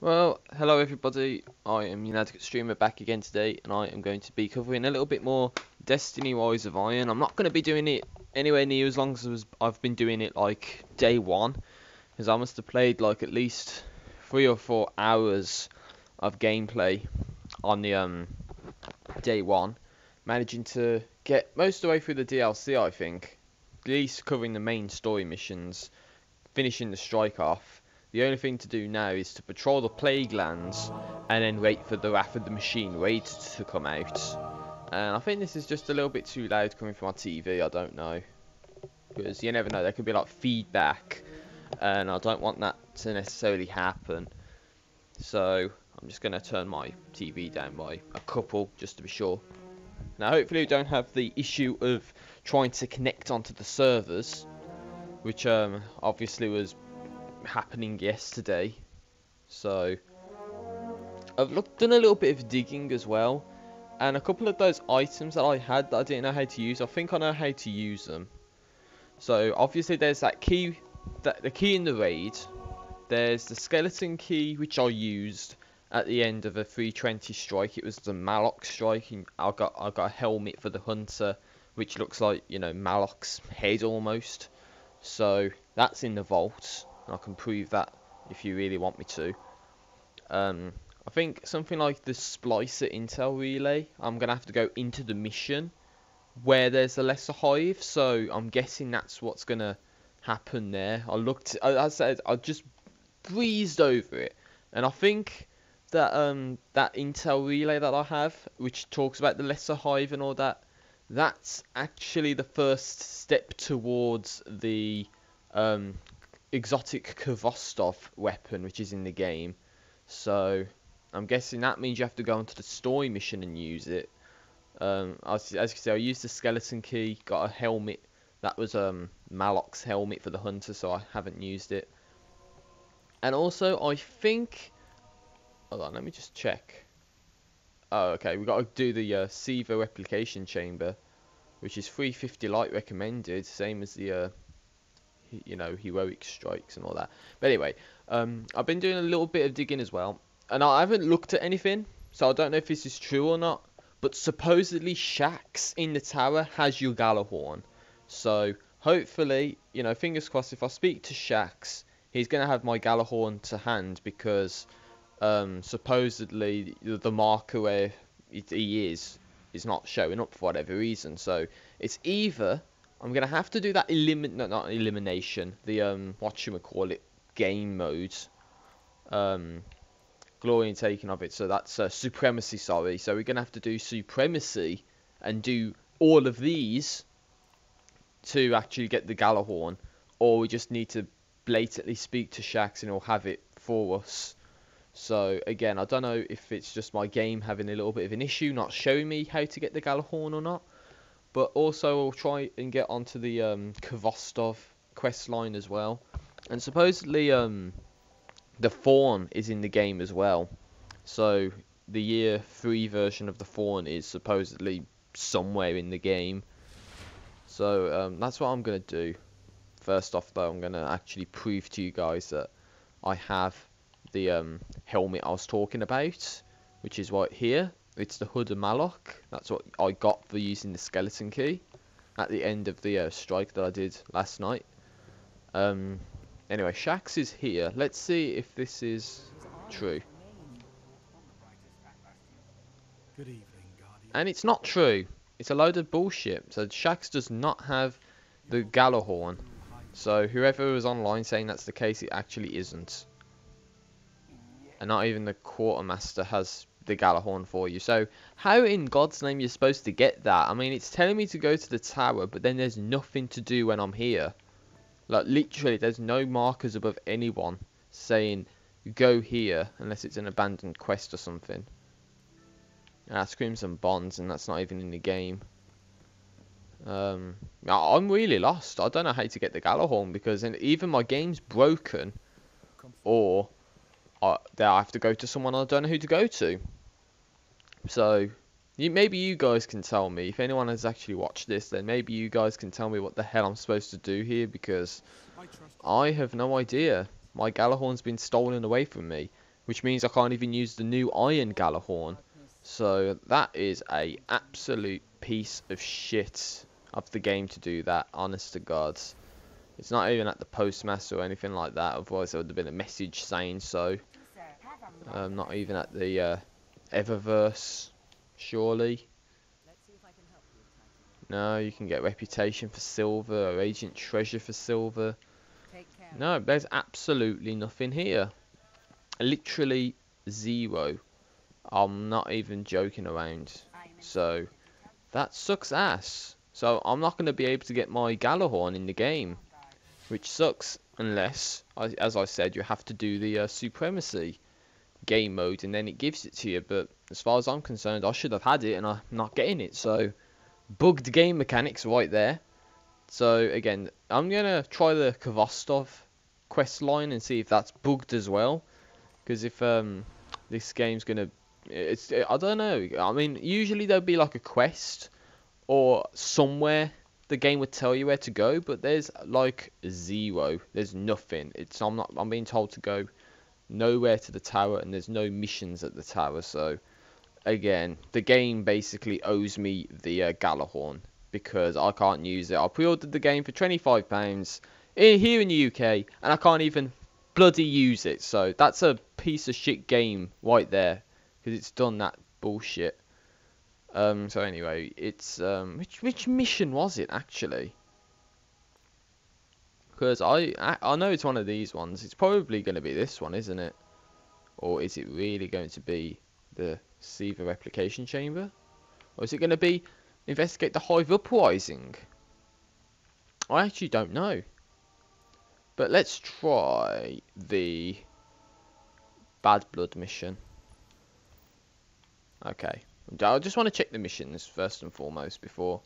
Well, hello everybody, I am Inadequate Streamer back again today, and I am going to be covering a little bit more Destiny Rise of Iron. I'm not going to be doing it anywhere near as long as I've been doing it like day one, because I must have played like at least 3 or 4 hours of gameplay on the day one, managing to get most of the way through the DLC I think, at least covering the main story missions, finishing the strike off. The only thing to do now is to patrol the Plague Lands and then wait for the Wrath of the Machine raid to come out. And I think this is just a little bit too loud coming from my TV, I don't know. Because you never know, there could be like feedback, and I don't want that to necessarily happen. So I'm just going to turn my TV down by a couple just to be sure. Now hopefully we don't have the issue of trying to connect onto the servers, which obviously was happening yesterday. So I've done a little bit of digging as well, and a couple of those items that I had that I didn't know how to use, I think I know how to use them. So obviously there's that key, the key in the raid. There's the skeleton key which I used at the end of a 320 strike. It was the Malok strike, and I got a helmet for the hunter which looks like, you know, Malok's head almost. So that's in the vault. I can prove that if you really want me to. I think something like the Splicer Intel Relay, I'm going to have to go into the mission where there's a lesser hive, so I'm guessing that's what's going to happen there. As I said, I just breezed over it, and I think that that Intel Relay that I have, which talks about the lesser hive and all that, that's actually the first step towards the um, exotic Kvostov weapon, which is in the game. So I'm guessing that means you have to go onto the story mission and use it. As you can see, I used the skeleton key, got a helmet. That was Malok's helmet for the hunter, so I haven't used it. And also, I think... Hold on, let me just check. Oh, okay, we got to do the Siva replication chamber, which is 350 light recommended, same as the you know, heroic strikes and all that. But anyway, I've been doing a little bit of digging as well, and I haven't looked at anything, so I don't know if this is true or not. But supposedly Shaxx in the tower has your Gjallarhorn, so hopefully, you know, fingers crossed. If I speak to Shaxx, he's gonna have my Gjallarhorn to hand, because supposedly the marker where he is not showing up for whatever reason. So it's either I'm gonna have to do that not elimination, the whatchamacallit, game mode, glory and taking of it. So that's supremacy. Sorry. So we're gonna have to do supremacy and do all of these to actually get the Gjallarhorn, or we just need to blatantly speak to Shaxx and he'll have it for us. So again, I don't know if it's just my game having a little bit of an issue, not showing me how to get the Gjallarhorn or not. But also I'll try and get onto the Kvostov quest line as well. And supposedly the Fawn is in the game as well. So the year 3 version of the Fawn is supposedly somewhere in the game. So that's what I'm going to do. First off though, I'm going to actually prove to you guys that I have the helmet I was talking about, which is right here. It's the Hood of Malok. That's what I got for using the skeleton key at the end of the strike that I did last night. Anyway, Shaxx is here. Let's see if this is true. Good evening, Guardian. And it's not true. It's a load of bullshit. So Shaxx does not have the Gjallarhorn. So whoever was online saying that's the case, it actually isn't. And not even the Quartermaster has the Gjallarhorn for you. So how in God's name you're supposed to get that? I mean, it's telling me to go to the tower, but then there's nothing to do when I'm here. Like literally, there's no markers above anyone saying go here, unless it's an abandoned quest or something. That's Crimson Bonds, and that's not even in the game. I'm really lost. I don't know how to get the Gjallarhorn, because either my game's broken, or I have to go to someone I don't know who to go to. So maybe you guys can tell me. If anyone has actually watched this, then maybe you guys can tell me what the hell I'm supposed to do here, because I have no idea. My Gjallarhorn's been stolen away from me. which means I can't even use the new Iron Galahorn. So that is a absolute piece of shit of the game to do that, honest to God. It's not even at the postmaster or anything like that, otherwise there would have been a message saying so. Not even at the Eververse, surely. No, you can get reputation for silver or agent treasure for silver. No, there's absolutely nothing here. Literally zero. I'm not even joking around. So that sucks ass. So I'm not going to be able to get my Galahorn in the game, which sucks unless, as I said, you have to do the Supremacy game mode and then it gives it to you. But as far as I'm concerned, I should have had it and I'm not getting it. So bugged game mechanics right there. So again, I'm gonna try the Kvostov quest line and see if that's bugged as well. Because if this game's gonna, I don't know. I mean, usually there'll be like a quest or somewhere the game would tell you where to go, but there's like zero. There's nothing. I'm being told to go nowhere to the tower, and there's no missions at the tower. So again, the game basically owes me the Galahorn because I can't use it. I pre-ordered the game for £25 here in the UK, and I can't even bloody use it. So that's a piece of shit game right there because it's done that bullshit. So anyway, it's which mission was it actually? Because I know it's one of these ones. It's probably going to be this one, isn't it? Or is it really going to be the Siva replication chamber? Or is it going to be investigate the Hive uprising? I actually don't know. But let's try the Bad Blood mission. Okay. I just want to check the missions first and foremost before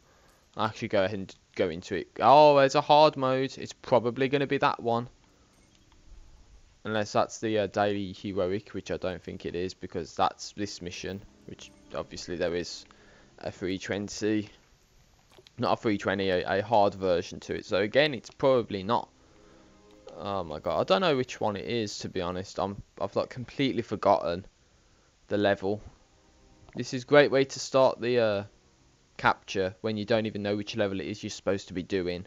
I actually go ahead and go into it. Oh, there's a hard mode. It's probably going to be that one. Unless that's the daily heroic, which I don't think it is, because that's this mission, which obviously there is a 320, not a 320, a hard version to it. So again, it's probably not. Oh my god, I don't know which one it is, to be honest. I've like completely forgotten the level. This is a great way to start the capture when you don't even know which level it is you're supposed to be doing.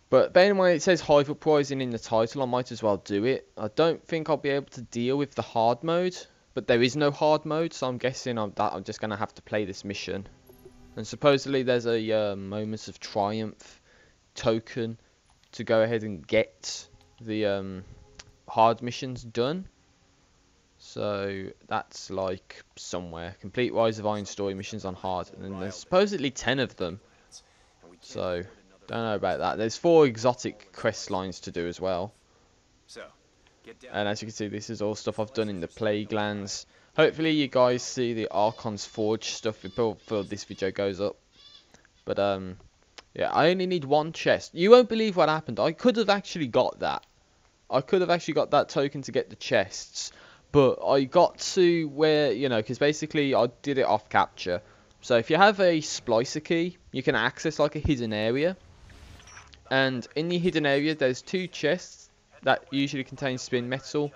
But bear in mind it says Hive Uprising in the title, I might as well do it. I don't think I'll be able to deal with the hard mode, but there is no hard mode, so I'm guessing I'm just going to have to play this mission. And supposedly there's a Moments of Triumph token to go ahead and get the hard missions done. So that's like somewhere. Complete Rise of Iron story missions on hard, and then there's supposedly 10 of them. So don't know about that. There's 4 exotic quest lines to do as well. And as you can see, this is all stuff I've done in the Plague Lands. Hopefully you guys see the Archon's Forge stuff before this video goes up. But yeah, I only need 1 chest. You won't believe what happened. I could have actually got that. I could have actually got that token to get the chests. But I got to where, you know, because basically I did it off capture. So if you have a splicer key, you can access like a hidden area. And in the hidden area, there's 2 chests that usually contain spin metal.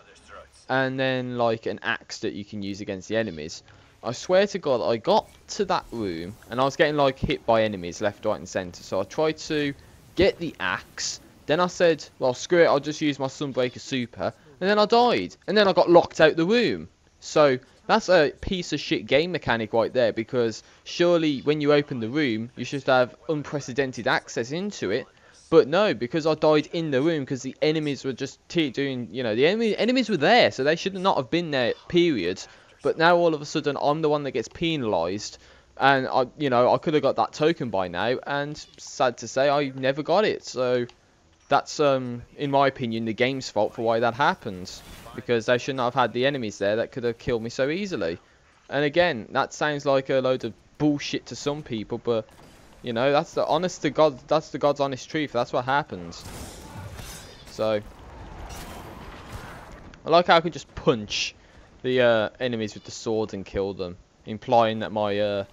And then like an axe that you can use against the enemies. I swear to God, I got to that room and I was getting like hit by enemies left, right and centre. So I tried to get the axe. Then I said, well, screw it, I'll just use my Sunbreaker Super. And then I died. And then I got locked out the room. So that's a piece of shit game mechanic right there. Because surely when you open the room, you should have unprecedented access into it. But no, because I died in the room because the enemies were just doing, you know, the enemies were there. So they should not have been there, period. But now all of a sudden I'm the one that gets penalised. And, you know, I could have got that token by now. And sad to say, I never got it. So that's, in my opinion, the game's fault for why that happens. Because they should not have had the enemies there that could have killed me so easily. And again, that sounds like a load of bullshit to some people, but, you know, that's the honest to God, that's the God's honest truth. That's what happens. So, I like how I can just punch the enemies with the sword and kill them, implying that my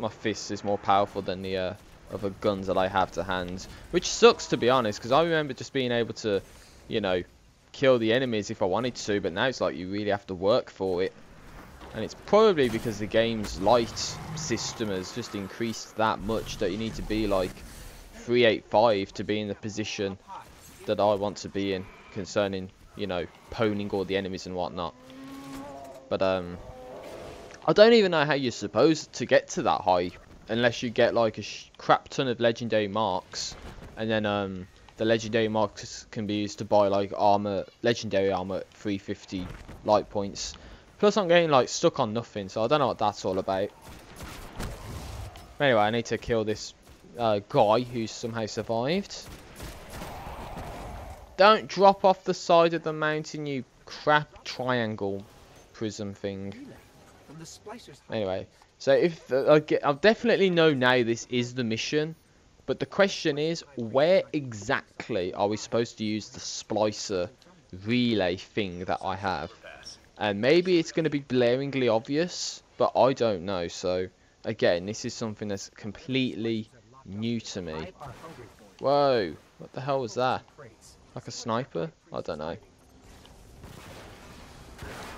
fist is more powerful than the other guns that I have to hand, which sucks, to be honest, because I remember just being able to, you know, kill the enemies if I wanted to, but now it's like you really have to work for it. And it's probably because the game's light system has just increased that much that you need to be like 385 to be in the position that I want to be in concerning, you know, poning all the enemies and whatnot. But I don't even know how you're supposed to get to that high unless you get like a crap ton of legendary marks, and then the legendary marks can be used to buy like armor, legendary armor at 350 light points. Plus I'm getting like stuck on nothing, so I don't know what that's all about. Anyway, I need to kill this guy who's somehow survived. Don't drop off the side of the mountain, you crap triangle prism thing. Anyway, so if I definitely know now this is the mission, but the question is, where exactly are we supposed to use the splicer relay thing that I have? And maybe it's going to be blaringly obvious, but I don't know. So again, this is something that's completely new to me. Whoa, what the hell was that? Like a sniper? I don't know.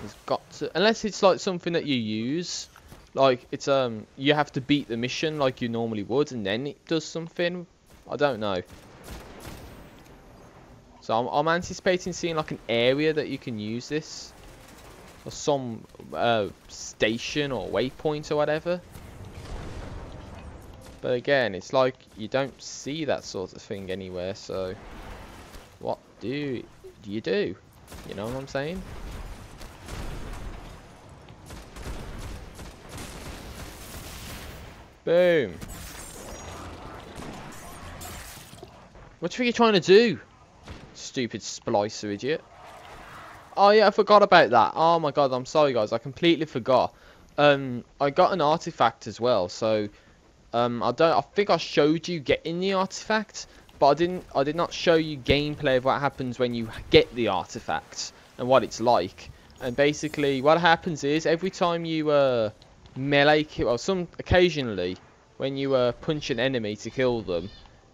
It's got to, unless it's like something that you use, like it's you have to beat the mission like you normally would, and then it does something. I don't know. So I'm anticipating seeing like an area that you can use this, or some station or waypoint or whatever. But again, it's like you don't see that sort of thing anywhere. So what do you do? You know what I'm saying? Boom. What are you trying to do? Stupid splicer idiot. Oh yeah, I forgot about that. Oh my god, I'm sorry guys, I completely forgot. I got an artifact as well, so I think I showed you getting the artifact, but I did not show you gameplay of what happens when you get the artifact and what it's like. And basically what happens is every time you melee kill, well, occasionally when you punch an enemy to kill them,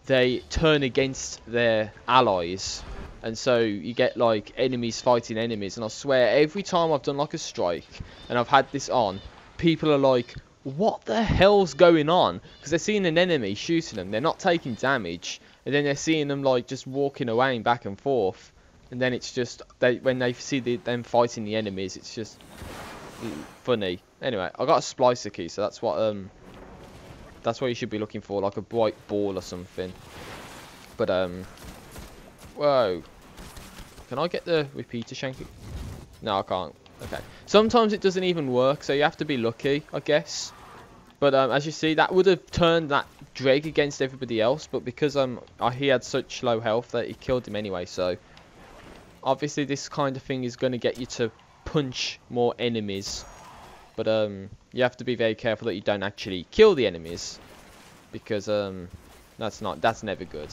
they turn against their allies, and so you get like enemies fighting enemies. And I swear every time I've done like a strike and I've had this on, people are like, what the hell's going on? Because they're seeing an enemy shooting them, they're not taking damage, and then they're seeing them like just walking away back and forth, and then it's just when they see them fighting the enemies, it's just funny. Anyway, I got a splicer key, so that's what you should be looking for, like a bright ball or something. But whoa, can I get the repeater shank? No, I can't. Okay, sometimes it doesn't even work, so you have to be lucky, I guess. But as you see, that would have turned that Dreg against everybody else, but because he had such low health that he killed him anyway. So obviously this kind of thing is going to get you to punch more enemies, but you have to be very careful that you don't actually kill the enemies, because that's never good.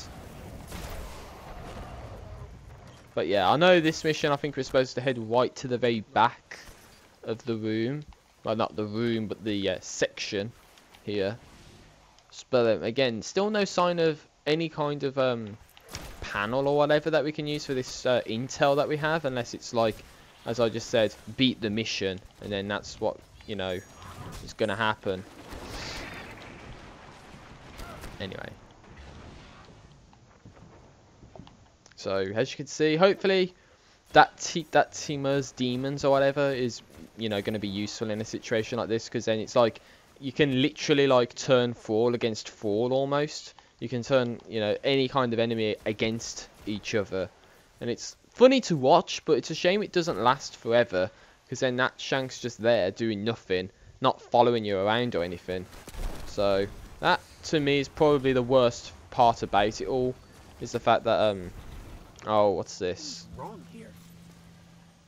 But yeah, I know this mission, I think we're supposed to head right to the very back of the room. Well, not the room, but the section here. But again, still no sign of any kind of panel or whatever that we can use for this intel that we have, unless it's like, as I just said, beat the mission, and then that's what, you know, is going to happen. Anyway. So, as you can see, hopefully that Tima's demons or whatever is, you know, going to be useful in a situation like this, because then it's like you can literally like turn Thrall against Thrall almost. You can turn, you know, any kind of enemy against each other, and it's funny to watch, but it's a shame it doesn't last forever, because then that Shank's just there doing nothing, not following you around or anything. So that to me is probably the worst part about it all, is the fact that oh, what's this?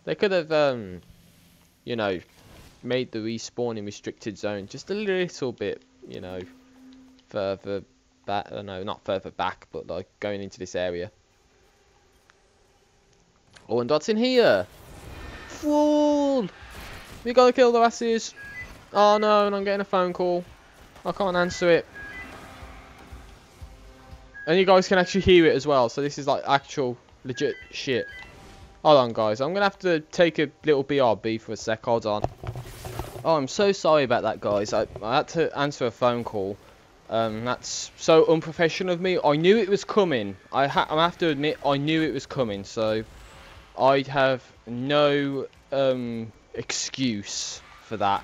They could have you know, made the respawning restricted zone just a little bit, you know, further back. No, not further back, but like going into this area. Oh, and what's in here? Fool! We gotta kill the asses. Oh no, and I'm getting a phone call. I can't answer it. And you guys can actually hear it as well, so this is like actual legit shit. Hold on, guys. I'm going to have to take a little BRB for a sec. Hold on. Oh, I'm so sorry about that, guys. I had to answer a phone call. That's so unprofessional of me. I knew it was coming. I have to admit, I knew it was coming. So, I have no excuse for that.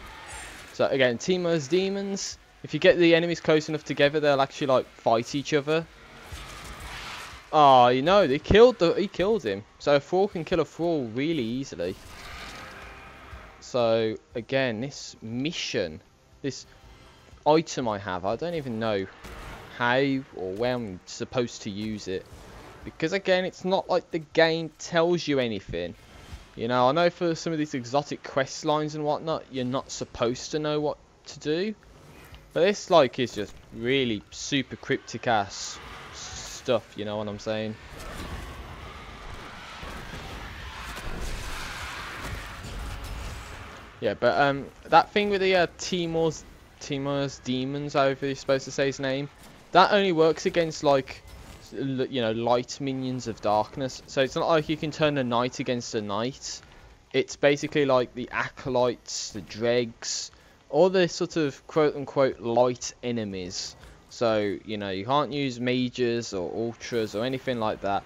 So, again, Teimo's Demons. If you get the enemies close enough together, they'll actually, like, fight each other. Oh, you know, he killed him. So a Thrall can kill a Thrall really easily. So, again, this mission, this item I have, I don't even know how or where I'm supposed to use it. Because, again, it's not like the game tells you anything. You know, I know for some of these exotic quest lines and whatnot, you're not supposed to know what to do. But this, like, is just really super cryptic-ass stuff, you know what I'm saying? Yeah, but that thing with the Teimo's Demons, however you're supposed to say his name, that only works against, like, you know, light minions of darkness. So it's not like you can turn a knight against a knight. It's basically like the acolytes, the dregs, all the sort of quote-unquote light enemies. So, you know, you can't use mages or ultras or anything like that.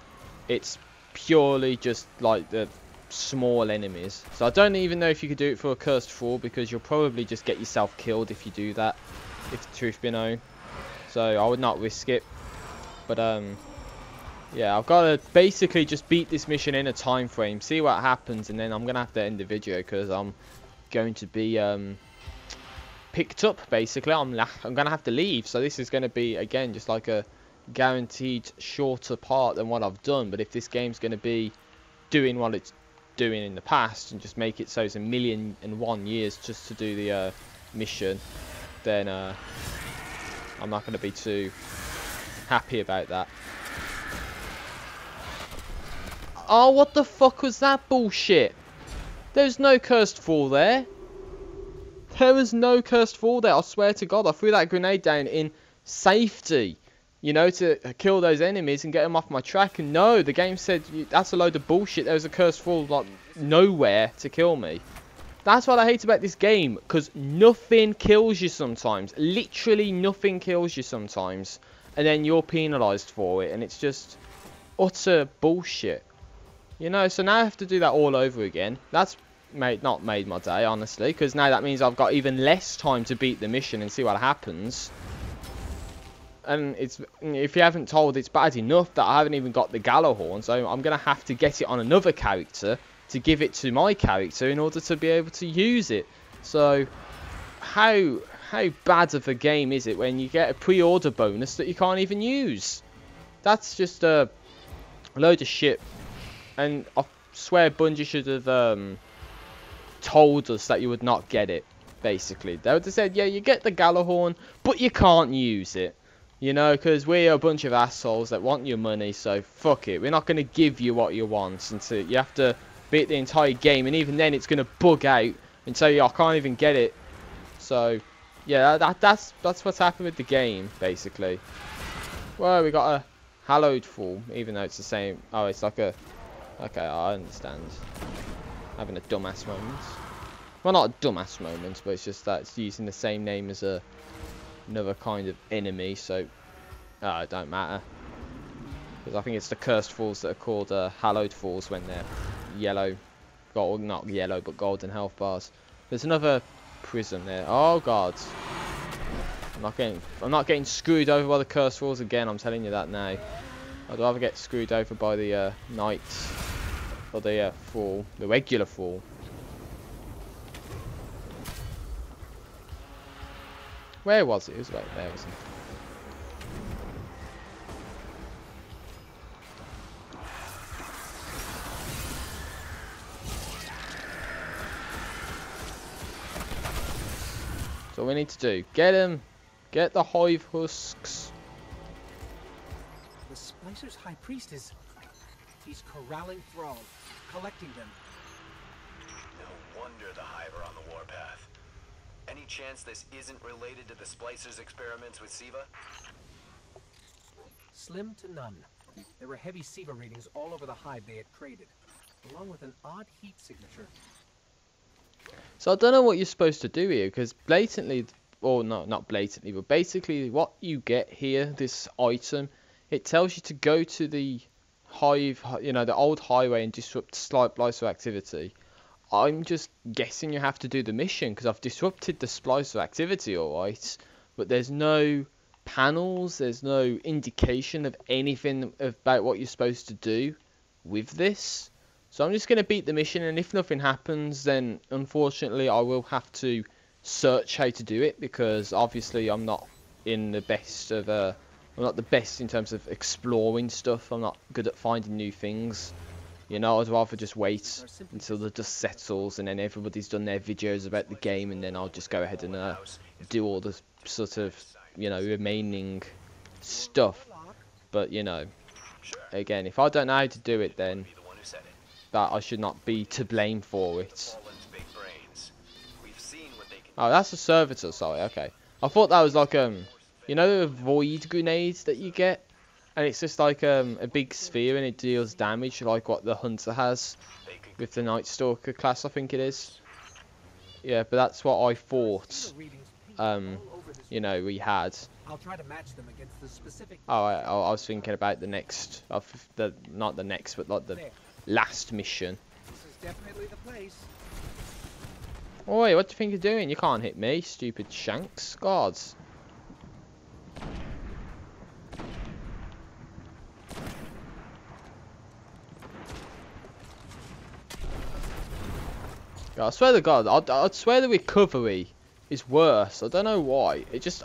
It's purely just like the small enemies. So I don't even know if you could do it for a Cursed Thrall, because you'll probably just get yourself killed if you do that, if the truth be known. So I would not risk it. But yeah, I've got to basically just beat this mission in a time frame, see what happens, and then I'm going to have to end the video because I'm going to be picked up, basically. I'm gonna have to leave, so this is gonna be, again, just like a guaranteed shorter part than what I've done. But if this game's gonna be doing what it's doing in the past and just make it so it's 1,000,001 years just to do the mission, then I'm not gonna be too happy about that. Oh, what the fuck was that bullshit? There's no Cursed Thrall there. There was no Cursed Thrall there, I swear to God. I threw that grenade down in safety, you know, to kill those enemies and get them off my track. And no, the game said that's a load of bullshit. There was a Cursed Thrall, like, nowhere to kill me. That's what I hate about this game, because nothing kills you sometimes. Literally nothing kills you sometimes. And then you're penalised for it, and it's just utter bullshit. You know, so now I have to do that all over again. That's not made my day, honestly, because now that means I've got even less time to beat the mission and see what happens. And it's, if you haven't told, it's bad enough that I haven't even got the Gjallarhorn, so I'm gonna have to get it on another character to give it to my character in order to be able to use it. So how bad of a game is it when you get a pre-order bonus that you can't even use? That's just a load of shit. And I swear Bungie should have told us that you would not get it, basically. They would have said, yeah, you get the Gjallarhorn, but you can't use it. You know, because we're a bunch of assholes that want your money, so fuck it. We're not going to give you what you want until you have to beat the entire game, and even then it's going to bug out and tell you I can't even get it. So, yeah, that's what's happened with the game, basically. Well, we got a Hallowed Thrall, even though it's the same. Oh, it's like a... Okay, I understand. Having a dumbass moment. Well, not a dumbass moment, but it's just that it's using the same name as another kind of enemy, so it don't matter. Because I think it's the Cursed Thralls that are called Hallowed Thralls when they're yellow, gold, not yellow, but golden health bars. There's another prism there. Oh god, I'm not getting screwed over by the Cursed Thralls again. I'm telling you that now. I'd rather get screwed over by the knights. Or the Thrall, the regular Thrall. Where was it? It was right there, wasn't it? So we need to do, get him, get the hive husks. The Splicer's High Priest is... He's corralling thralls, collecting them. No wonder the Hive are on the warpath. Any chance this isn't related to the Splicers' experiments with Siva? Slim to none. There were heavy Siva readings all over the hive they had created. along with an odd heat signature. So I don't know what you're supposed to do here, because blatantly, or no, not blatantly, but basically what you get here, this item, it tells you to go to the hive, you know, the old highway and disrupt splicer activity. I'm just guessing you have to do the mission, because I've disrupted the splicer activity, alright, but there's no panels, there's no indication of anything about what you're supposed to do with this. So I'm just going to beat the mission, and if nothing happens, then unfortunately I will have to search how to do it, because obviously I'm not in the best of I'm not the best in terms of exploring stuff. I'm not good at finding new things. You know, I'd rather just wait until the dust settles and then everybody's done their videos about the game, and then I'll just go ahead and do all the sort of, you know, remaining stuff. But, you know, again, if I don't know how to do it, then that I should not be to blame for it. Oh, that's a servitor, sorry, okay. I thought that was like, you know the void grenades that you get? And it's just like a big sphere and it deals damage like what the Hunter has with the Night Stalker class, I think it is. Yeah, but that's what I thought, you know, we had. I'll try to match them against the specific. Oh, I was thinking about the next, not the next, but like the last mission. This is definitely the place. Oi, what do you think you're doing? You can't hit me, stupid shanks. Gods. Yeah, I swear to God, I'd swear the recovery is worse. I don't know why. It just,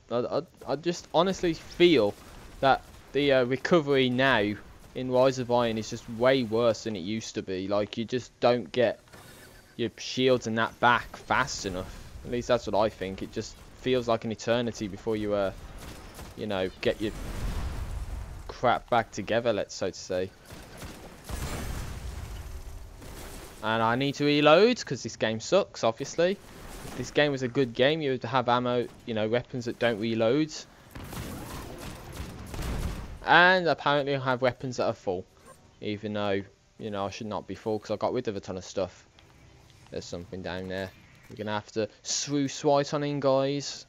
I just honestly feel that the recovery now in Rise of Iron is just way worse than it used to be. Like, you just don't get your shields and that back fast enough. At least that's what I think. It just feels like an eternity before you, you know, get your crap back together, let's so to say. And I need to reload because this game sucks, obviously. If this game was a good game, you would have ammo, you know, weapons that don't reload. And apparently I have weapons that are full. Even though, you know, I should not be full because I got rid of a ton of stuff. There's something down there. We're going to have to shrew swite on in, guys.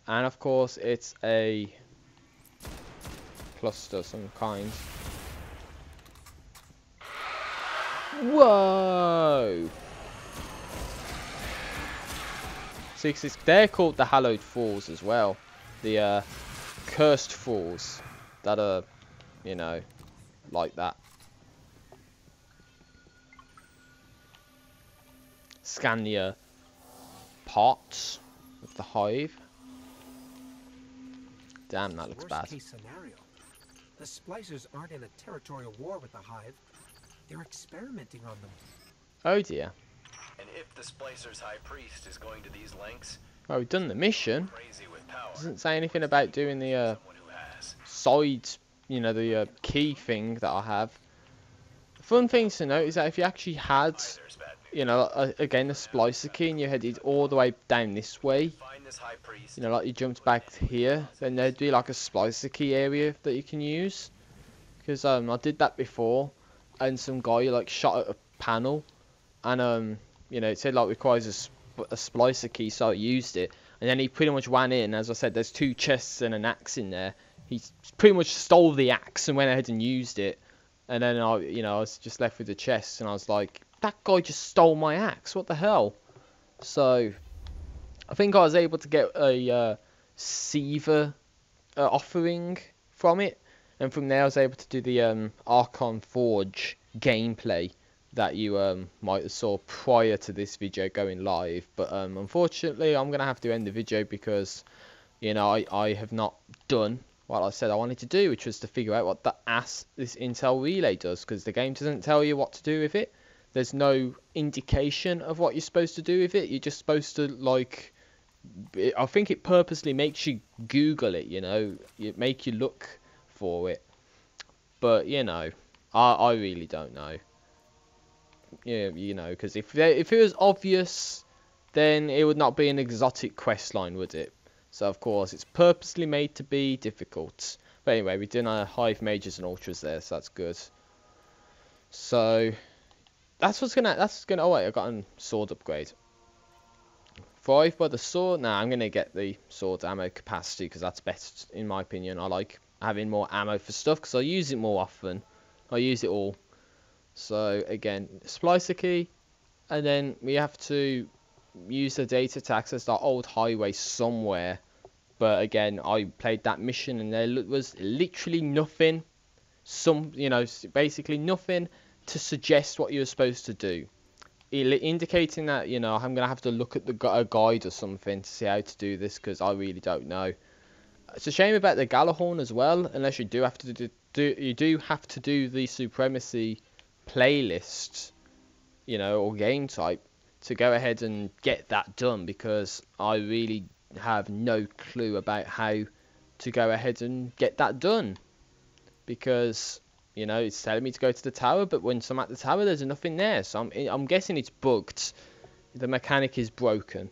And of course, it's a cluster of some kind. Whoa! See, cause they're called the Hallowed Falls as well. The Cursed Falls that are, you know, like that. Scan the parts of the hive. Damn, that looks bad. Worst case scenario. The splicers aren't in a territorial war with the hive. They're experimenting on them. Oh dear. And if the Splicer's High Priest is going to these lengths, Well, we've done the mission. crazy with power, Doesn't say anything about doing the someone who has. side, you know, the key thing that I have. The fun thing to note is that if you actually had, There's bad news. you know, again, the splicer key and you headed all the way down this way, Find this High Priest. you know, like you jumped back here, then there'd be like a splicer key area that you can use. Because I did that before, and some guy like shot at a panel, and you know, it said like requires a splicer key, so I used it, and then he pretty much ran in. As I said, there's 2 chests and an axe in there. He pretty much stole the axe and went ahead and used it, and then I was just left with the chest, and I was like, that guy just stole my axe. What the hell? So I think I was able to get a Siva offering from it. And from there I was able to do the Archon Forge gameplay that you might have saw prior to this video going live. But unfortunately I'm going to have to end the video because, you know, I have not done what I said I wanted to do, which was to figure out what the ass this Intel relay does. Because the game doesn't tell you what to do with it. There's no indication of what you're supposed to do with it. You're just supposed to, like, I think it purposely makes you Google it, you know. It make you look for it, but you know, I really don't know. Yeah, you know, because if it was obvious, then it would not be an exotic quest line, would it? So of course it's purposely made to be difficult. But anyway, we're doing our Hive Majors and Ultras there, so that's good. So that's gonna. Oh wait, I got a sword upgrade. 5 by the sword. Nah, I'm gonna get the sword ammo capacity because that's best in my opinion. I like having more ammo for stuff because I use it more often. I use it all. So again, splicer key, and then we have to use the data to access that old highway somewhere. But again, I played that mission and there was literally nothing. Basically nothing to suggest what you were supposed to do. Indicating that, I'm going to have to look at a guide or something to see how to do this, because I really don't know. It's a shame about the Gjallarhorn as well, unless you do have to do the Supremacy playlist, or game type, to go ahead and get that done, because I really have no clue about how to go ahead and get that done. Because it's telling me to go to the tower, but once I'm at the tower, there's nothing there. So I'm guessing it's bugged. The mechanic is broken.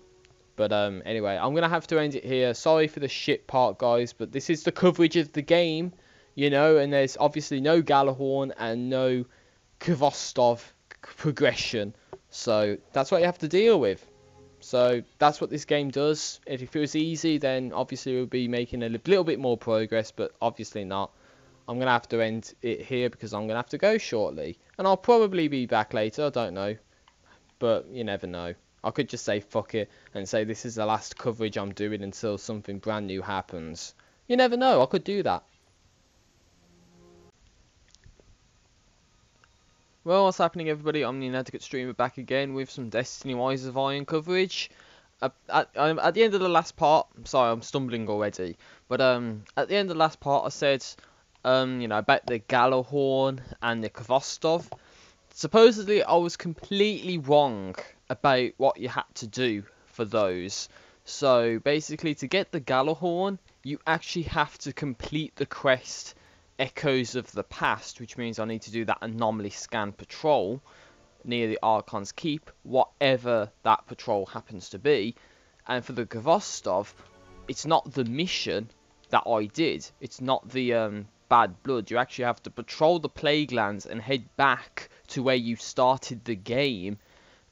But anyway, I'm gonna have to end it here. Sorry for the shit part, guys, but this is the coverage of the game, and there's obviously no Gjallarhorn and no Khvostov progression. So that's what you have to deal with. So that's what this game does. If it was easy, then obviously we'll be making a little bit more progress, but obviously not. I'm going to have to end it here because I'm going to have to go shortly. And I'll probably be back later, I don't know. But you never know. I could just say fuck it and say this is the last coverage I'm doing until something brand new happens. You never know, I could do that. Well, what's happening everybody? I'm the Inadequate Streamer back again with some Destiny Wise of Iron coverage. At the end of the last part, sorry I'm stumbling already. But at the end of the last part I said... about the Gjallarhorn and the Khvostov. Supposedly, I was completely wrong about what you had to do for those. So, basically, to get the Gjallarhorn, you actually have to complete the quest Echoes of the Past, which means I need to do that anomaly scan patrol near the Archon's Keep, whatever that patrol happens to be. And for the Khvostov, it's not the mission that I did. It's not the Bad Blood. You actually have to patrol the Plaguelands and head back to where you started the game,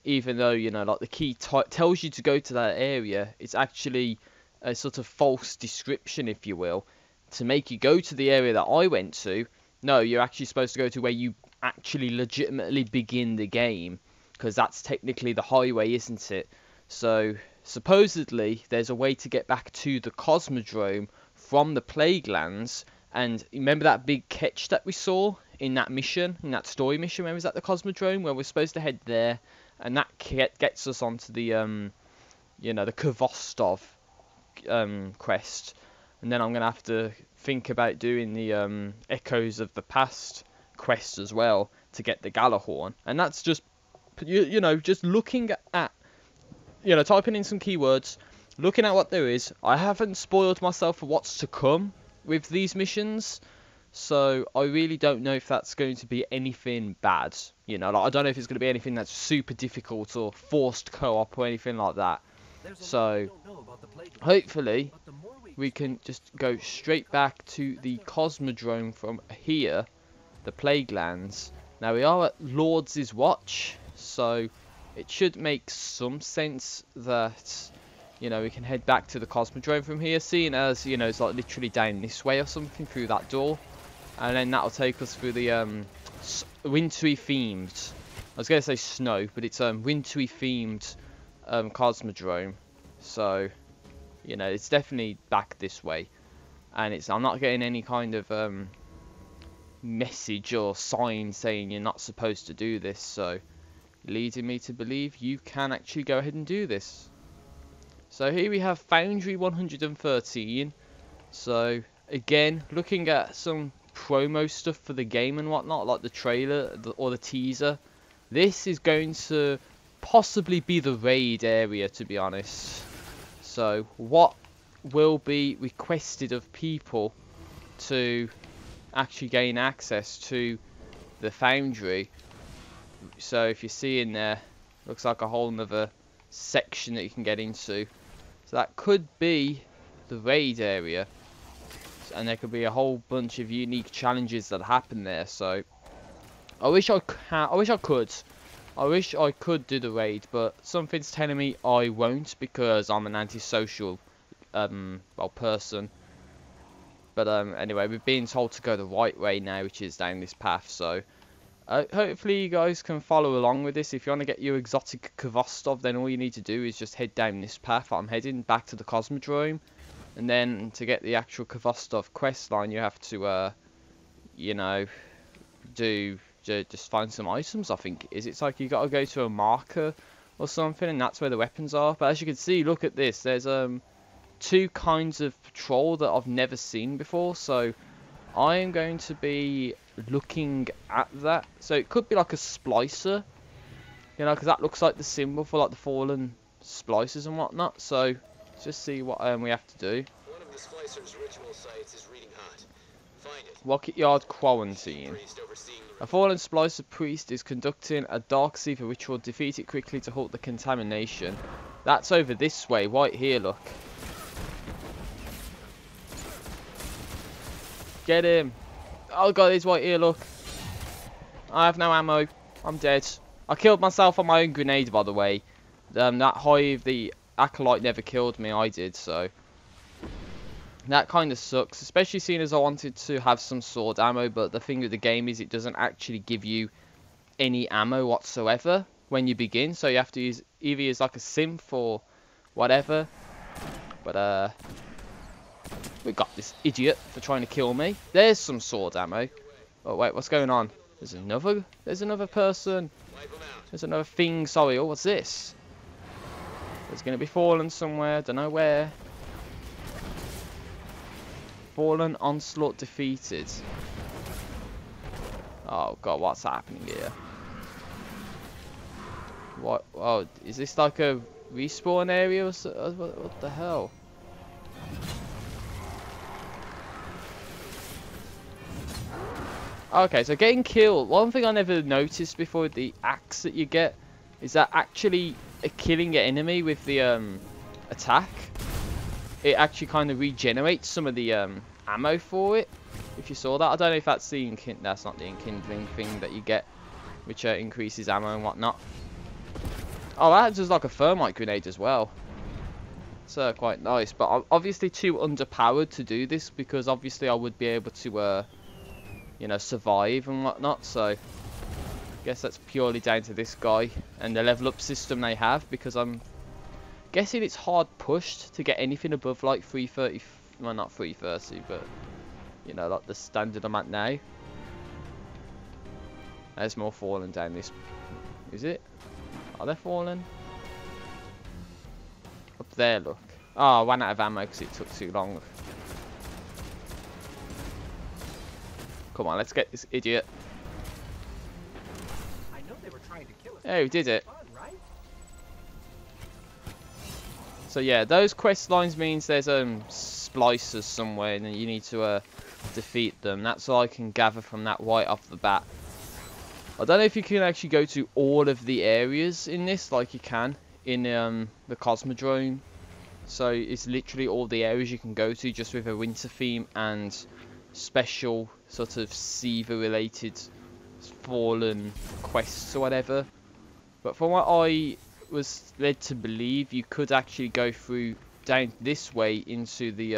even though like the key tells you to go to that area. It's actually a sort of false description, if you will, to make you go to the area that I went to. No, you're actually supposed to go to where you actually legitimately begin the game, because that's technically the highway, isn't it? So supposedly there's a way to get back to the Cosmodrome from the Plaguelands. And remember that big catch that we saw in that mission, in that story mission? Remember, was that the Cosmodrome? Where we're supposed to head there, and that gets us onto the the Khvostov quest. And then I'm gonna have to think about doing the Echoes of the Past quest as well to get the Gjallarhorn. And that's just just looking at typing in some keywords, looking at what there is. I haven't spoiled myself for what's to come with these missions, so I really don't know if that's going to be anything bad. I don't know if it's going to be anything that's super difficult or forced co-op or anything like that. So hopefully we can just go straight back to the Cosmodrome from here, the Plaguelands. Now we are at Lords' Watch, so it should make some sense that we can head back to the Cosmodrome from here, seeing as, it's like literally down this way or something through that door. And then that'll take us through the wintry themed, I was going to say snow, but it's wintry themed Cosmodrome. So, it's definitely back this way. And I'm not getting any kind of message or sign saying you're not supposed to do this. So, leading me to believe you can actually go ahead and do this. So here we have Foundry 113. So again, looking at some promo stuff for the game and whatnot, like the trailer or the teaser. This is going to possibly be the raid area, to be honest. So what will be requested of people to actually gain access to the Foundry? So if you see in there, looks like a whole nother section that you can get into. So that could be the raid area, and there could be a whole bunch of unique challenges that happen there. So I wish I could. I wish I could do the raid, but something's telling me I won't because I'm an antisocial, well, person. But anyway, we're being told to go the right way now, which is down this path. So hopefully you guys can follow along with this. If you want to get your exotic Kvostov, then all you need to do is just head down this path. I'm heading back to the Cosmodrome, and then to get the actual Kvostov quest line, you have to, you know, just find some items. I think it's like you got to go to a marker or something, and that's where the weapons are. But as you can see, look at this. There's two kinds of patrol that I've never seen before, so I am going to be looking at that. So it could be like a splicer, you know, because that looks like the symbol for like the fallen splicers and whatnot. So let's just see what we have to do. One of the Splicer's ritual sites is reading hot. Find it. Rocket Yard Quarantine. A fallen splicer priest is conducting a Dark Seeker ritual. Defeat it quickly to halt the contamination. That's over this way, right here, look. Get him. Oh god, he's right here, look. I have no ammo. I'm dead. I killed myself on my own grenade, by the way. That hive, the acolyte, never killed me. I did, so that kind of sucks, especially seeing as I wanted to have some sword ammo, but the thing with the game is it doesn't actually give you any ammo whatsoever when you begin, so you have to use either use like a synth or whatever. But we got this idiot for trying to kill me. There's some sword ammo. Oh wait, what's going on? There's another person. There's another thing, sorry. Oh, what's this? There's gonna be fallen somewhere, don't know where. Fallen onslaught defeated. Oh god, what's happening here? What? Oh, is this like a respawn area or so? What the hell? Okay, so getting killed. One thing I never noticed before with the axe that you get is that actually killing an enemy with the attack, it actually kind of regenerates some of the ammo for it. If you saw that, I don't know if that's the that's not the enkindling thing that you get, which increases ammo and whatnot. Oh, that does like a thermite grenade as well. It's quite nice, but I'm obviously too underpowered to do this because obviously I would be able to, you know, survive and whatnot. So I guess that's purely down to this guy and the level up system they have, because I'm guessing it's hard pushed to get anything above like 330. Well, not 330, but you know, like the standard I'm at now. There's more falling down this. Is it? Are they falling? Up there, look. Oh, I ran out of ammo because it took too long. Come on, let's get this idiot. I know they were trying to kill us. Hey, we did it. Fun, right? So yeah, those quest lines means there's splicers somewhere and you need to defeat them. That's all I can gather from that right off the bat. I don't know if you can actually go to all of the areas in this like you can in the Cosmodrome. So it's literally all the areas you can go to just with a winter theme and special sort of Siva related fallen quests or whatever. But from what I was led to believe, you could actually go through down this way into the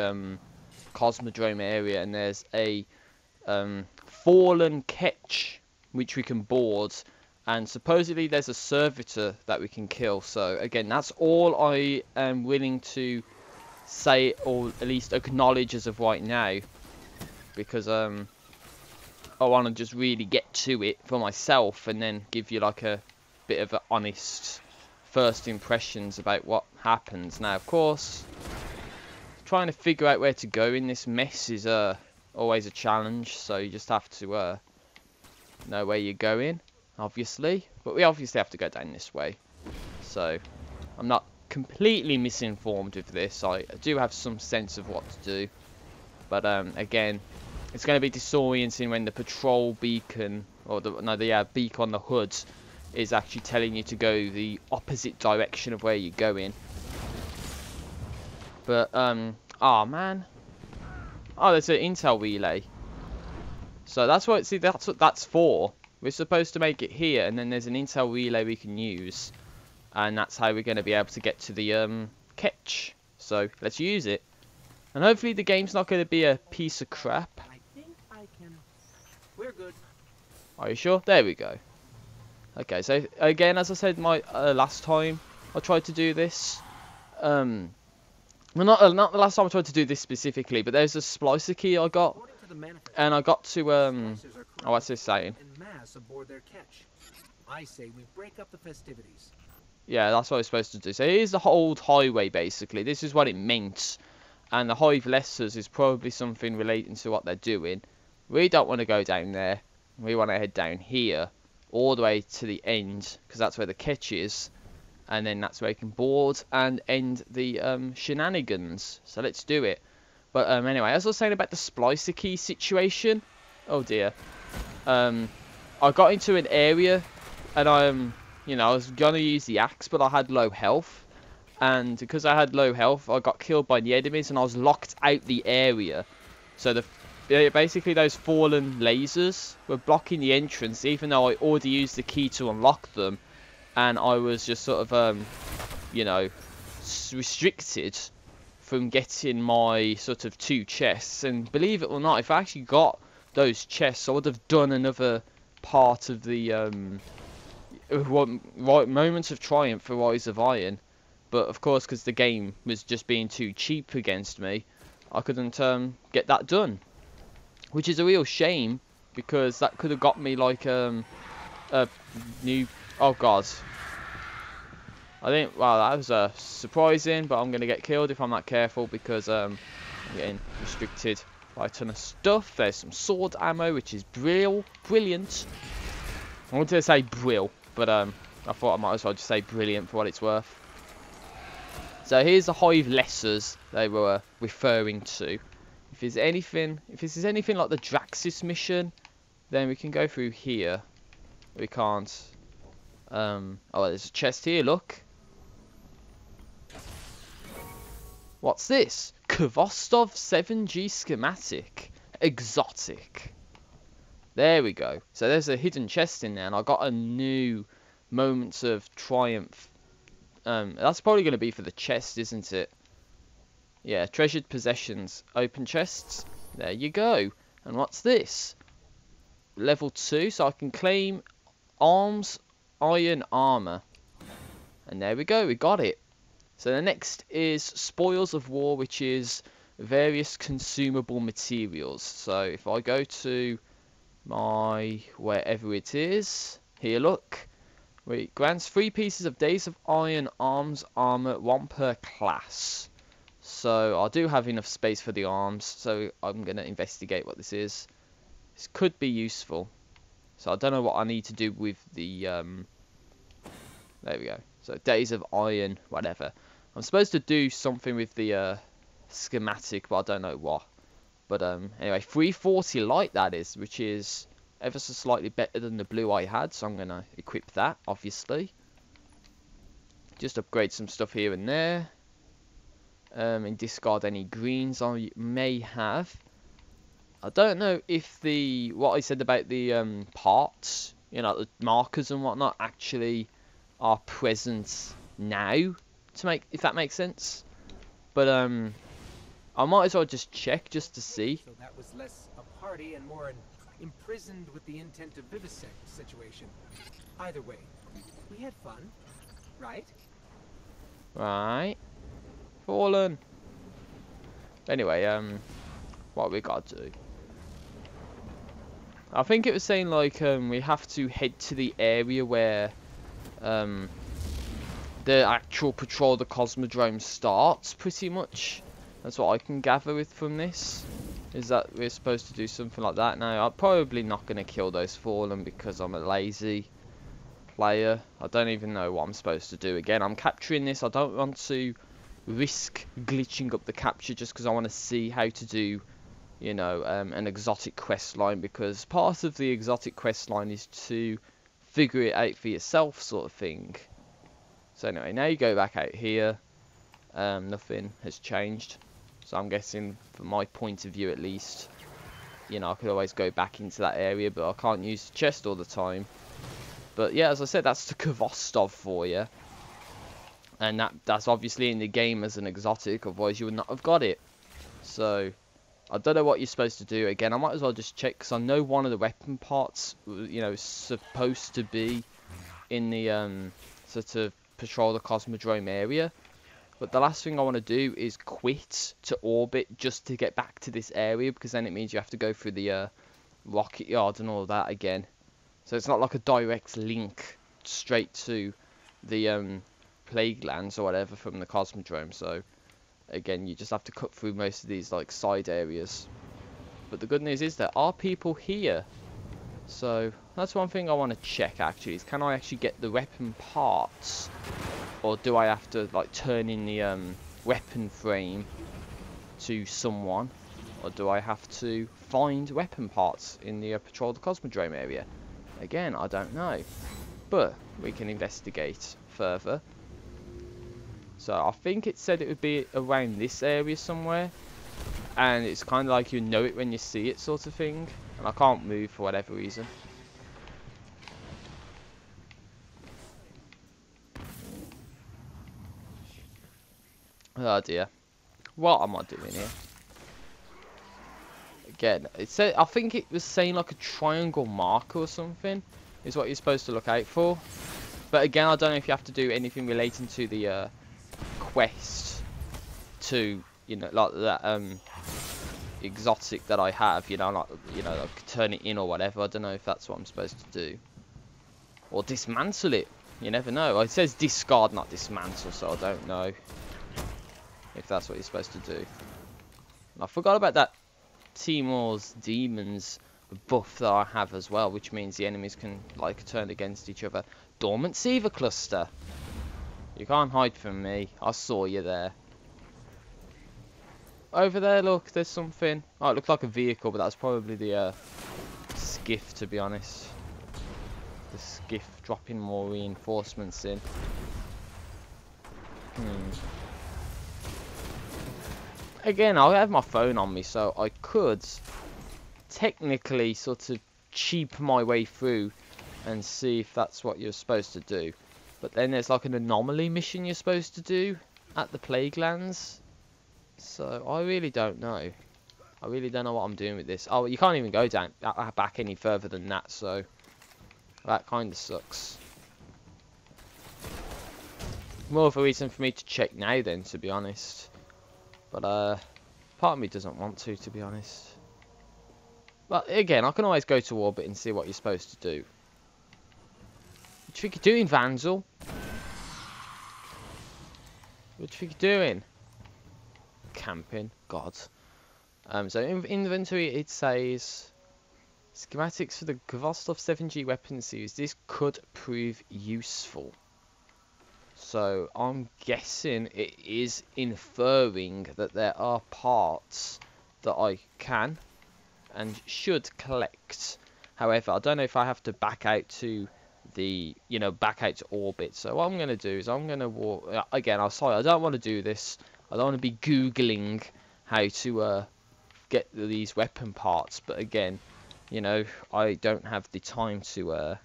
Cosmodrome area, and there's a fallen ketch which we can board, and supposedly there's a servitor that we can kill. So again, that's all I am willing to say, or at least acknowledge as of right now, because I want to just really get to it for myself and then give you like a bit of an honest first impressions about what happens. Now of course, trying to figure out where to go in this mess is always a challenge, so you just have to know where you're going, obviously. But we obviously have to go down this way, so I'm not completely misinformed with this. I do have some sense of what to do, but again, it's going to be disorienting when the patrol beacon, or the beacon on the hood, is actually telling you to go the opposite direction of where you're going. But oh man, oh, there's an intel relay. So that's what, see, that's what that's for. We're supposed to make it here, and then there's an intel relay we can use. And that's how we're going to be able to get to the catch. So, let's use it. And hopefully the game's not going to be a piece of crap. I think I can... We're good. Are you sure? There we go. Okay, so again, as I said my last time I tried to do this. Well, not the last time I tried to do this specifically, but there's a splicer key I got. According to the manifest, And I got to, splicers are oh, what's this saying? en masse aboard their catch. I say we break up the festivities. Yeah, that's what I was supposed to do. So here's the old highway, basically. This is what it meant. And the Hive Lessers is probably something relating to what they're doing. We don't want to go down there. We want to head down here. All the way to the end. Because that's where the catch is. And then that's where you can board and end the shenanigans. So let's do it. But anyway, as I was saying about the splicer key situation. Oh dear. I got into an area. And you know, I was going to use the axe, but I had low health. And because I had low health, I got killed by the enemies, and I was locked out the area. So basically those fallen lasers were blocking the entrance, even though I already used the key to unlock them. And I was just sort of, you know, restricted from getting my sort of 2 chests. And believe it or not, if I actually got those chests, I would have done another part of the moments of triumph for Rise of Iron. But of course, because the game was just being too cheap against me, I couldn't get that done. Which is a real shame, because that could have got me like a new... Oh god. I think, wow, that was surprising, but I'm going to get killed if I'm not careful, because I'm getting restricted by a ton of stuff. There's some sword ammo, which is brilliant. I wanted to say brill, but I thought I might as well just say brilliant for what it's worth. So here's the Hive Lessers they were referring to. If there's anything like the Draxis mission, then we can go through here. We can't. Oh, there's a chest here. Look. What's this? Kvostov 7G schematic, exotic. There we go. So there's a hidden chest in there, and I got a new Moments of Triumph. That's probably going to be for the chest, isn't it? Yeah, treasured possessions. Open chests. There you go. And what's this? Level 2, so I can claim arms, iron armor. And there we go, we got it. So the next is Spoils of War, which is various consumable materials. So if I go to my wherever it is, here look. It grants 3 pieces of Days of Iron arms armor, 1 per class. So I do have enough space for the arms, so I'm going to investigate what this is. This could be useful. So I don't know what I need to do with the... there we go. So Days of Iron, whatever. I'm supposed to do something with the schematic, but I don't know what. But anyway, 340 light that is, which is ever so slightly better than the blue I had, so I'm going to equip that, obviously. Just upgrade some stuff here and there. And discard any greens I may have. I don't know if what I said about the parts, you know, the markers and whatnot, actually are present now, if that makes sense. But I might as well just check just to see. So that was less a party and more an imprisoned with the intent to vivisect situation. Either way, we had fun, right? Right. Fallen. Anyway, what we got to do? I think it was saying like we have to head to the area where the actual Patrol the Cosmodrome starts, pretty much. That's what I can gather from this. Is that we're supposed to do something like that. Now, I'm probably not going to kill those Fallen because I'm a lazy player. I don't even know what I'm supposed to do. Again, I'm capturing this. I don't want to risk glitching up the capture just because I want to see how to do, you know, an exotic quest line, because part of the exotic quest line is to figure it out for yourself, sort of thing. So anyway, now you go back out here. Nothing has changed. So I'm guessing, from my point of view at least, you know, I could always go back into that area, but I can't use the chest all the time. But yeah, as I said, that's the Kvostov for you. And that's obviously in the game as an exotic, otherwise you would not have got it. So, I don't know what you're supposed to do. Again, I might as well just check, because I know one of the weapon parts, you know, is supposed to be in the, sort of, patrol the Cosmodrome area. But the last thing I want to do is quit to orbit just to get back to this area, because then it means you have to go through the, rocket yard and all that again. So it's not like a direct link straight to the, Plague Lands or whatever from the Cosmodrome. So again, you just have to cut through most of these like side areas. But the good news is there are people here, so that's one thing I want to check actually, is can I actually get the weapon parts, or do I have to like turn in the weapon frame to someone, or do I have to find weapon parts in the Patrol the Cosmodrome area? Again, I don't know, but we can investigate further. So I think it said it would be around this area somewhere, and it's kind of like you know it when you see it sort of thing. And I can't move for whatever reason. Oh dear, what am I doing here? Again, it said, I think it was saying like a triangle marker or something is what you're supposed to look out for. But again, I don't know if you have to do anything relating to the quest to, you know, like that exotic that I have, you know, like turn it in or whatever. I don't know if that's what I'm supposed to do, or dismantle it. You never know. It says discard, not dismantle, so I don't know if that's what you're supposed to do. And I forgot about that Timor's Demons buff that I have as well, which means the enemies can like turn against each other. Dormant Seaver Cluster. You can't hide from me. I saw you there. Over there, look, there's something. Oh, it looked like a vehicle, but that's probably the skiff, to be honest. The skiff dropping more reinforcements in. Again, I have my phone on me, so I could technically sort of cheap my way through and see if that's what you're supposed to do. But then there's like an anomaly mission you're supposed to do at the Plague Lands. So I really don't know. I really don't know what I'm doing with this. Oh, you can't even go down back any further than that, so that kind of sucks. More of a reason for me to check now then, to be honest. But part of me doesn't want to be honest. But again, I can always go to orbit and see what you're supposed to do. What do you think you're doing, Vanzel? What do you think you're doing? Camping, God. So in inventory it says schematics for the Kvostov 7G weapon series. This could prove useful. So I'm guessing it is inferring that there are parts that I can and should collect. However, I don't know if I have to back out to the, you know, back out to orbit. So what I'm going to do is I'm going to walk, again, I'm sorry, I don't want to do this. I don't want to be Googling how to get these weapon parts. But again, you know, I don't have the time to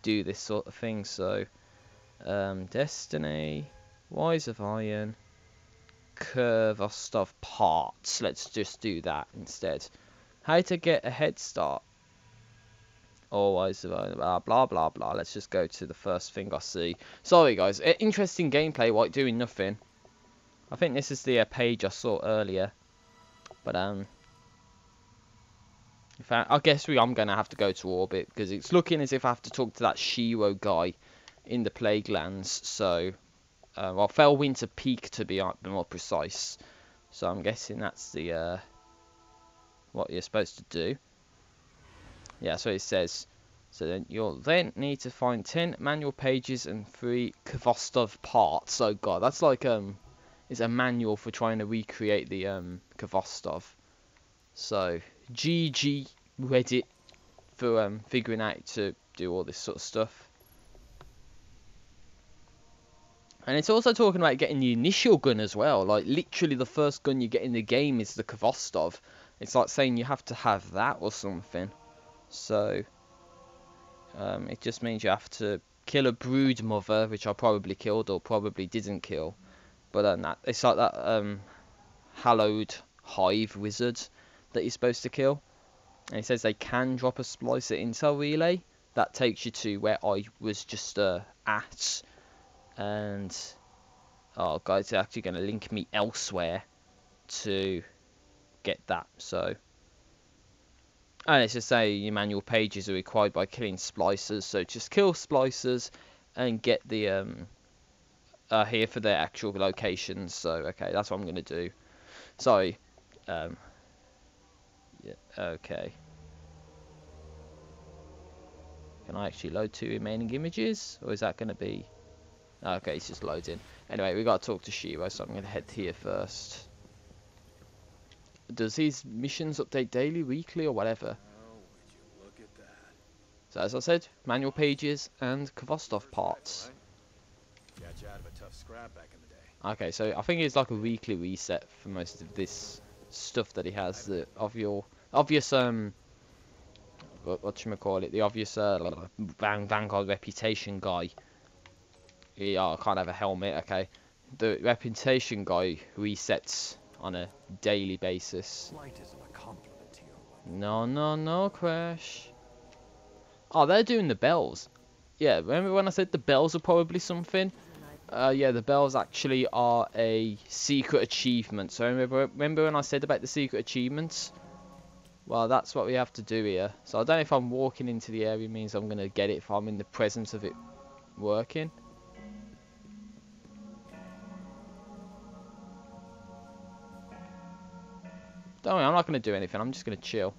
do this sort of thing. So, Destiny, Wise of Iron, Kvostov parts. Let's just do that instead. How to get a head start. Always blah blah blah blah. Let's just go to the first thing I see. Sorry guys, interesting gameplay while doing nothing. I think this is the page I saw earlier, but in fact, I guess I'm gonna have to go to orbit because it's looking as if I have to talk to that Shiro guy in the Plague Lands. So, well, Felwinter Peak to be more precise. So I'm guessing that's the what you're supposed to do. Yeah, so it says. So then you'll then need to find 10 manual pages and 3 Kvostov parts. Oh god, that's like it's a manual for trying to recreate the Kvostov. So GG Reddit for figuring out to do all this sort of stuff. And it's also talking about getting the initial gun as well. Like literally the first gun you get in the game is the Kvostov. It's like saying you have to have that or something. So it just means you have to kill a brood mother, which I probably killed or probably didn't kill. But it's like that hallowed hive wizard that you're supposed to kill. And it says they can drop a splicer intel relay. That takes you to where I was just at. And oh, guys, it's actually going to link me elsewhere to get that. So, and it's just say your manual pages are required by killing splicers. So just kill splicers and get the here for their actual locations. So okay, that's what I'm going to do. Sorry. Yeah, okay. Can I actually load 2 remaining images? Or is that going to be... Okay, it's just loading. Anyway, we got to talk to Shiro, so I'm going to head here first. Does these missions update daily, weekly, or whatever? Oh, would you look at that? So as I said, manual pages and Kvostov parts. Got you out of a tough scrap back in the day. Okay, so I think it's like a weekly reset for most of this stuff that he has. The obvious whatchamacallit, the obvious Vanguard reputation guy. Yeah, I can't have a helmet, okay. The reputation guy resets on a daily basis. Flight isn't a compliment to you. No, Crash. Oh, they're doing the bells. Yeah, remember when I said the bells are probably something? Yeah, the bells actually are a secret achievement. So remember when I said about the secret achievements? Well, that's what we have to do here. So I don't know if I'm walking into the area means I'm going to get it if I'm in the presence of it working. Don't worry, I'm not going to do anything. I'm just going to chill.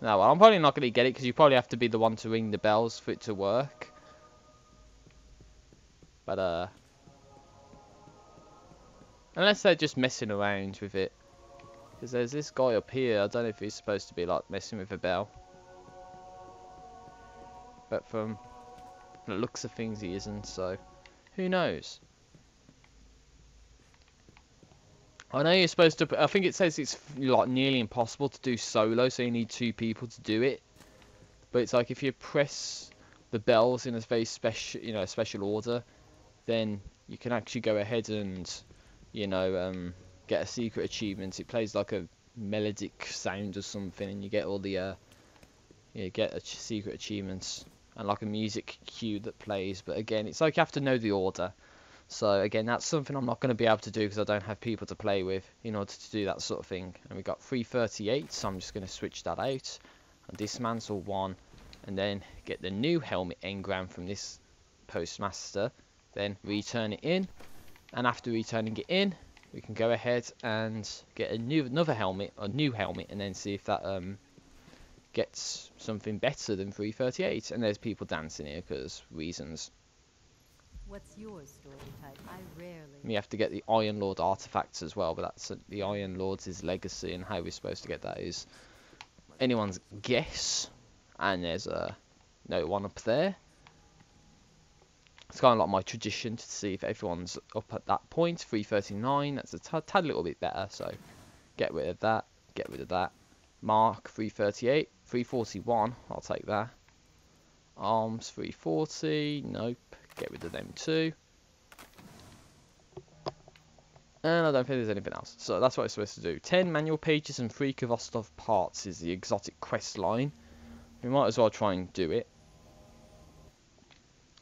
No, well, I'm probably not going to get it because you probably have to be the one to ring the bells for it to work. But, unless they're just messing around with it. Because there's this guy up here. I don't know if he's supposed to be, like, messing with a bell. But from the looks of things, he isn't, so... Who knows? I know you're supposed to... I think it says it's, like, nearly impossible to do solo, so you need 2 people to do it. But it's like, if you press the bells in a very special, special order, then you can actually go ahead and... get a secret achievement. It plays like a melodic sound or something, and you get all the you get secret achievements and like a music cue that plays. But again, it's like you have to know the order. So again, that's something I'm not going to be able to do because I don't have people to play with in order to do that sort of thing. And we got 338, so I'm just going to switch that out and dismantle 1, and then get the new helmet engram from this postmaster, then return it in, and after returning it in, we can go ahead and get another helmet, or new helmet, and then see if that gets something better than 338. And there's people dancing here because reasons. What's your story type? I rarely. We have to get the Iron Lord artifacts as well, but that's the Iron Lord's legacy, and how we're supposed to get that is anyone's guess. And there's a no one up there. It's kind of like my tradition to see if everyone's up at that point. 339, that's a tad little bit better, so get rid of that, get rid of that. Mark, 338, 341, I'll take that. Arms, 340, nope, get rid of them too. And I don't think there's anything else, so that's what I'm supposed to do. 10 manual pages and 3 Kvostov parts is the exotic quest line. We might as well try and do it.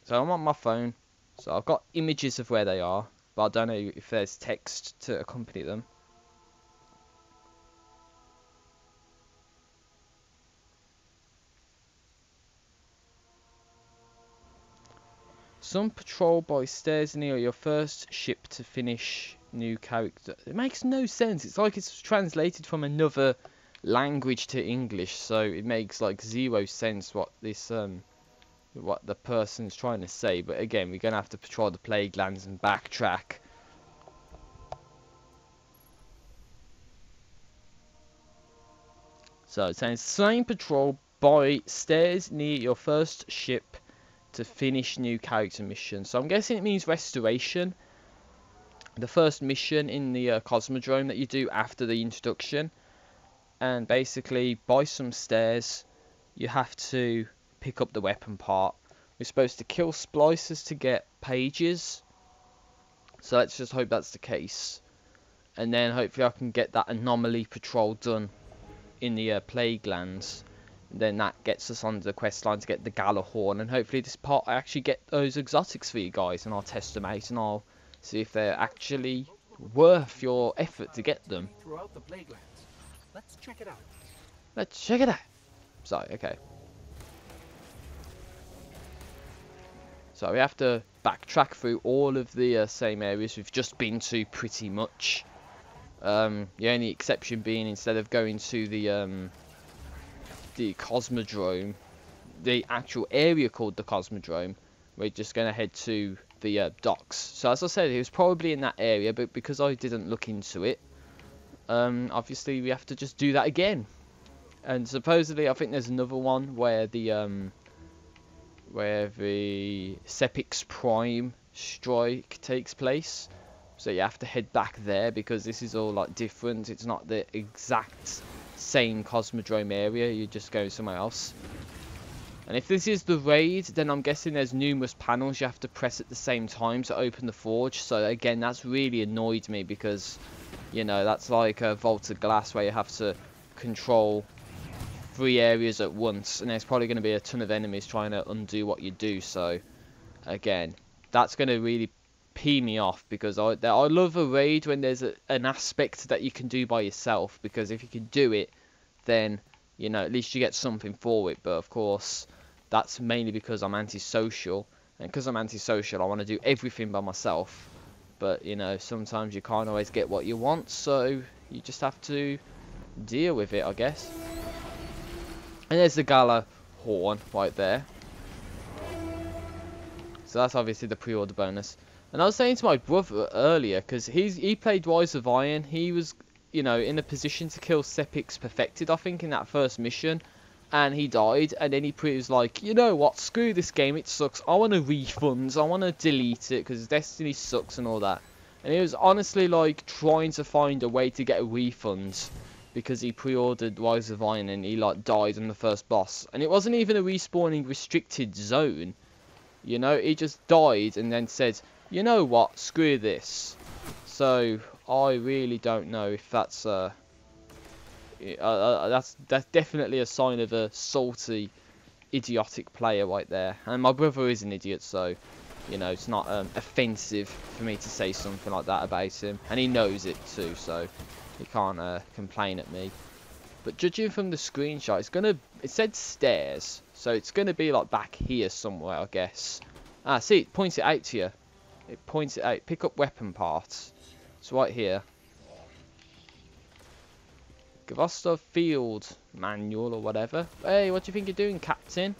So I'm on my phone, so I've got images of where they are, but I don't know if there's text to accompany them. Some patrol by stairs near your first ship to finish new character. It makes no sense. It's like it's translated from another language to English, so it makes like 0 sense what this what the person's trying to say. But again, we're gonna have to patrol the plague lands and backtrack. So it's saying same patrol by stairs near your first ship to finish new character mission. So I'm guessing it means restoration. The first mission in the Cosmodrome that you do after the introduction. And basically, by some stairs, you have to pick up the weapon part. We're supposed to kill splicers to get pages. So let's just hope that's the case. And then hopefully I can get that anomaly patrol done in the Plague Lands. And then that gets us onto the quest line to get the Gjallarhorn. And hopefully this part I actually get those exotics for you guys. And I'll test them out and I'll see if they're actually worth your effort to get them. Throughout the Plague Lands. Let's check it out. Let's check it out. So, okay. So we have to backtrack through all of the same areas we've just been to pretty much. The only exception being instead of going to the Cosmodrome, the actual area called the Cosmodrome, we're just going to head to the docks. So as I said, it was probably in that area, but because I didn't look into it, obviously we have to just do that again. And supposedly I think there's another one where the Sepix Prime strike takes place. So you have to head back there because this is all like different. It's not the exact same Cosmodrome area. You just go somewhere else. And if this is the raid, then I'm guessing there's numerous panels you have to press at the same time to open the forge. So again, that's really annoyed me because, you know, that's like a Vault of Glass where you have to control 3 areas at once. And there's probably going to be a ton of enemies trying to undo what you do. So, again, that's going to really pee me off because I love a raid when there's an aspect that you can do by yourself. Because if you can do it, then, you know, at least you get something for it. But, of course, that's mainly because I'm antisocial. And because I'm antisocial, I want to do everything by myself. But, you know, sometimes you can't always get what you want. So, you just have to deal with it, I guess. And there's the Gjallarhorn right there. So that's obviously the pre-order bonus. And I was saying to my brother earlier, because he played Rise of Iron. He was, you know, in a position to kill Sepix Perfected, I think, in that first mission. And he died. And then he was like, you know what, screw this game, it sucks. I want a refund. I want to delete it because Destiny sucks and all that. And he was honestly like trying to find a way to get a refund. Because he pre-ordered Rise of Iron and he like died on the first boss. And it wasn't even a respawning restricted zone. You know, he just died and then said, you know what, screw this. So, I really don't know if that's that's definitely a sign of a salty, idiotic player right there. And my brother is an idiot, so, you know, it's not offensive for me to say something like that about him. And he knows it too, so he can't complain at me. But judging from the screenshot, it said stairs, so it's gonna be like back here somewhere, I guess. Ah, see, it points it out to you. It points it out. Pick up weapon parts. It's right here. Gavosta Field Manual or whatever. Hey, what do you think you're doing, Captain?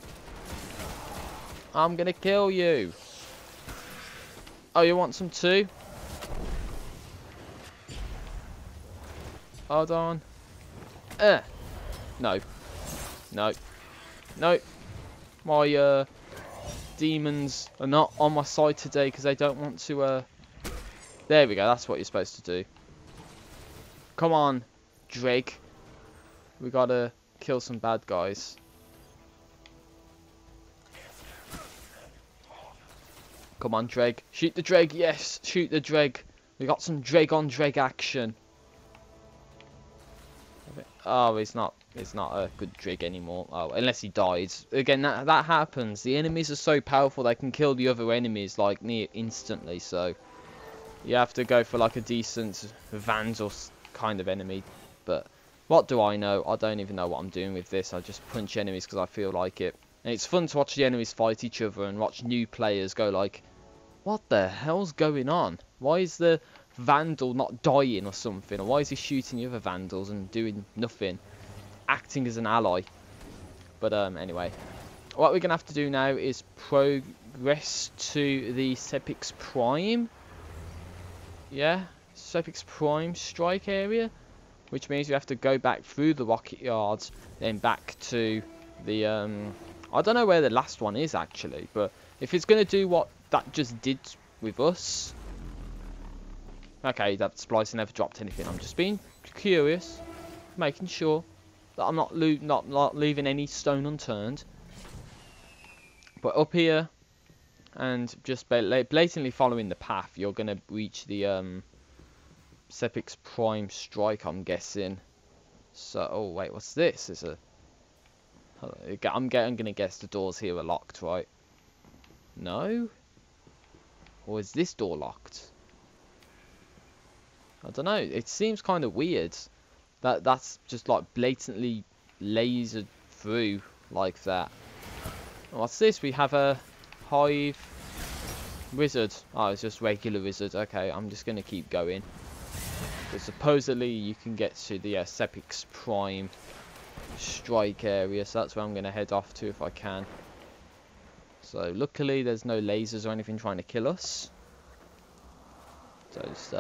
I'm gonna kill you. Oh, you want some too? Hold on. No. No. No. My demons are not on my side today because they don't want to there we go, that's what you're supposed to do. Come on, Dreg. We gotta kill some bad guys. Come on, Dreg. Shoot the Dreg, yes, shoot the Dreg. We got some Dreg on Dreg action. Oh, it's not a good Dreg anymore. Oh, unless he dies. Again, that happens. The enemies are so powerful they can kill the other enemies like near instantly. So you have to go for like a decent Vandal kind of enemy. But what do I know? I don't even know what I'm doing with this. I just punch enemies because I feel like it. And it's fun to watch the enemies fight each other and watch new players go like, what the hell's going on? Why is the Vandal not dying or something? Or why is he shooting the other Vandals and doing nothing? Acting as an ally. But anyway, what we're going to have to do now is progress to the Sepix Prime. Yeah, Sepix Prime strike area. Which means we have to go back through the rocket yards, then back to the I don't know where the last one is actually, but if it's going to do what that just did with us... Okay, that splicer never dropped anything. I'm just being curious, making sure that I'm not leaving any stone unturned. But up here, and just blatantly following the path, you're going to reach the Sepix Prime Strike, I'm guessing. So, oh wait, what's this? It's a... I'm going to guess the doors here are locked, right? No? Or is this door locked? I don't know. It seems kind of weird that that's just like blatantly lasered through like that. What's this? We have a hive wizard. Oh, it's just regular wizard. Okay, I'm just going to keep going. But supposedly you can get to the Sepix Prime Strike area, so that's where I'm going to head off to if I can. So luckily there's no lasers or anything trying to kill us. So just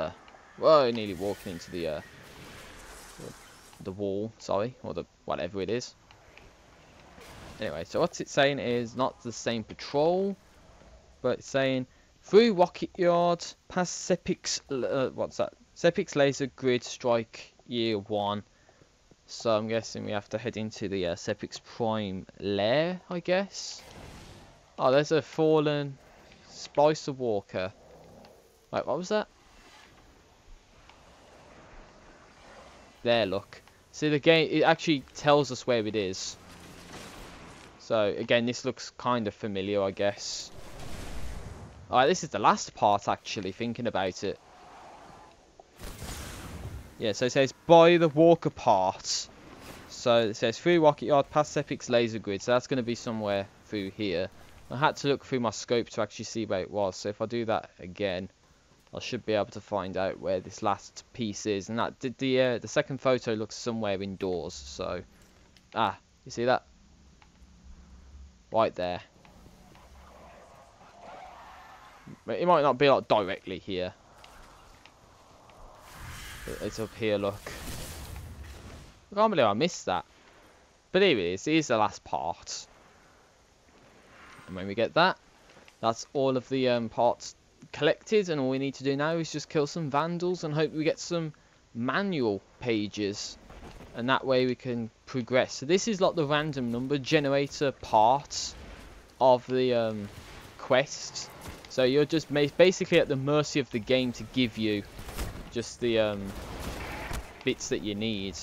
whoa, nearly walking into the wall, sorry, or the whatever it is. Anyway, so what's it saying is not the same patrol, but it's saying through Rocket Yard, past Sepix, what's that? Sepix Laser Grid Strike Year 1. So I'm guessing we have to head into the Sepix Prime lair, I guess. Oh, there's a fallen Splicer Walker. Wait, what was that? There, look. See, the game, it actually tells us where it is. So, again, this looks kind of familiar, I guess. Alright, this is the last part, actually, thinking about it. Yeah, so it says, buy the walker part. So, it says, through Rocket Yard, past Sepix Laser Grid. So, that's going to be somewhere through here. I had to look through my scope to actually see where it was. So, if I do that again, I should be able to find out where this last piece is. And that the second photo looks somewhere indoors. So, you see that? Right there. It might not be like directly here. It's up here, look. I can't believe I missed that. But here it is. Here's the last part. And when we get that, that's all of the parts collected. And all we need to do now is just kill some vandals and hope we get some manual pages. And that way we can progress. So this is like the random number generator part of the quest. So you're just basically at the mercy of the game to give you just the bits that you need.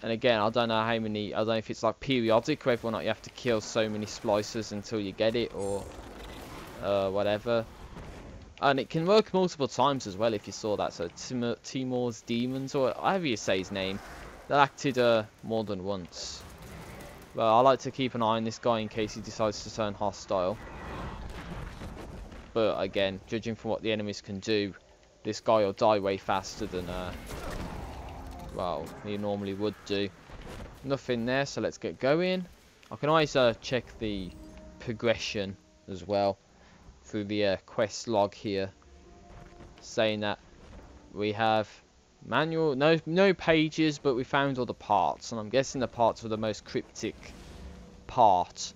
And again, I don't know how many, I don't know if it's like periodic, whether or not you have to kill so many splicers until you get it, or whatever. And it can work multiple times as well, if you saw that. So Timor's Demons, or however you say his name, that acted more than once. Well, I like to keep an eye on this guy in case he decides to turn hostile. But again, judging from what the enemies can do, this guy will die way faster than, well, he normally would do. Nothing there, so let's get going. I can always check the progression as well through the quest log here, saying that we have manual, no pages, but we found all the parts, and I'm guessing the parts are the most cryptic part.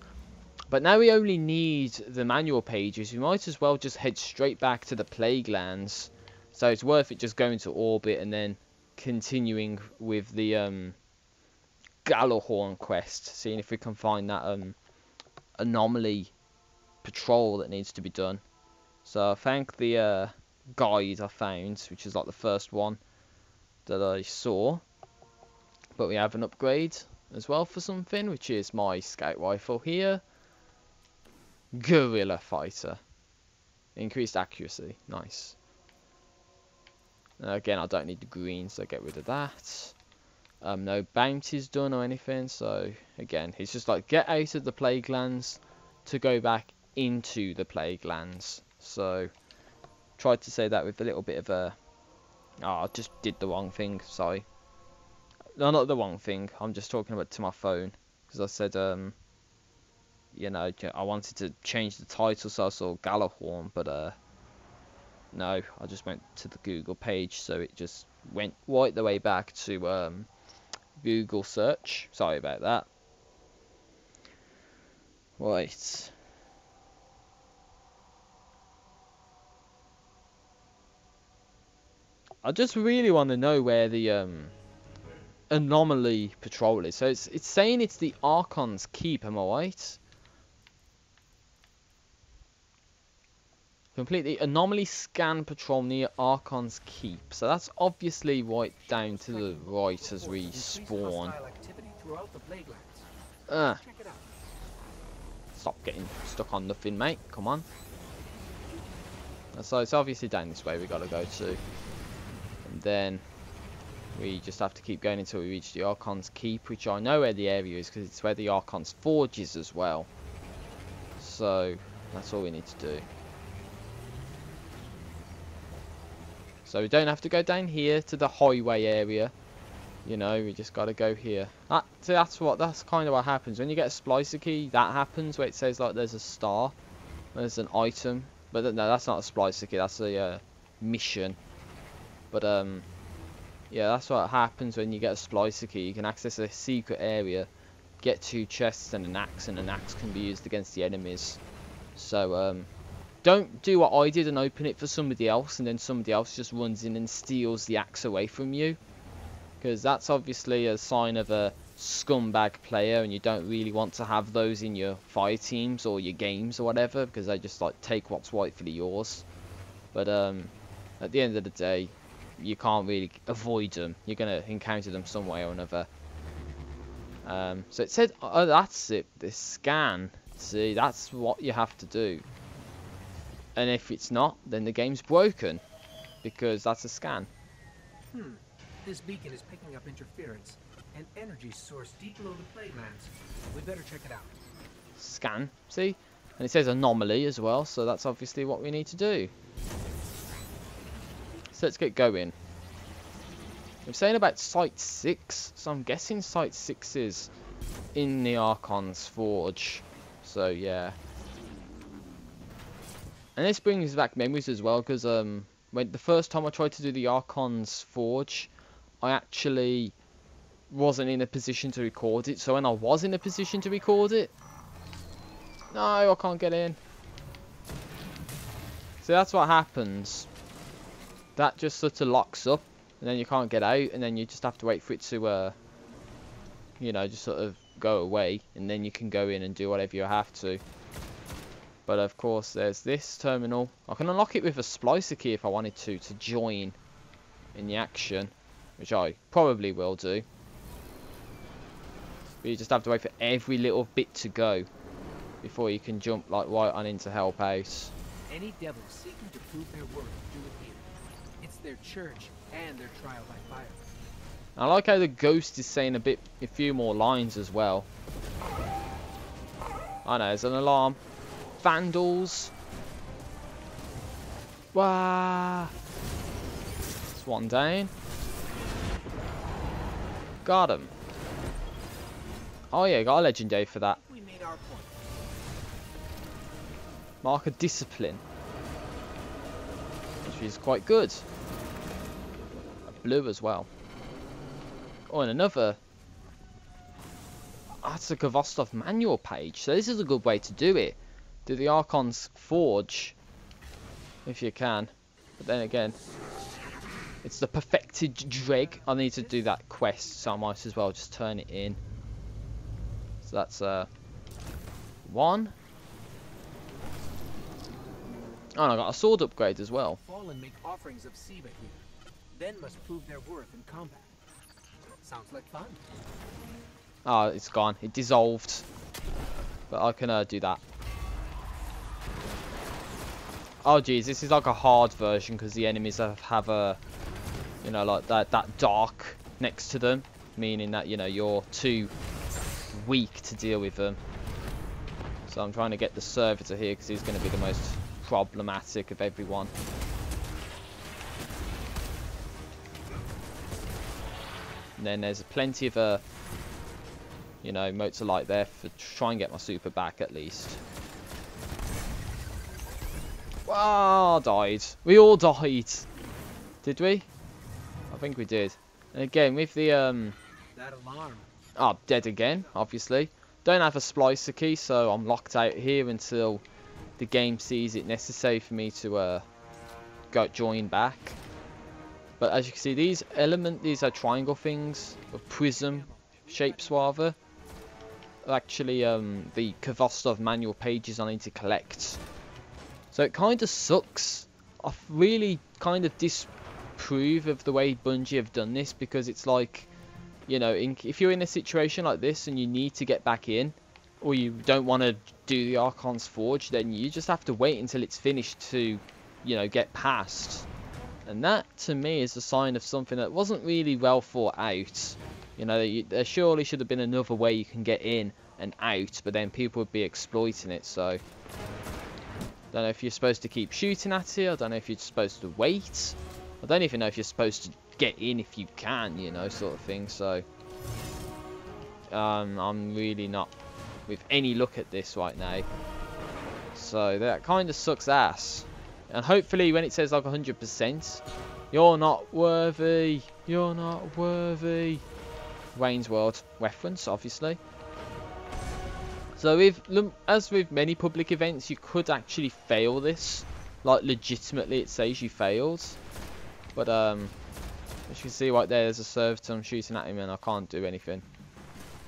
But now we only need the manual pages. We might as well just head straight back to the Plague Lands. So it's worth it just going to orbit and then continuing with the Gjallarhorn quest, seeing if we can find that anomaly patrol that needs to be done. So I thank the guide I found, which is like the first one that I saw. But we have an upgrade as well for something, which is my scout rifle here. Guerrilla Fighter. Increased accuracy. Nice. Again, I don't need the green, so get rid of that. No bounties done or anything, so again, it's just like get out of the Plague Lands to go back into the Plague Lands. So, tried to say that with a little bit of a... Oh, I just did the wrong thing, sorry. No, not the wrong thing, I'm just talking about to my phone. Because I said, you know, I wanted to change the title, so I saw Gjallarhorn, but no, I just went to the Google page, so it just went right the way back to Google search. Sorry about that. Right. I just really want to know where the anomaly patrol is. So it's saying it's the Archon's Keep, am I right? Complete the anomaly scan patrol near Archon's Keep. So that's obviously right down to the right as we spawn. Stop getting stuck on nothing, mate. Come on. So it's obviously down this way we gotta go to. And then we just have to keep going until we reach the Archon's Keep, which I know where the area is because it's where the Archon's Forge is as well. So that's all we need to do. So we don't have to go down here to the highway area. You know, we just got to go here. So that's kind of what happens when you get a splicer key. That happens where it says like there's a star, there's an item, but no, that's not a splicer key. That's a mission. But yeah, that's what happens when you get a splicer key. You can access a secret area, get 2 chests and an axe can be used against the enemies. So don't do what I did and open it for somebody else, and then somebody else just runs in and steals the axe away from you. Because that's obviously a sign of a scumbag player, and you don't really want to have those in your fire teams or your games or whatever, because they just like take what's rightfully yours. But at the end of the day, you can't really avoid them. You're going to encounter them some way or another. So it said, oh, that's it, this scan. See, that's what you have to do. And if it's not, then the game's broken, because that's a scan. This beacon is picking up interference, an energy source deep below the Plaguelands. We better check it out. Scan, see? And it says anomaly as well, so that's obviously what we need to do. So let's get going. I'm saying about Site 6, so I'm guessing Site 6 is in the Archon's Forge. So yeah. And this brings back memories as well, because when the first time I tried to do the Archon's Forge, I actually wasn't in a position to record it. So when I was in a position to record it, no, I can't get in. So that's what happens. That just sort of locks up, and then you can't get out, and then you just have to wait for it to, you know, just sort of go away, and then you can go in and do whatever you have to. But of course, there's this terminal. I can unlock it with a splicer key if I wanted to join in the action, which I probably will do. But you just have to wait for every little bit to go before you can jump like right on in to help out. Any devil seeking to prove their worth do it here. It's their church and their trial by fire. I like how the ghost is saying a few more lines as well. I know, there's an alarm. Vandals. Wow. It's one down. Got him. Oh yeah, got a legendary for that. We made our point. Mark of discipline, which is quite good. Blue as well. Oh, and another. That's a Gavostov manual page. So this is a good way to do it. Do the Archon's Forge, if you can. But then again, it's the perfected Dreg. I need to do that quest, so I might as well just turn it in. So that's one. Oh, and I got a sword upgrade as well. Fallen make offerings of Siva here, then must prove their worth in combat. Sounds like fun. Oh, it's gone. It dissolved. But I can do that. Oh, geez, this is like a hard version because the enemies have a, you know, like that dark next to them, meaning that, you know, you're too weak to deal with them. So I'm trying to get the servitor here because he's going to be the most problematic of everyone. And then there's plenty of you know, motes of light there for try and get my super back at least. Wow, died. We all died. Did we? I think we did. And again with the that alarm. oh, dead again, obviously. Don't have a splicer key, so I'm locked out here until the game sees it necessary for me to go join back. But as you can see, these are triangle things, or prism shapes rather, are actually the Khvostov manual pages I need to collect. So it kind of sucks. I really kind of disapprove of the way Bungie have done this, because it's like, you know, if you're in a situation like this and you need to get back in, or you don't want to do the Archon's Forge, then you just have to wait until it's finished to, you know, get past. And that, to me, is a sign of something that wasn't really well thought out. You know, there surely should have been another way you can get in and out, but then people would be exploiting it, so... Don't know if you're supposed to keep shooting at it, I don't know if you're supposed to wait. I don't even know if you're supposed to get in if you can, you know, sort of thing, so... I'm really not with any luck at this right now. So that kind of sucks ass. And hopefully when it says like 100%, you're not worthy, you're not worthy. Wayne's World reference, obviously. So as with many public events, you could actually fail this. Like legitimately it says you failed. But as you can see right there, there's a servitor, I'm shooting at him and I can't do anything.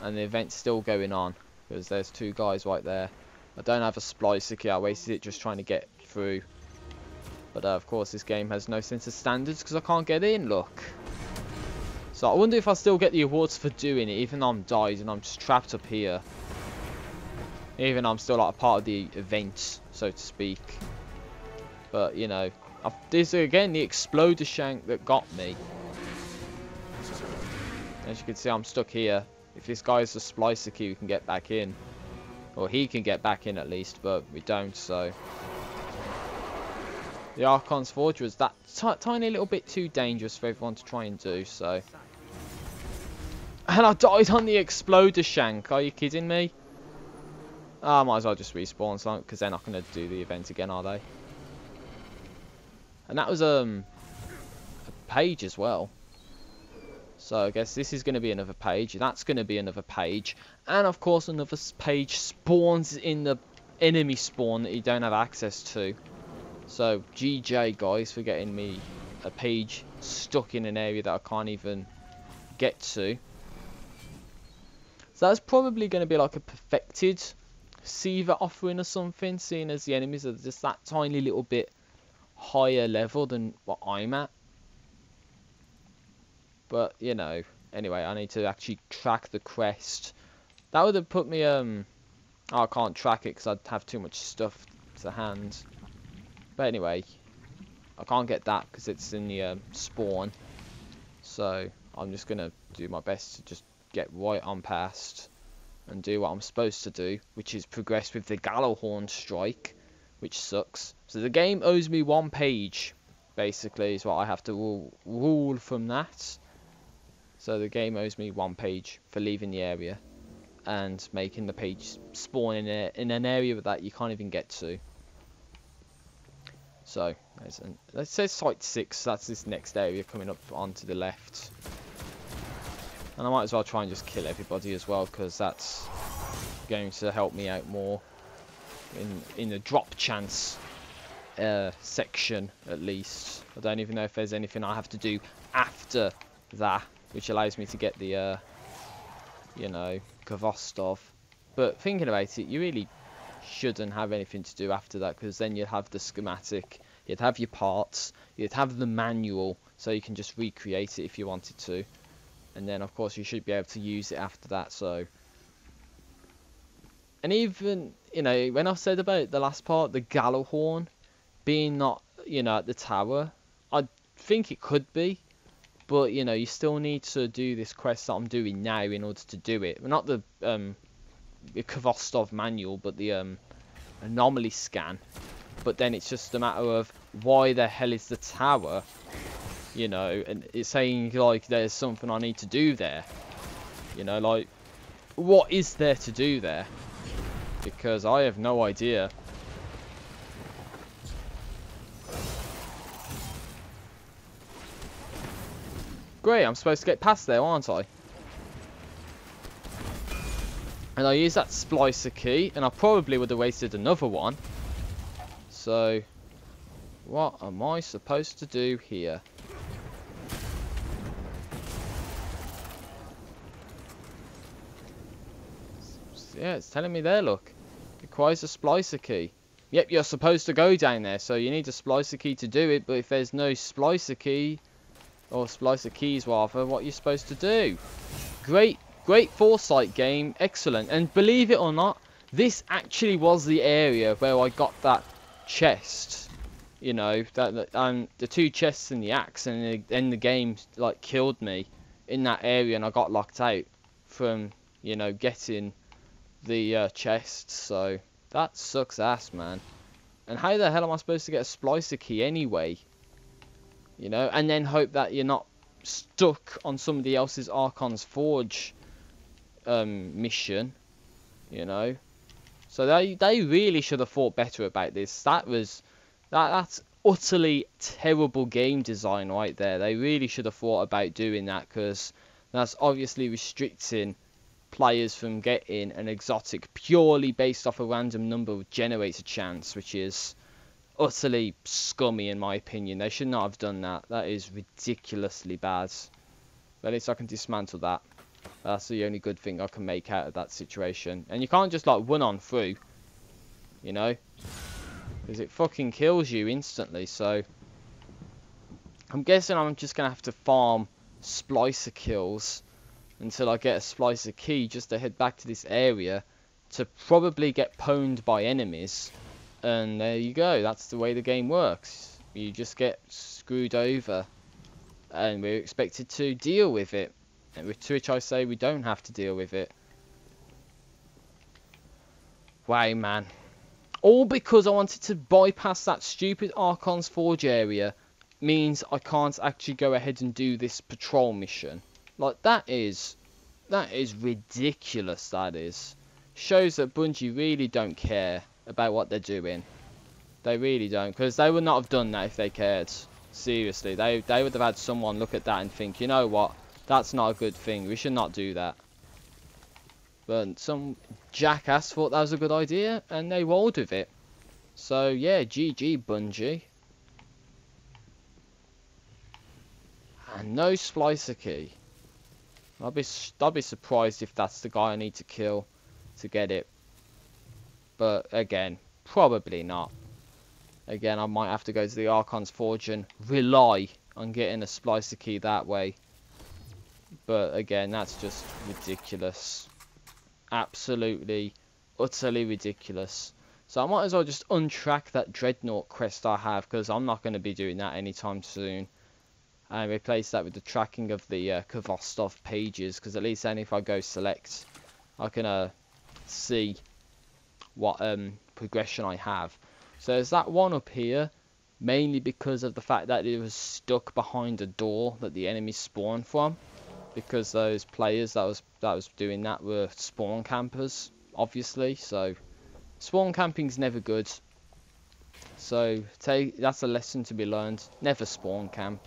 And the event's still going on, because there's two guys right there. I don't have a splicer key, I wasted it just trying to get through. But of course this game has no sense of standards because I can't get in, look. So I wonder if I still get the awards for doing it, even though I'm died and I'm just trapped up here. Even though I'm still like a part of the event, so to speak. But you know, this is again the exploder shank that got me. As you can see, I'm stuck here. If this guy's a splicer key, we can get back in. Or he can get back in at least, but we don't, so... The Archon's Forge was that tiny little bit too dangerous for everyone to try and do, so... And I died on the exploder shank, are you kidding me? I might as well just respawn, because they're not going to do the event again, are they? And that was a page as well. So I guess this is going to be another page, that's going to be another page, and of course another page spawns in the enemy spawn that you don't have access to. So GJ guys for getting me a page stuck in an area that I can't even get to. So that's probably going to be like a perfected Siva offering or something, seeing as the enemies are just that tiny little bit higher level than what I'm at. But, you know, anyway, I need to actually track the crest. That would have put me, oh, I can't track it because I'd have too much stuff to hand. But anyway, I can't get that because it's in the spawn. So, I'm just going to do my best to just get right on past and do what I'm supposed to do, which is progress with the Gallowhorn strike, which sucks. So the game owes me one page, basically, is what I have to rule from that. So the game owes me one page for leaving the area and making the page spawn in an area that you can't even get to. So let's say Site 6, that's this next area coming up onto the left. And I might as well try and just kill everybody as well, because that's going to help me out more in the drop chance section, at least. I don't even know if there's anything I have to do after that, which allows me to get the, you know, Khvostov. But thinking about it, you really shouldn't have anything to do after that, because then you'd have the schematic, you'd have your parts, you'd have the manual, so you can just recreate it if you wanted to. And then, of course, you should be able to use it after that, so... And even, you know, when I said about the last part, the Gallowhorn being not, you know, at the tower, I think it could be. But, you know, you still need to do this quest that I'm doing now in order to do it. Not the Khvostov manual, but the anomaly scan. But then it's just a matter of why the hell is the tower, you know, and it's saying, like, there's something I need to do there. You know, like, what is there to do there? Because I have no idea. Great, I'm supposed to get past there, aren't I? And I used that splicer key, and I probably would have wasted another one. So, what am I supposed to do here? Yeah, it's telling me there, look. Requires a splicer key. Yep, you're supposed to go down there, so you need a splicer key to do it, but if there's no splicer key, or splicer keys rather, what are you supposed to do? Great foresight game, excellent. And believe it or not, this actually was the area where I got that chest. You know, the 2 chests and the axe, and then the game like killed me in that area, and I got locked out from, you know, getting the chest. So that sucks ass, man. And how the hell am I supposed to get a splicer key anyway? You know, and then hope that you're not stuck on somebody else's Archon's Forge mission, you know. So they really should have thought better about this. That's utterly terrible game design right there. They really should have thought about doing that, because that's obviously restricting players from getting an exotic purely based off a random number of generator chance, which is utterly scummy in my opinion. They should not have done that. That is ridiculously bad. But at least I can dismantle that. That's the only good thing I can make out of that situation. And you can't just like run on through, you know, because it fucking kills you instantly. So I'm guessing I'm just gonna have to farm splicer kills until I get a splicer key, just to head back to this area to probably get pwned by enemies. And there you go, that's the way the game works. You just get screwed over, and we're expected to deal with it. And to which I say we don't have to deal with it. Wow, man. All because I wanted to bypass that stupid Archon's Forge area means I can't actually go ahead and do this patrol mission. Like, that is ridiculous, that is. Shows that Bungie really don't care about what they're doing. They really don't, because they would not have done that if they cared. Seriously, they would have had someone look at that and think, you know what, that's not a good thing, we should not do that. But some jackass thought that was a good idea, and they rolled with it. So yeah, GG Bungie. And no splicer key. I'd be surprised if that's the guy I need to kill to get it. But again, probably not. Again, I might have to go to the Archon's Forge and rely on getting a splicer key that way. But again, that's just ridiculous. Absolutely, utterly ridiculous. So I might as well just untrack that Dreadnought quest I have, because I'm not going to be doing that anytime soon. And replace that with the tracking of the Kvostov pages, because at least then if I go select, I can see what progression I have. So there's that one up here, mainly because of the fact that it was stuck behind a door that the enemy spawned from, because those players that was doing that were spawn campers, obviously. So spawn camping's never good. So that's a lesson to be learned. Never spawn camp.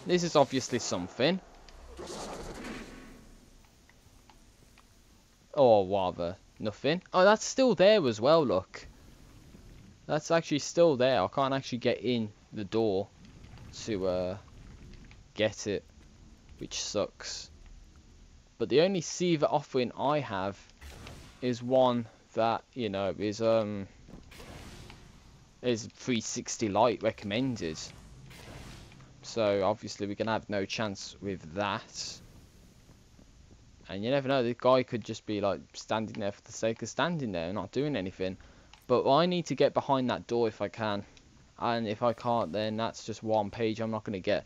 This is obviously something. Or rather, nothing. Oh, that's still there as well, look. That's actually still there. I can't actually get in the door to get it, which sucks. But the only Siva offering I have is one that, you know, is 360 Lite recommended. So obviously we're gonna have no chance with that. And you never know, the guy could just be like standing there for the sake of standing there and not doing anything. But I need to get behind that door if I can. And if I can't, then that's just one page I'm not going to get.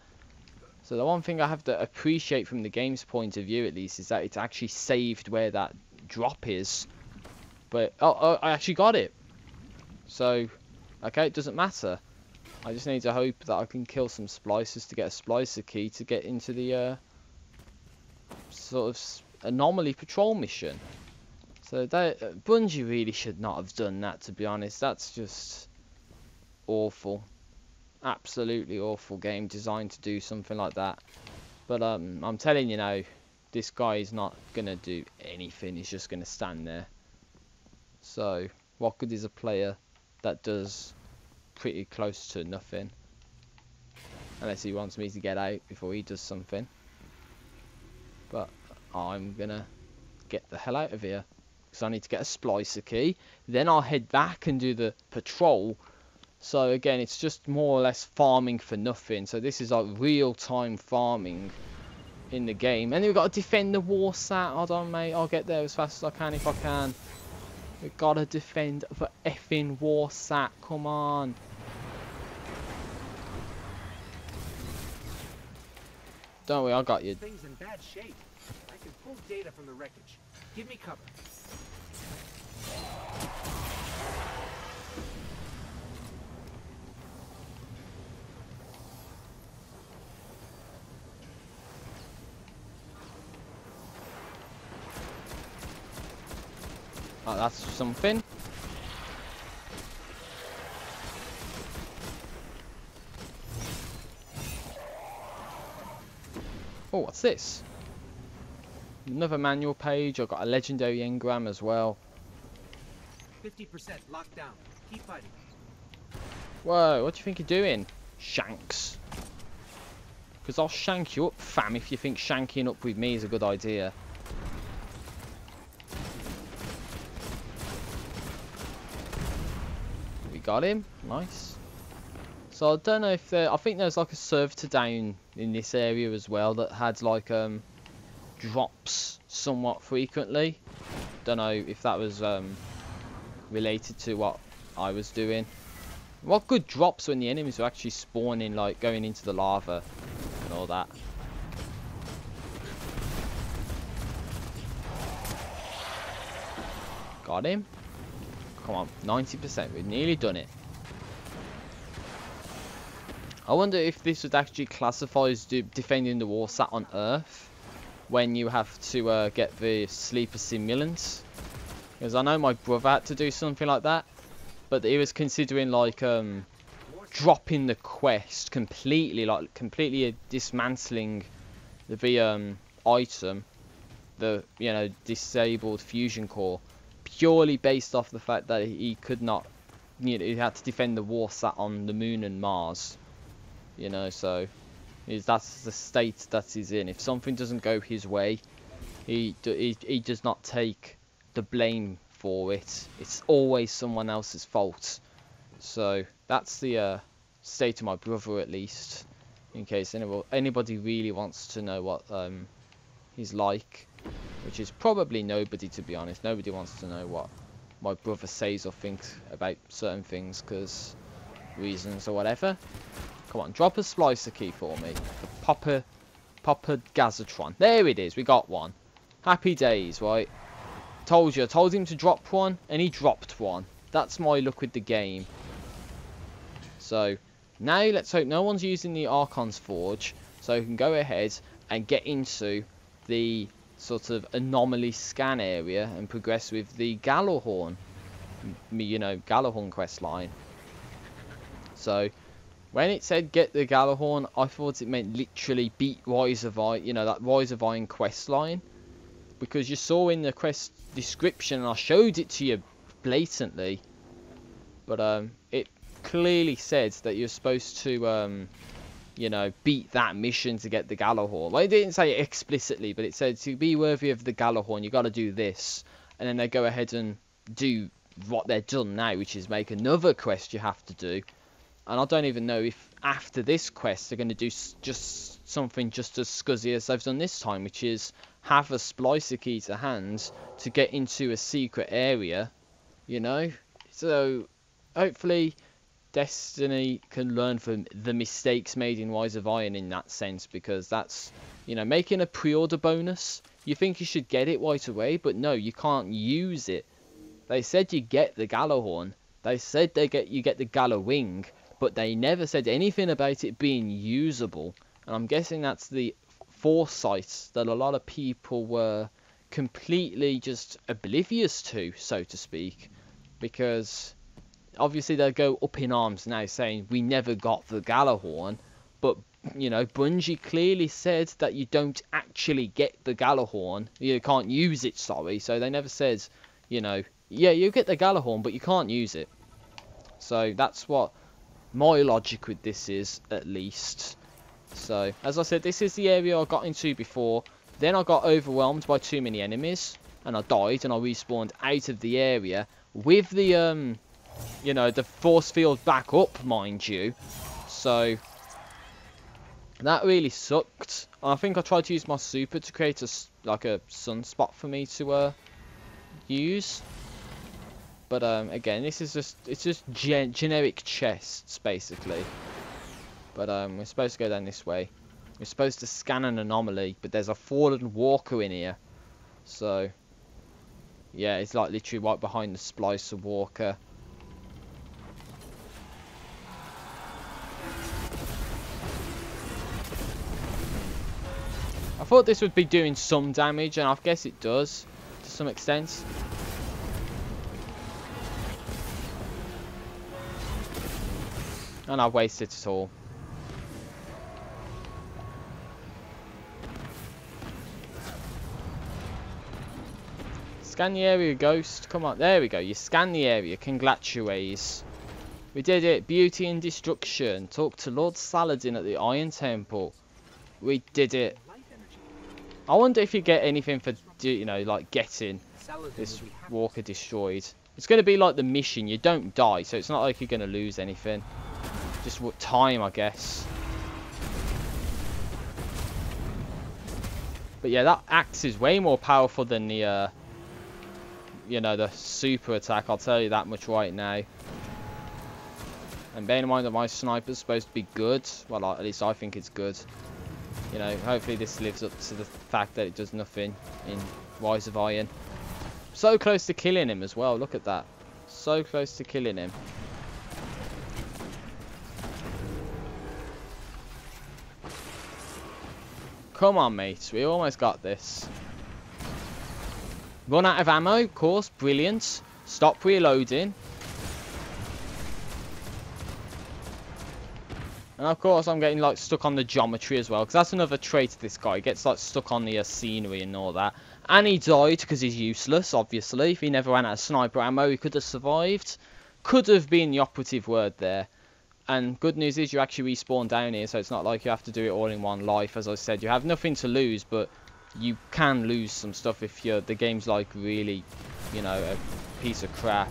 So the one thing I have to appreciate from the game's point of view, at least, is that it's actually saved where that drop is. But, oh, I actually got it. So, okay, it doesn't matter. I just need to hope that I can kill some splicers to get a splicer key to get into the sort of anomaly patrol mission. So Bungie really should not have done that, to be honest. That's just awful. Absolutely awful game design to do something like that. But I'm telling you now, this guy is not going to do anything. He's just going to stand there. So, what good is a player that does pretty close to nothing? Unless he wants me to get out before he does something. But I'm going to get the hell out of here. Because I need to get a splicer key. Then I'll head back and do the patrol. So again, it's just more or less farming for nothing. So this is like real-time farming in the game. And we've got to defend the war sat. Hold on, mate. I'll get there as fast as I can if I can. We've got to defend the effing war sat. Come on. Don't worry, I got you. Thing's in bad shape. I can pull data from the wreckage. Give me cover. Oh, that's something. Oh, what's this? Another manual page. I've got a legendary engram as well. 50% locked down. Keep fighting. Whoa, what do you think you're doing, Shanks? Because I'll shank you up, fam, if you think shanking up with me is a good idea. We got him. Nice. So I don't know if there... I think there's like a servitor down in this area as well that had like drops somewhat frequently. Don't know if that was related to what I was doing. What good drops when the enemies were actually spawning, like going into the lava and all that. Got him. Come on, 90%. We've nearly done it. I wonder if this would actually classify as defending the war sat on Earth when you have to get the sleeper simulant. Because I know my brother had to do something like that, but he was considering like dropping the quest completely, like completely dismantling the item, the disabled fusion core, purely based off the fact that he could not, he had to defend the war sat on the moon and Mars. So that's the state that he's in. If something doesn't go his way, he does not take the blame for it. It's always someone else's fault. So that's the state of my brother, at least, in case anybody really wants to know what he's like, which is probably nobody, to be honest. Nobody wants to know what my brother says or thinks about certain things because reasons or whatever. Come on, drop a splicer key for me. The Popper Gazatron. There it is. We got one. Happy days, right? Told you. I told him to drop one, and he dropped one. That's my luck with the game. So, now let's hope no one's using the Archon's Forge, so we can go ahead and get into the sort of anomaly scan area and progress with the Gjallarhorn, Gjallarhorn quest line. So, when it said get the Gjallarhorn, I thought it meant literally beat Rise of Iron, that Rise of Iron quest line. Because you saw in the quest description, and I showed it to you blatantly, but it clearly said that you're supposed to, beat that mission to get the Gjallarhorn. Well, it didn't say it explicitly, but it said to be worthy of the Gjallarhorn, you got to do this. And then they go ahead and do what they're done now, which is make another quest you have to do. And I don't even know if after this quest they're going to do just something just as scuzzy as they've done this time, which is have a splicer key to hand to get into a secret area, So hopefully Destiny can learn from the mistakes made in Rise of Iron in that sense, because that's, making a pre-order bonus. You think you should get it right away, but no, you can't use it. They said you get the Gjallarhorn. They said you get the Gjallarwing, but they never said anything about it being usable. And I'm guessing that's the foresight that a lot of people were completely just oblivious to, so to speak. Because obviously they'll go up in arms now saying we never got the Gjallarhorn, but, you know, Bungie clearly said that you don't actually get the Gjallarhorn. You can't use it, sorry. So they never said, you know, yeah, you get the Gjallarhorn, but you can't use it. So that's what my logic with this is, at least. So, as I said, this is the area I got into before. Then I got overwhelmed by too many enemies, and I died, and I respawned out of the area with the, you know, the force field back up, mind you. So that really sucked. I think I tried to use my super to create a sunspot for me to use. But again, this is just generic chests basically. But we're supposed to go down this way. We're supposed to scan an anomaly, but there's a fallen walker in here. So yeah, it's like literally right behind the splicer walker. I thought this would be doing some damage, and I guess it does to some extent. And I've wasted it all. Scan the area, Ghost. Come on, there we go. You scan the area. Congratulations. We did it. Beauty and destruction. Talk to Lord Saladin at the Iron Temple. We did it. I wonder if you get anything for, you know, like getting this walker destroyed. It's going to be like the mission. You don't die, so it's not like you're going to lose anything. Just what time, I guess. But yeah, that axe is way more powerful than the, you know, the super attack. I'll tell you that much right now. And bear in mind that my sniper's supposed to be good. Well, at least I think it's good. You know, hopefully this lives up to the fact that it does nothing in Rise of Iron. So close to killing him as well. Look at that. So close to killing him. Come on, mates. We almost got this. Run out of ammo, of course. Brilliant. Stop reloading. And of course I'm getting like stuck on the geometry as well, because that's another trait of this guy. He gets like stuck on the scenery and all that. And he died because he's useless, obviously. If he never ran out of sniper ammo, he could have survived. Could have been the operative word there. And good news is you actually respawn down here, so it's not like you have to do it all in one life. As I said, you have nothing to lose, but you can lose some stuff if the game's like really, you know, a piece of crap.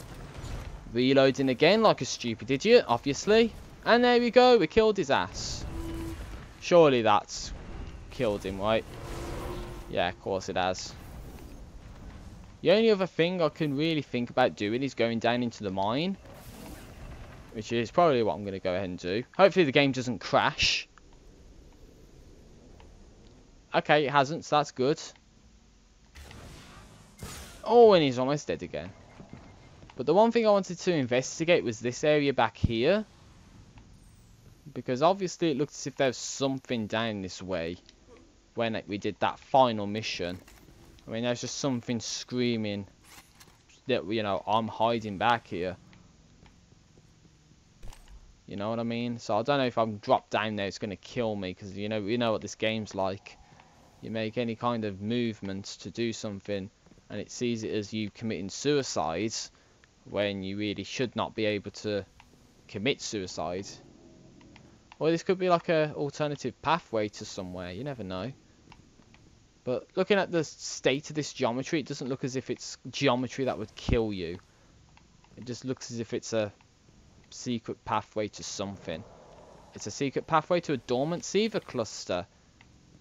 Reloading again like a stupid idiot, obviously. And there we go, we killed his ass. Surely that's killed him, right? Yeah, of course it has. The only other thing I can really think about doing is going down into the mine. Which is probably what I'm going to go ahead and do. Hopefully the game doesn't crash. Okay, it hasn't, so that's good. Oh, and he's almost dead again. But the one thing I wanted to investigate was this area back here. Because obviously it looked as if there was something down this way when we did that final mission. I mean, there's just something screaming that, you know, I'm hiding back here. You know what I mean? So I don't know if I'm dropped down there, it's going to kill me. Because, you know what this game's like. You make any kind of movement to do something, and it sees it as you committing suicide, when you really should not be able to commit suicide. Or this could be like a alternative pathway to somewhere. You never know. But looking at the state of this geometry, it doesn't look as if it's geometry that would kill you. It just looks as if it's a secret pathway to something. It's a secret pathway to a dormant Seaver cluster.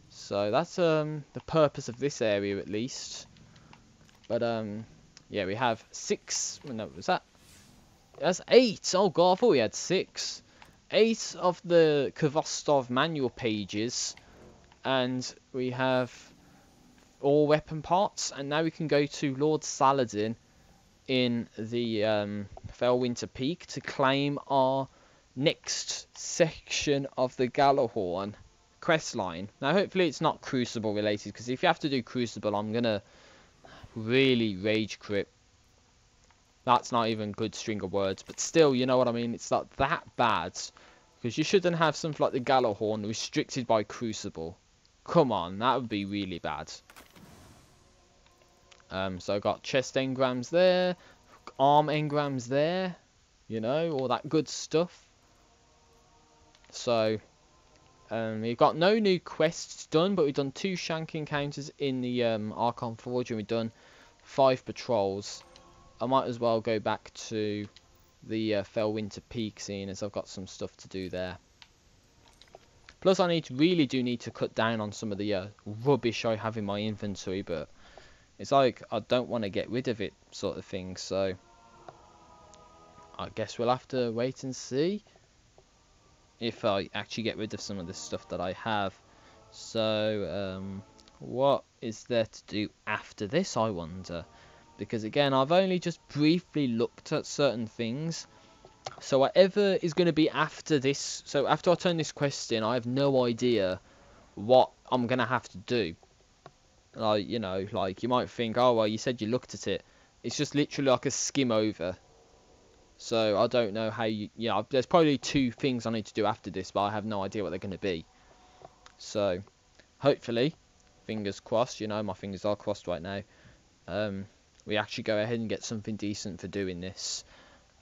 So that's the purpose of this area at least. But yeah, we have 6. No, was that? That's 8. Oh god, I thought we had 6. 8 of the Khvostov manual pages, and we have all weapon parts, and now we can go to Lord Saladin in the Felwinter Peak to claim our next section of the Gjallarhorn quest line. Now hopefully it's not Crucible related, because if you have to do Crucible, I'm gonna really rage quit. That's not even a good string of words, but still, you know what I mean, it's not that bad. Because you shouldn't have something like the Gjallarhorn restricted by Crucible. Come on, that would be really bad. So I got chest engrams there, arm engrams there, you know, all that good stuff. So, we've got no new quests done, but we've done 2 shank encounters in the Archon Forge, and we've done 5 patrols. I might as well go back to the Fellwinter Peak scene, as I've got some stuff to do there. Plus, I really do need to cut down on some of the rubbish I have in my inventory, but it's like I don't want to get rid of it, sort of thing. So I guess we'll have to wait and see if I actually get rid of some of the stuff that I have. So what is there to do after this, I wonder? Because again, I've only just briefly looked at certain things. So whatever is going to be after this, so after I turn this quest in, I have no idea what I'm going to have to do. Like, you know, like you might think, oh well, you said you looked at it. It's just literally like a skim over. So I don't know how you know, there's probably 2 things I need to do after this, but I have no idea what they're going to be. So hopefully, fingers crossed, you know, my fingers are crossed right now. We actually go ahead and get something decent for doing this.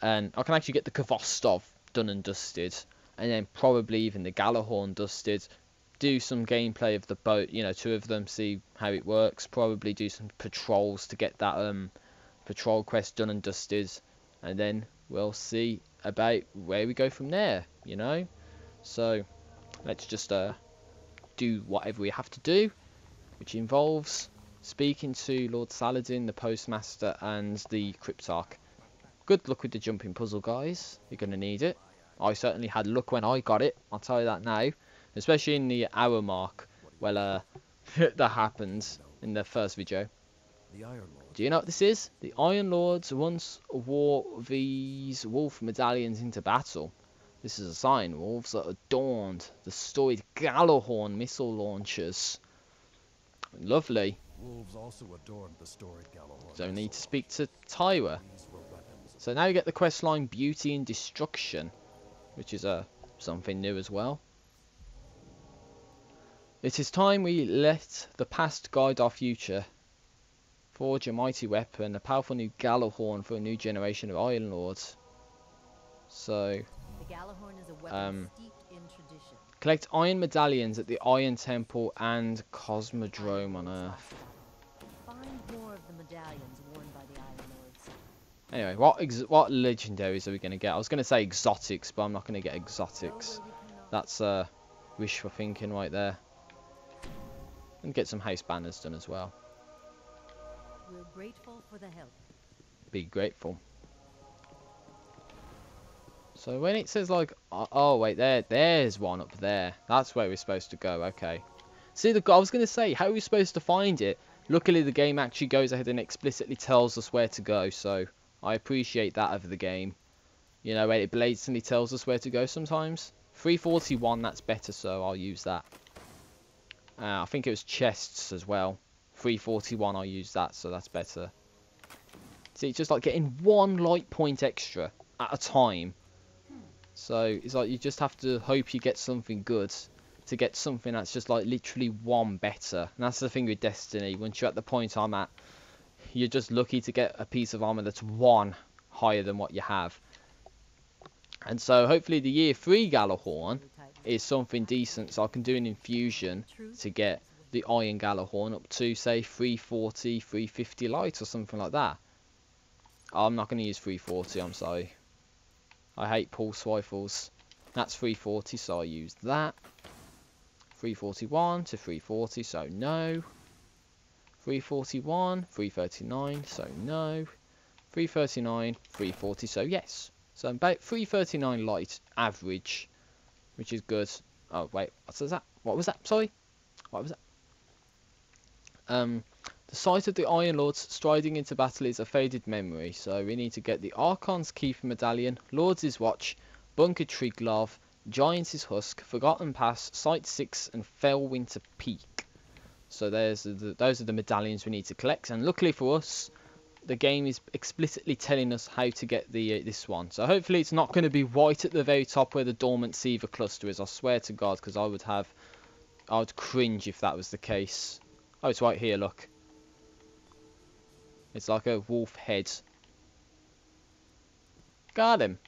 And I can actually get the Kvostov done and dusted, and then probably even the Gjallarhorn dusted. Do some gameplay of the boat, you know, 2 of them, see how it works. Probably do some patrols to get that patrol quest done and dusted, and then we'll see about where we go from there, you know. So let's just do whatever we have to do, which involves speaking to Lord Saladin, the Postmaster, and the Cryptarch. Good luck with the jumping puzzle, guys. You're going to need it. I certainly had luck when I got it, I'll tell you that now. Especially in the hour mark. Well, that happened in the first video. Do you know what this is? The Iron Lords once wore these wolf medallions into battle. This is a sign. Wolves that adorned the storied Gjallarhorn missile launchers. Lovely. Wolves also adorned the storied Gjallarhorn. So we need to speak to Tyra. So now we get the questline Beauty and Destruction, which is something new as well. It is time we let the past guide our future. Forge a mighty weapon, a powerful new Gjallarhorn for a new generation of Iron Lords. So, The Gjallarhorn is a weapon steeped in tradition. collect iron medallions at the Iron Temple and Cosmodrome on Earth. Find more of the medallions worn by the Iron Lords. Anyway, what legendaries are we going to get? I was going to say exotics, but I'm not going to get exotics. That's wishful thinking right there. And get some house banners done as well. We're grateful for the help. Be grateful. So when it says like, oh wait, there's one up there. That's where we're supposed to go. Okay. See, I was going to say, how are we supposed to find it? Luckily, the game actually goes ahead and explicitly tells us where to go. So I appreciate that of the game. You know, when it blatantly tells us where to go sometimes. 341, that's better, so I'll use that. I think it was chests as well. 341, I'll use that, so that's better. See, it's just like getting 1 light point extra at a time. So it's like you just have to hope you get something good to get something that's just like literally 1 better. And that's the thing with Destiny. Once you're at the point I'm at, you're just lucky to get a piece of armor that's 1 higher than what you have. And so hopefully the year 3 Gjallarhorn is something decent, so I can do an infusion to get the Iron Gjallarhorn up to, say, 340, 350 light or something like that. I'm not going to use 340, I'm sorry. I hate pulse rifles. That's 340, so I use that. 341 to 340, so no. 341, 339, so no. 339, 340, so yes. So about 339 light average, which is good. Oh wait, what was that? What was that? Sorry, what was that? The sight of the Iron Lords striding into battle is a faded memory, so we need to get the Archon's Keeper Medallion, Lords' Watch, Bunker Triglav, Giants' Husk, Forgotten Pass, Site 6, and Fellwinter Peak. So those are the medallions we need to collect, and luckily for us, the game is explicitly telling us how to get the this one. So hopefully it's not going to be right at the very top where the dormant Seaver cluster is. I swear to God, because I would cringe if that was the case. Oh, it's right here, look. It's like a wolf head. Got him.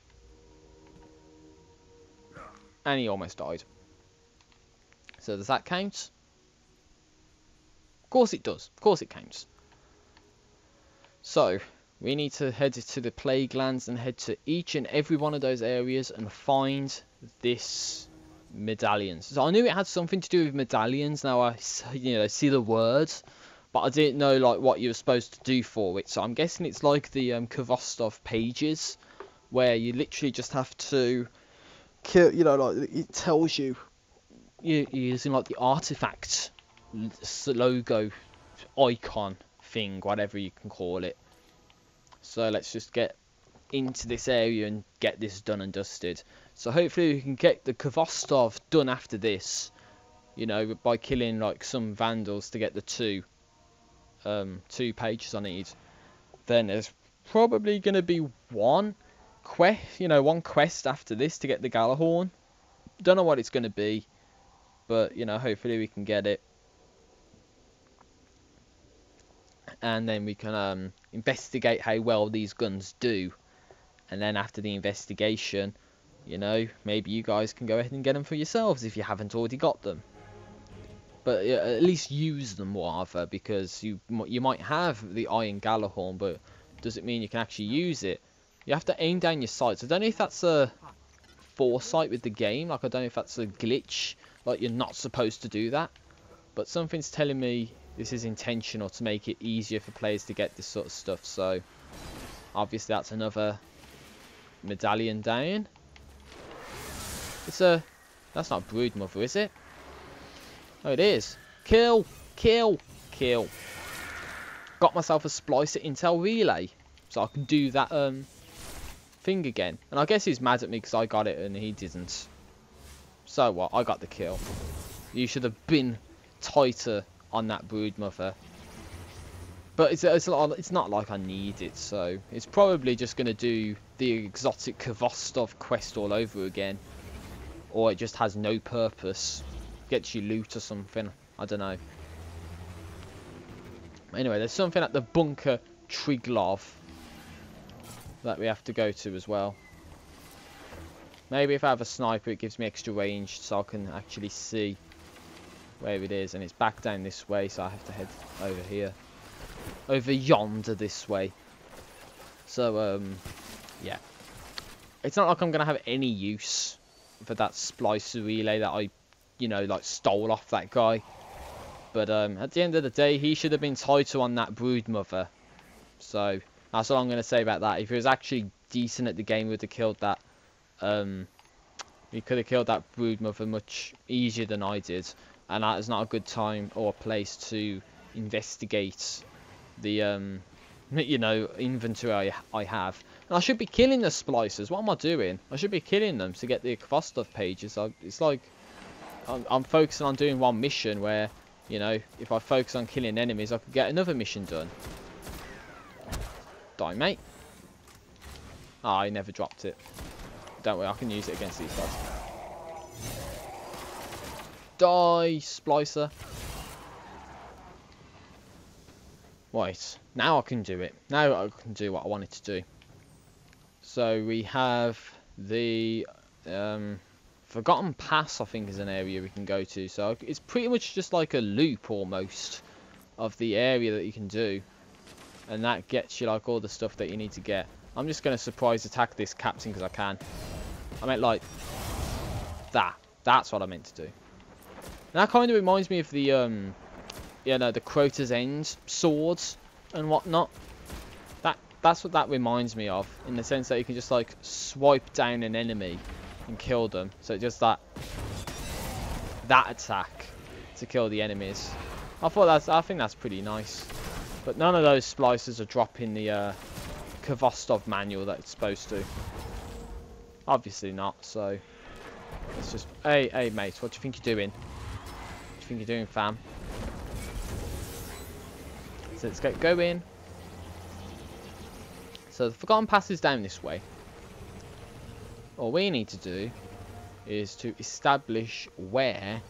And he almost died. So does that count? Of course it does. Of course it counts. So, we need to head to the Plague Lands and head to each and every one of those areas and find this medallions. So I knew it had something to do with medallions. Now I, see the words, but I didn't know like what you were supposed to do for it. So I'm guessing it's like the Kvostov pages, where you literally just have to kill. Like it tells you you're using like the artifact logo icon thing, whatever you can call it. So let's just get into this area and get this done and dusted. So hopefully we can get the Kvostov done after this, by killing like some vandals to get the two pages I need. Then there's probably going to be one quest after this to get the Gjallarhorn. Don't know what it's going to be, but hopefully we can get it. And then we can investigate how well these guns do. And then after the investigation, maybe you guys can go ahead and get them for yourselves if you haven't already got them. But at least use them rather, because you might have the Iron Gjallarhorn, but does it mean you can actually use it? You have to aim down your sights. I don't know if that's a foresight with the game. Like, I don't know if that's a glitch. Like, you're not supposed to do that. But something's telling me this is intentional to make it easier for players to get this sort of stuff. So, obviously that's another medallion down. That's not Broodmother, is it? Oh, it is. Kill, kill, kill. Got myself a Splicer Intel Relay, so I can do that thing again. And I guess he's mad at me because I got it and he didn't. So what? I got the kill. You should have been tighter on that Broodmother. But it's not like I need it, so it's probably just going to do the exotic Kvostov quest all over again. Or it just has no purpose. Gets you loot or something. I don't know. Anyway, there's something at the Bunker Triglav that we have to go to as well. Maybe if I have a sniper it gives me extra range so I can actually see where it is. And it's back down this way, so I have to head over here. Over yonder this way. So, yeah. It's not like I'm going to have any use for that Splicer Relay that I, like stole off that guy. But at the end of the day, he should have been tighter on that Broodmother. So that's all I'm going to say about that. If he was actually decent at the game, he would have killed that. He could have killed that Broodmother much easier than I did. And that is not a good time or place to investigate the inventory I have. And I should be killing the splicers. What am I doing? I should be killing them to get the Kvostov pages. It's like I'm focusing on doing one mission where, if I focus on killing enemies, I could get another mission done. Die, mate. Ah, I never dropped it. Don't worry, I can use it against these guys. Die, Splicer. Right, now I can do it. Now I can do what I wanted to do. So we have the Forgotten Pass, I think, is an area we can go to. So it's pretty much just like a loop almost of the area that you can do. And that gets you like all the stuff that you need to get. I'm just going to surprise attack this captain because I can. I meant like that. That's what I meant to do. And that kind of reminds me of the the Crota's End swords and whatnot. That's what that reminds me of, in the sense that you can just like swipe down an enemy and kill them. So just that attack to kill the enemies. I think that's pretty nice. But none of those splicers are dropping the Kvostov manual that it's supposed to. Obviously not. So let's just hey mate, what do you think you're doing? What do you think you're doing, fam? So let's go in. So the Forgotten Pass is down this way. All we need to do is to establish where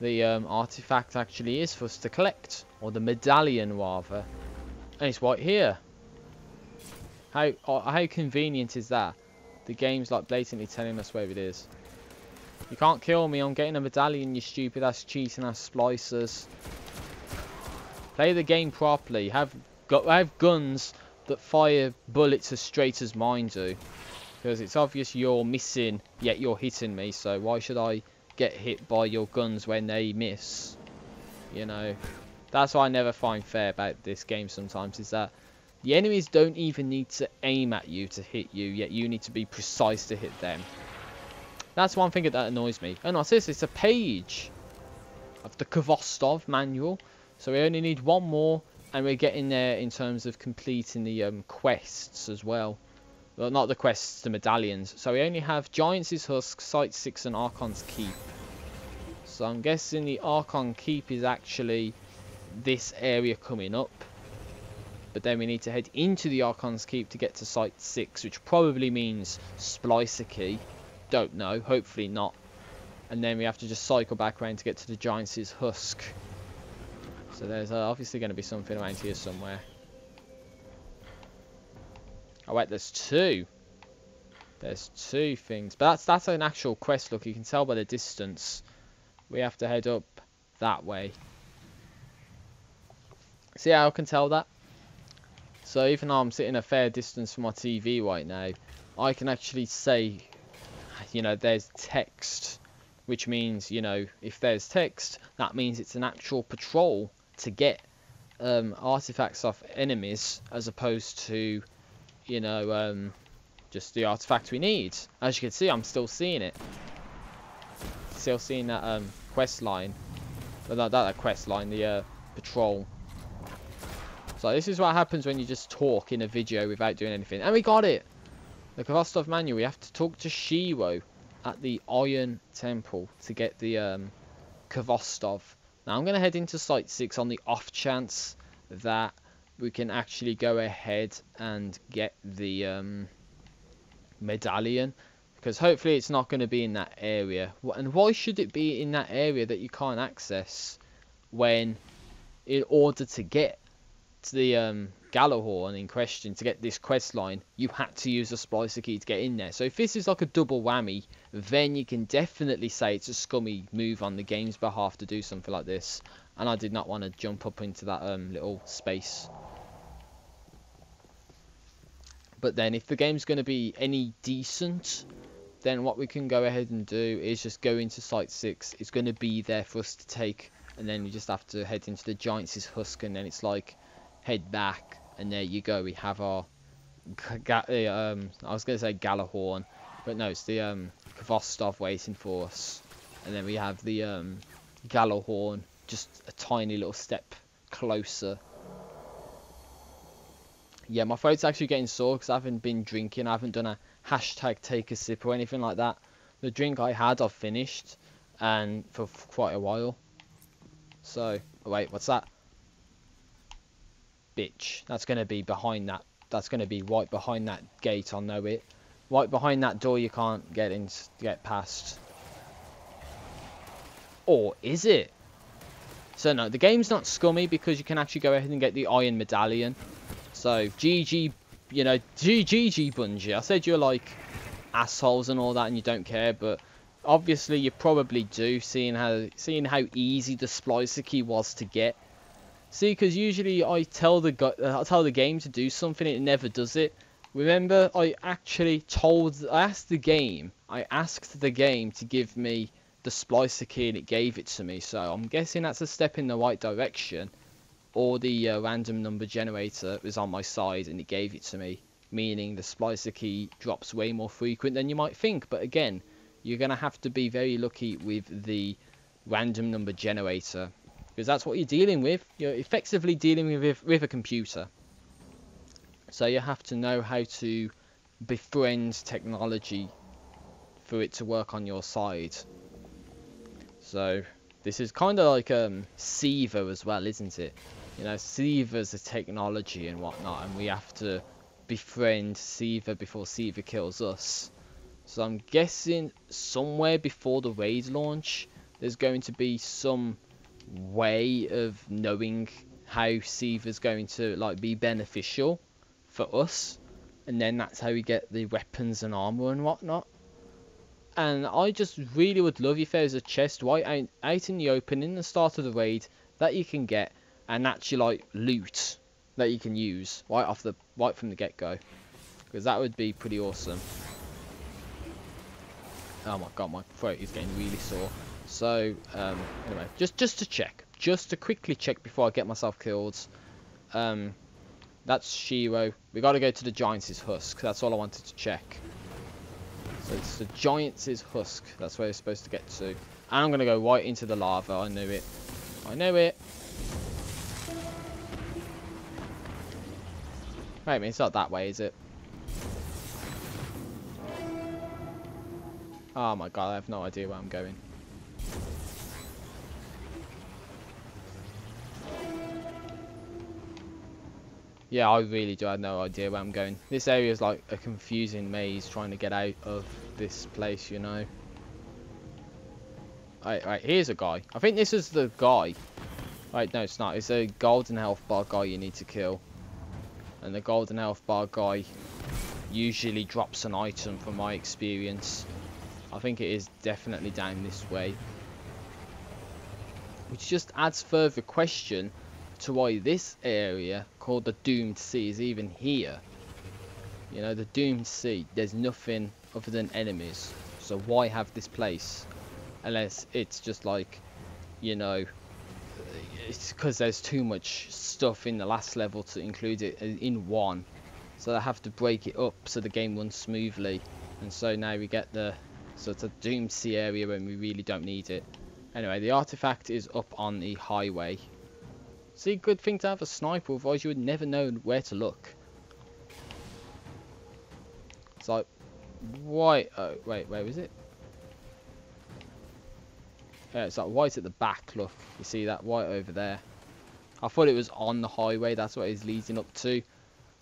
the artifact actually is for us to collect, or the medallion rather. And it's right here. How convenient is that? The game's like blatantly telling us where it is. You can't kill me, I'm getting a medallion, you stupid ass cheating ass splicers. Play the game properly. Have guns that fire bullets as straight as mine do. Because it's obvious you're missing, yet you're hitting me. So why should I get hit by your guns when they miss? You know, that's what I never find fair about this game sometimes, is that the enemies don't even need to aim at you to hit you, yet you need to be precise to hit them. That's one thing that annoys me. Oh no, seriously, it's a page of the Khvostov manual. So we only need one more, and we're getting there in terms of completing the quests as well. Well, not the quests, the medallions. So we only have Giants' Husk, Site 6 and Archon's Keep. So I'm guessing the Archon Keep is actually this area coming up. But then we need to head into the Archon's Keep to get to Site 6, which probably means Splicer Key. Don't know, hopefully not. And then we have to just cycle back around to get to the Giants' Husk. So there's obviously going to be something around here somewhere. Oh wait, there's two. There's two things. But that's an actual quest, look. You can tell by the distance. We have to head up that way. See how I can tell that? So even though I'm sitting a fair distance from my TV right now, I can actually say, you know, there's text. Which means, you know, if there's text, that means it's an actual patrol to get artifacts off enemies, as opposed to, you know, just the artifact we need. As you can see, I'm still seeing it. Still seeing that quest line. Well, not that quest line, the patrol. So this is what happens when you just talk in a video without doing anything. And we got it! The Khvostov manual. We have to talk to Shiro at the Iron Temple to get the Khvostov. Now I'm going to head into Site 6 on the off chance that we can actually go ahead and get the medallion. Because hopefully it's not going to be in that area. And why should it be in that area that you can't access, when in order to get to the Gjallarhorn in question, to get this quest line, you had to use the Splicer Key to get in there. So if this is like a double whammy, then you can definitely say it's a scummy move on the game's behalf to do something like this. And I did not want to jump up into that little space. But then if the game's going to be any decent, then what we can go ahead and do is just go into Site 6. It's going to be there for us to take, and then we just have to head into the Giants' Husk, and then it's like head back, and there you go. We have our I was going to say Gjallarhorn, but no, it's the Khvostov waiting for us, and then we have the Gjallarhorn just a tiny little step closer. Yeah, my throat's actually getting sore because I haven't been drinking. I haven't done a hashtag take a sip or anything like that. The drink I had, I've finished, and for quite a while. So, oh wait, what's that? Bitch. That's going to be behind that. That's going to be right behind that gate, I know it. Right behind that door you can't get past. Or is it? So no, the game's not scummy because you can actually go ahead and get the Iron Medallion. So, GG, you know, GG Bungie. I said you're like assholes and all that and you don't care, but obviously you probably do, seeing how easy the Splicer Key was to get. See, because usually I tell the game to do something, it never does it. Remember, I asked the game to give me the Splicer Key and it gave it to me. So I'm guessing that's a step in the right direction. Or the random number generator was on my side and it gave it to me, meaning the Splicer Key drops way more frequent than you might think. But again, you're going to have to be very lucky with the random number generator, because that's what you're dealing with. You're effectively dealing with a computer. So you have to know how to befriend technology for it to work on your side. So this is kind of like Siva as well, isn't it? You know, Siva's a technology and whatnot, and we have to befriend Siva before Siva kills us. So I'm guessing somewhere before the raid launch, there's going to be some way of knowing how Siva's going to like be beneficial for us, and then that's how we get the weapons and armor and whatnot. And I just really would love if there's a chest right out in the open in the start of the raid that you can get and actually like loot that you can use right from the get-go, because that would be pretty awesome. Oh my god, my throat is getting really sore. So anyway, just to quickly check before I get myself killed. That's Shiro. We got to go to the Giants' Husk. That's all I wanted to check. So it's the Giants' Husk. That's where we're supposed to get to. And I'm going to go right into the lava. I knew it. I knew it. Wait a minute, it's not that way, is it? Oh my god, I have no idea where I'm going. Yeah, I really do have no idea where I'm going. This area is like a confusing maze trying to get out of this place, you know. Right, here's a guy. I think this is the guy. Right, no, it's not. It's a golden health bar guy you need to kill. And the golden health bar guy usually drops an item from my experience. I think it is definitely down this way. Which just adds further question to why this area called the Doomed Sea is even here. You know, the Doomed Sea, there's nothing other than enemies. So why have this place? Unless it's just like, you know, it's because there's too much stuff in the last level to include it in one. So they have to break it up so the game runs smoothly. And so now we get the sort of Doomed Sea area when we really don't need it. Anyway, the artifact is up on the highway. See, good thing to have a sniper, otherwise you would never know where to look. It's like, why? Oh, wait, where is it? Yeah, it's like right at the back, look. You see that right over there. I thought it was on the highway, that's what it's leading up to.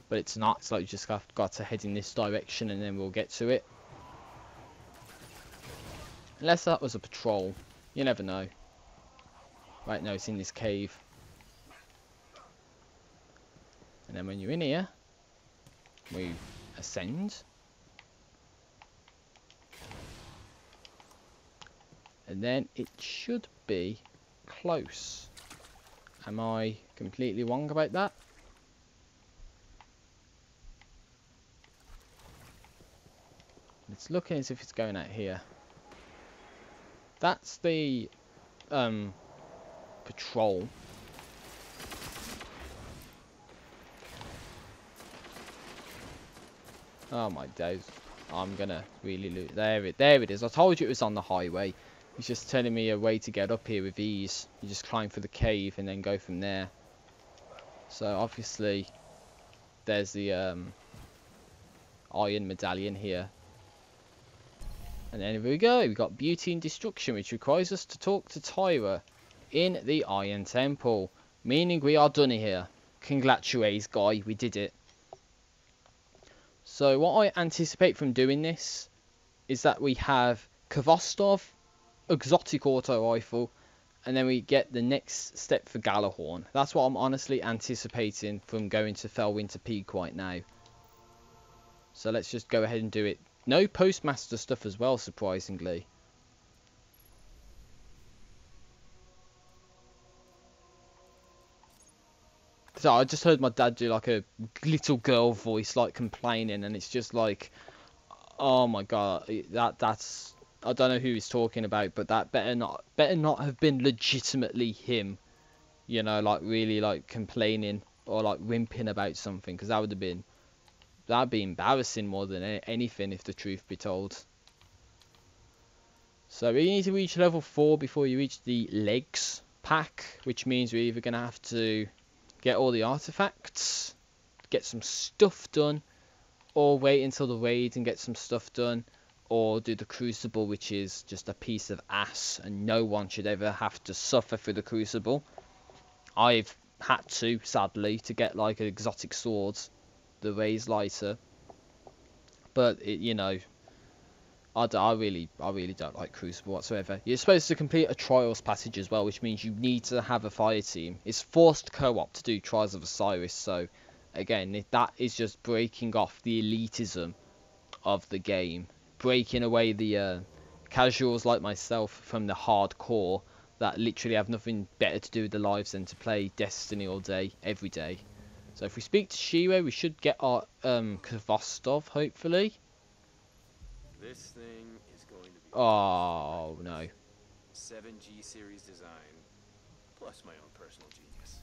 But it's not, it's like you just got to head in this direction and then we'll get to it. Unless that was a patrol. You never know. Right, no, it's in this cave. And then when you're in here, we ascend. And then it should be close. Am I completely wrong about that? It's looking as if it's going out here. That's the patrol. Oh my days. I'm gonna really lose. There it is. I told you it was on the highway. He's just telling me a way to get up here with ease. You just climb through the cave and then go from there. So obviously there's the iron medallion here. And then here we go. We've got Beauty and Destruction, which requires us to talk to Tyra in the Iron Temple. Meaning we are done here. Congratulations, guy. We did it. So what I anticipate from doing this is that we have Kvostov, exotic auto rifle, and then we get the next step for Gjallarhorn. That's what I'm honestly anticipating from going to Felwinter Peak right now. So let's just go ahead and do it. No Postmaster stuff as well, surprisingly. So I just heard my dad do like a little girl voice, like complaining, and it's just like, oh my god, that's I don't know who he's talking about, but that better not have been legitimately him, you know, like really like complaining or like whimpering about something, because that'd be embarrassing more than anything if the truth be told. So we need to reach level 4 before you reach the legs pack, which means we're either gonna have to get all the artifacts, get some stuff done, or wait until the raid and get some stuff done, or do the crucible, which is just a piece of ass and no one should ever have to suffer through the crucible. I've had to, sadly, to get like exotic swords. the raise lighter. But it, you know, I really don't like Crucible whatsoever. You're supposed to complete a Trials passage as well, which means you need to have a fire team. It's forced co-op to do Trials of Osiris, so again, that is just breaking off the elitism of the game, breaking away the casuals like myself from the hardcore that literally have nothing better to do with their lives than to play Destiny all day, every day. So if we speak to Shiro, we should get our Kvostov, hopefully. This thing is going to be Oh no. 7G series design, plus my own personal genius.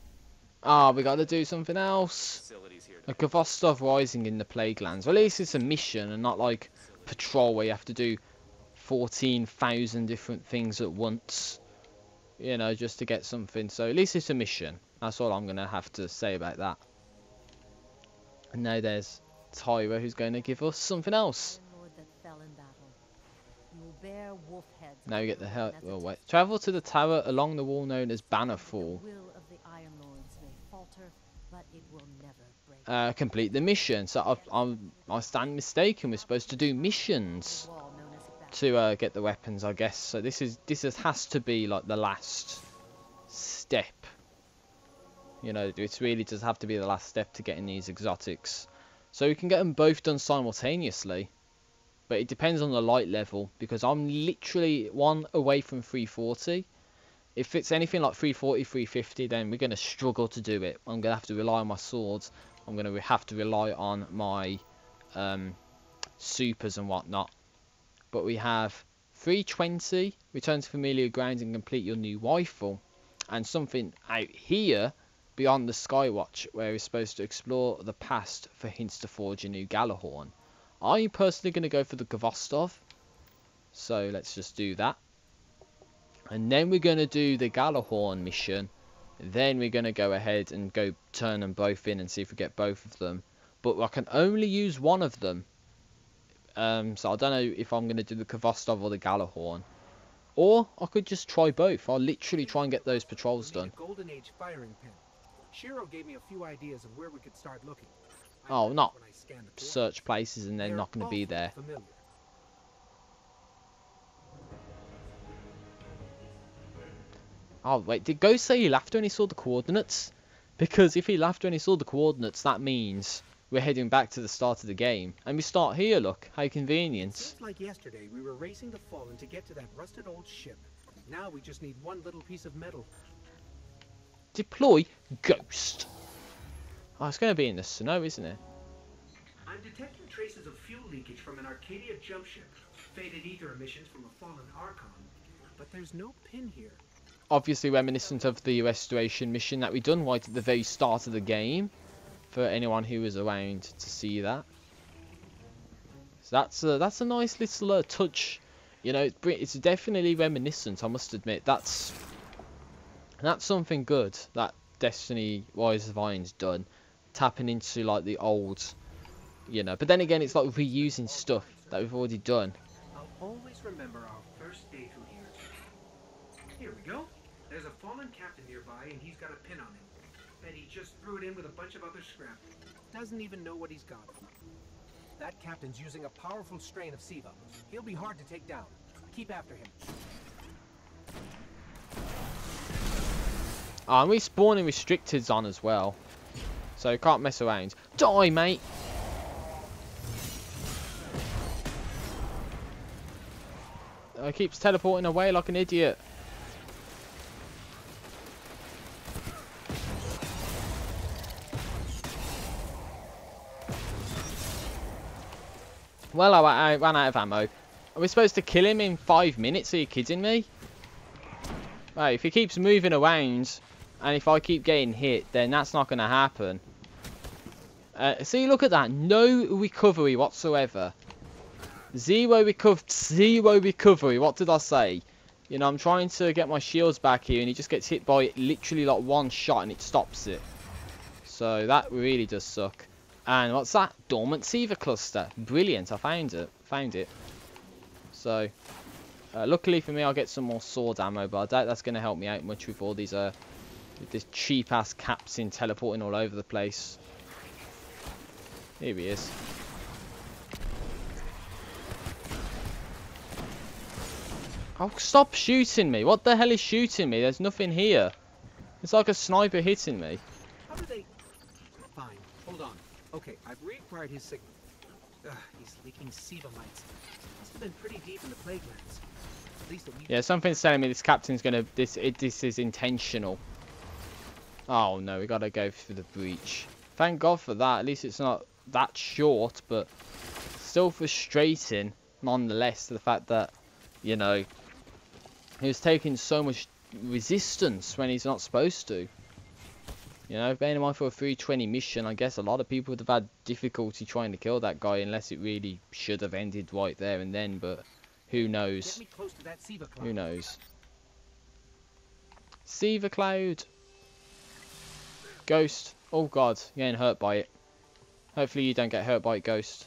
Ah, we got to do something else. Facilities here. A Kvostov Rising in the Plaguelands. Well, at least it's a mission and not like Patrol where you have to do 14,000 different things at once, you know, just to get something. So at least it's a mission. That's all I'm gonna have to say about that. And now there's Tyra, who's going to give us something else. Lord that fell in battle. You will bear wolf heads. Now you get the hell. Well, wait. Travel to the tower along the wall known as Bannerfall. The will of the Iron Lords may falter, but it will never break. Complete the mission. So I stand mistaken. We're supposed to do missions The wall known as a battle. to get the weapons, I guess. So this has to be like the last step. You know, it really does have to be the last step to getting these exotics. So we can get them both done simultaneously. But it depends on the light level, because I'm literally one away from 340. If it's anything like 340, 350, then we're going to struggle to do it. I'm going to have to rely on my swords. I'm going to have to rely on my supers and whatnot. But we have 320, return to familiar grounds and complete your new rifle. And something out here, beyond the Skywatch, where we're supposed to explore the past for hints to forge a new Gjallarhorn. I'm personally going to go for the Kvostov. So let's just do that. And then we're going to do the Gjallarhorn mission. Then we're going to go ahead and go turn them both in and see if we get both of them. But I can only use one of them. So I don't know if I'm going to do the Kvostov or the Gjallarhorn. Or I could just try both. I'll literally try and get those patrols We need done. a Golden Age firing pin. Shiro gave me a few ideas of where we could start looking. I Oh, found not when I scanned the floor. search places and they're They're not going to be awfully there. familiar. Oh, wait, did Ghost say he laughed when he saw the coordinates? Because if he laughed when he saw the coordinates, that means we're heading back to the start of the game. And we start here, look. How convenient. Seems like yesterday we were racing the Fallen to get to that rusted old ship. Now we just need one little piece of metal. Deploy Ghost. Oh, it's going to be in the snow, isn't it? I'm detecting traces of fuel leakage from an Arcadia jump ship, faded ether emissions from a fallen Archon, but there's no pin here. Obviously reminiscent of the restoration mission that we done right at the very start of the game. For anyone who was around to see that. So that's a nice little touch. You know, it's definitely reminiscent, I must admit. That's something good that Destiny Rise of Iron's done. Tapping into like the old, you know. But then again, it's like reusing stuff that we've already done. I'll always remember our first day through here. Here we go. There's a fallen captain nearby and he's got a pin on him. And he just threw it in with a bunch of other scrap. Doesn't even know what he's got. That captain's using a powerful strain of Siva. He'll be hard to take down. Keep after him. And we're spawning restricteds on as well. So can't mess around. Die, mate! He keeps teleporting away like an idiot. Well, I ran out of ammo. Are we supposed to kill him in 5 minutes? Are you kidding me? Right, if he keeps moving around, and if I keep getting hit, then that's not going to happen. See, look at that. No recovery whatsoever. Zero recovery. What did I say? You know, I'm trying to get my shields back here, and he just gets hit by literally like one shot, and it stops it. So that really does suck. And what's that? Dormant Siva cluster. Brilliant. I found it. So, luckily for me, I'll get some more sword ammo, but I doubt that's going to help me out much with all these, with this cheap-ass captain teleporting all over the place. Here he is. Oh, stop shooting me. What the hell is shooting me? There's nothing here. It's like a sniper hitting me. How do they... Fine, hold on. Okay, I've reacquired his signal. He's leaking SIVA mites. Must have been pretty deep in the playgrounds. At least yeah, something's telling me this captain's gonna... This is intentional. Oh no, we gotta go for the breach. Thank God for that. At least it's not that short, but still frustrating nonetheless. The fact that, you know, he was taking so much resistance when he's not supposed to. You know, bearing in mind for a 320 mission, I guess a lot of people would have had difficulty trying to kill that guy unless it really should have ended right there and then, but who knows? Get me close to that SIVA cloud. Who knows? SIVA cloud. Ghost. Oh god, you're getting hurt by it. Hopefully you don't get hurt by it, Ghost.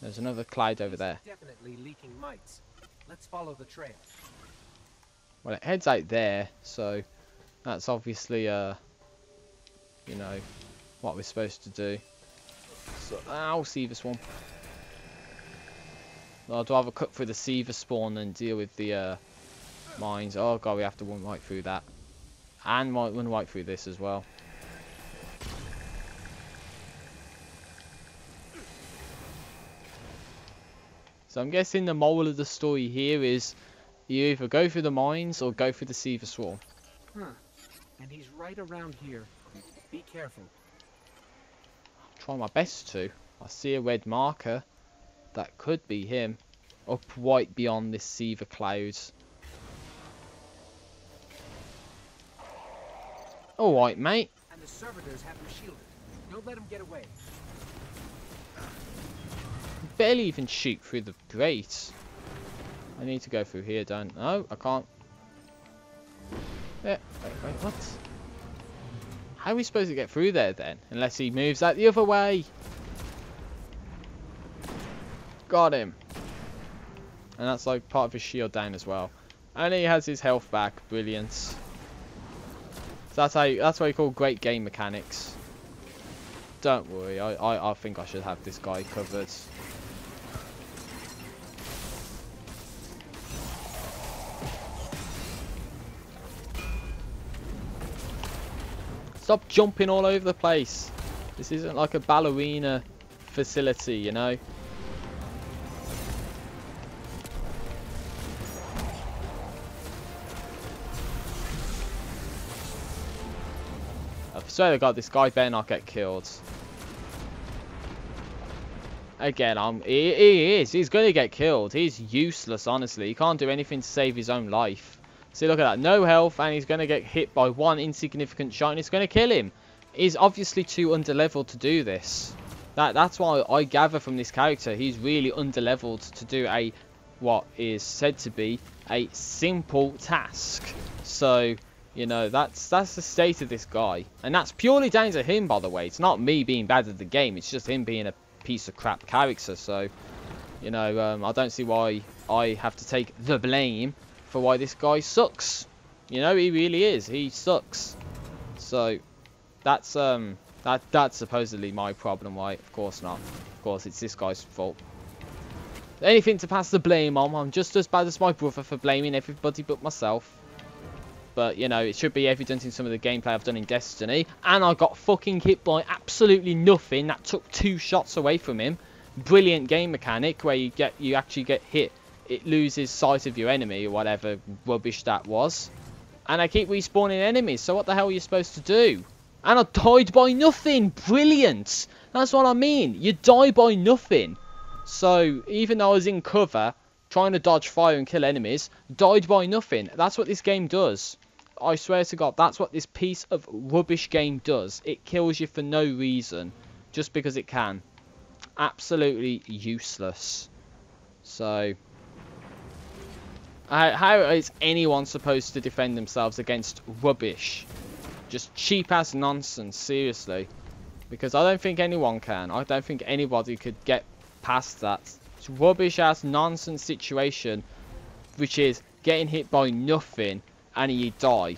There's another cloud over there. Definitely leaking mites. Let's follow the trail. Well, it heads out there, so that's obviously, you know, what we're supposed to do. So, ow, SIVA swarm. I'd rather cut through the SIVA spawn than deal with the mines. Oh god, we have to run right through that. And run right through this as well. So I'm guessing the moral of the story here is you either go through the mines or go through the SIVA swarm. Huh. And he's right around here. Be careful. I'll try my best to. I see a red marker. That could be him. Up right beyond this SIVA clouds. Alright, mate. And the servitors have him shielded. Don't let him get away. Barely even shoot through the grate. I need to go through here, don't... No, I can't. Yeah, wait, what? How are we supposed to get through there then? Unless he moves out the other way. Got him. And that's like part of his shield down as well. And he has his health back. Brilliant. So that's what you call great game mechanics. Don't worry, I think I should have this guy covered. Stop jumping all over the place. This isn't like a ballerina facility, you know. I swear to God, this guy better not get killed. Again, he is. He's going to get killed. He's useless, honestly. He can't do anything to save his own life. See, look at that. No health, and he's going to get hit by one insignificant shot, and it's going to kill him. He's obviously too underleveled to do this. That's why I gather from this character, he's really underleveled to do what is said to be a simple task. So, you know, that's the state of this guy. And that's purely down to him, by the way. It's not me being bad at the game. It's just him being a piece of crap character. So, you know, I don't see why I have to take the blame for why this guy sucks. You know, he really is. He sucks. So, that's supposedly my problem, right? Of course not. Of course, it's this guy's fault. Anything to pass the blame on. I'm just as bad as my brother for blaming everybody but myself. But, you know, it should be evident in some of the gameplay I've done in Destiny. And I got fucking hit by absolutely nothing. That took 2 shots away from him. Brilliant game mechanic where you actually get hit. It loses sight of your enemy or whatever rubbish that was. And I keep respawning enemies. So what the hell are you supposed to do? And I died by nothing. Brilliant. That's what I mean. You die by nothing. So even though I was in cover, trying to dodge fire and kill enemies, died by nothing. That's what this game does. I swear to God, that's what this piece of rubbish game does. It kills you for no reason. Just because it can. Absolutely useless. So, how is anyone supposed to defend themselves against rubbish? Just cheap ass nonsense, seriously. Because I don't think anyone can. I don't think anybody could get past that. It's rubbish ass nonsense situation, which is getting hit by nothing and you die.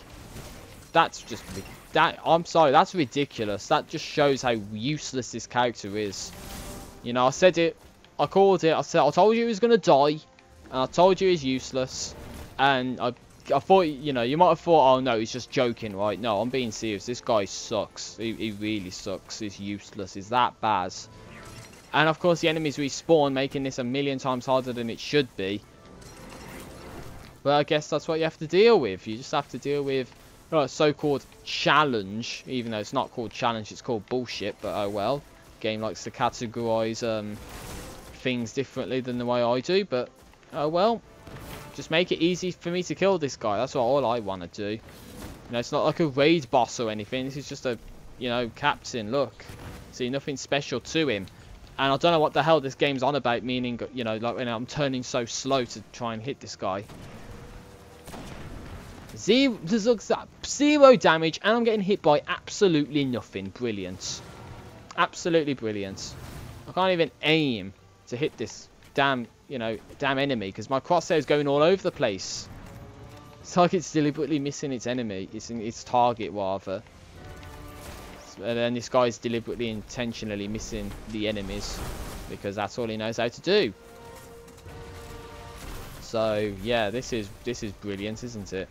I'm sorry, that's ridiculous. That just shows how useless this character is. You know, I said it, I called it, I told you he was gonna die, and I told you he's useless, and I thought, you know, you might have thought, oh no, he's just joking, right? No, I'm being serious. This guy sucks. He really sucks. He's useless. He's that bad. And of course the enemies respawn, making this a million times harder than it should be. But I guess that's what you have to deal with. You just have to deal with a so-called challenge, even though it's not called challenge, it's called bullshit, but oh well. Game likes to categorize things differently than the way I do, but oh well. Just make it easy for me to kill this guy. That's all I want to do. You know, it's not like a raid boss or anything. This is just a, you know, captain. Look. See, nothing special to him. And I don't know what the hell this game's on about, meaning, you know, like when I'm turning so slow to try and hit this guy. Zero damage, and I'm getting hit by absolutely nothing. Brilliant. Absolutely brilliant. I can't even aim to hit this damn enemy, because my crosshair is going all over the place. It's like it's deliberately missing its enemy, its target rather. And then this guy's deliberately, intentionally missing the enemies, because that's all he knows how to do. So yeah, this is brilliant, isn't it?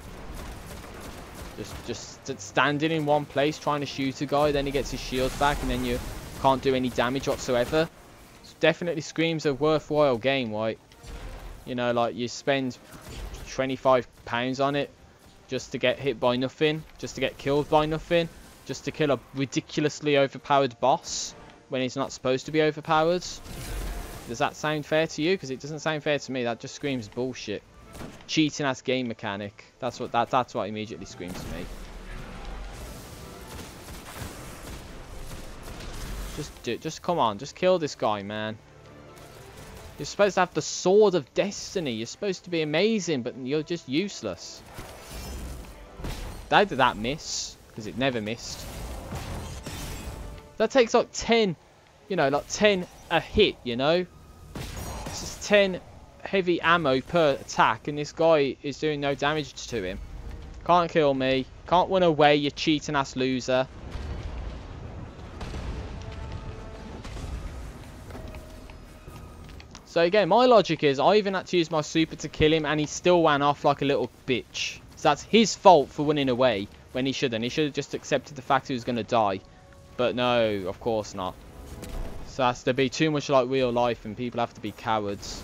Just standing in one place trying to shoot a guy, then he gets his shield back, and then you can't do any damage whatsoever. Definitely screams a worthwhile game, right? You know, like you spend £25 on it just to get hit by nothing, just to get killed by nothing, just to kill a ridiculously overpowered boss when he's not supposed to be overpowered. Does that sound fair to you? Because it doesn't sound fair to me. That just screams bullshit. Cheating ass game mechanic. That's what immediately screams to me. Just come on, just kill this guy, man. You're supposed to have the Sword of Destiny. You're supposed to be amazing, but you're just useless. How did that miss? Because it never missed. That takes like 10, you know, like 10 a hit, you know. It's just 10 heavy ammo per attack, and this guy is doing no damage to him. Can't kill me. Can't run away, you cheating ass loser. So again, my logic is I even had to use my super to kill him, and he still ran off like a little bitch. So that's his fault for running away when he shouldn't. He should have just accepted the fact he was going to die. But no, of course not. So it has to be too much like real life, and people have to be cowards.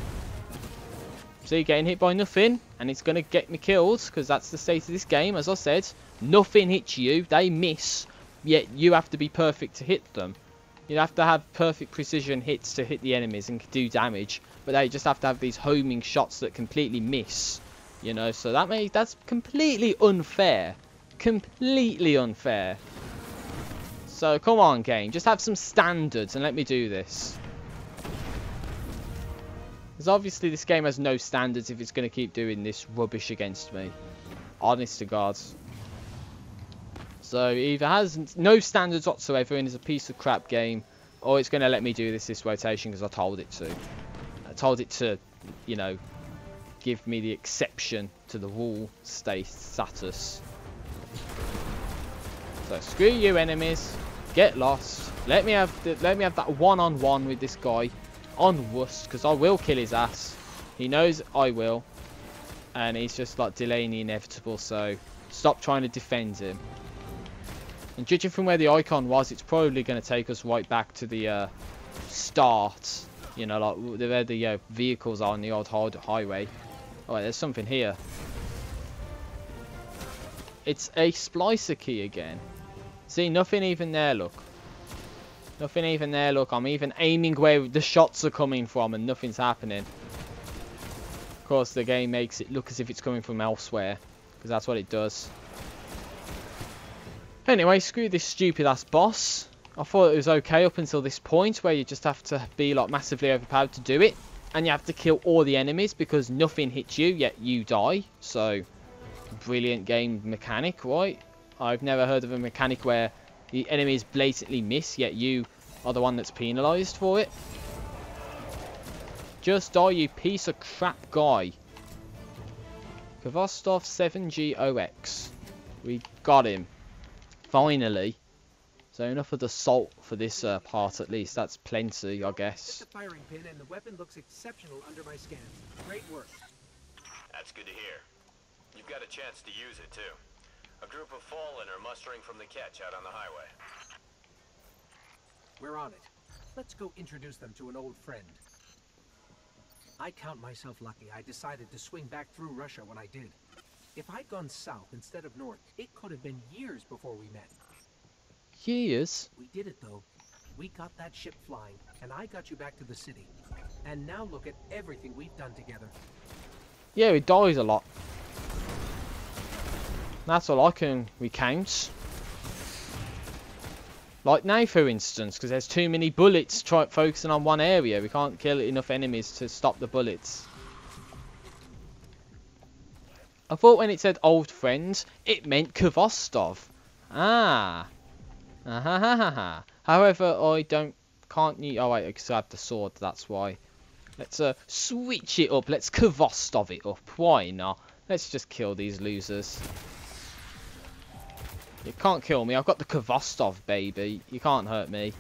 See, getting hit by nothing, and it's going to get me killed, because that's the state of this game. As I said, nothing hits you, they miss, yet you have to be perfect to hit them. You have to have perfect precision hits to hit the enemies and do damage, but they just have to have these homing shots that completely miss, you know. So that's completely unfair, completely unfair. So come on, game, just have some standards and let me do this. Because obviously this game has no standards if it's going to keep doing this rubbish against me. Honest to God. So either has no standards whatsoever and is a piece of crap game, or it's going to let me do this rotation because I told it to. I told it to, you know, give me the exception to the rule status. So screw you, enemies. Get lost. Let me have that one-on-one with this guy on Rust, because I will kill his ass. He knows I will, and he's just like delaying the inevitable. So stop trying to defend him. And judging from where the icon was, it's probably going to take us right back to the start. You know, like where the vehicles are on the old highway. Oh, wait, there's something here. It's a splicer key again. See, nothing even there, look. Nothing even there, look. I'm even aiming where the shots are coming from and nothing's happening. Of course, the game makes it look as if it's coming from elsewhere, because that's what it does. Anyway, screw this stupid ass boss. I thought it was okay up until this point where you just have to be like massively overpowered to do it. And you have to kill all the enemies because nothing hits you, yet you die. So, brilliant game mechanic, right? I've never heard of a mechanic where the enemies blatantly miss, yet you are the one that's penalised for it. Just die, you piece of crap guy. Kvostov 7GOX. We got him. Finally. So enough of the salt for this part at least. That's plenty, I guess. Took the firing pin and the weapon looks exceptional under my scans. Great work. That's good to hear. You've got a chance to use it, too. A group of Fallen are mustering from the catch out on the highway. We're on it. Let's go introduce them to an old friend. I count myself lucky I decided to swing back through Russia when I did. If I'd gone south instead of north, it could have been years before we met. Years? We did it though. We got that ship flying, and I got you back to the city. And now look at everything we've done together. Yeah, he dies a lot. That's all I can recount. Like now, for instance, because there's too many bullets focusing on one area. We can't kill enough enemies to stop the bullets. I thought when it said old friends, it meant Kvostov. Ah. Ah. However, I can't use... Oh wait, because I have the sword, that's why. Let's switch it up. Let's Kvostov it up. Why not? Let's just kill these losers. You can't kill me. I've got the Kvostov, baby. You can't hurt me.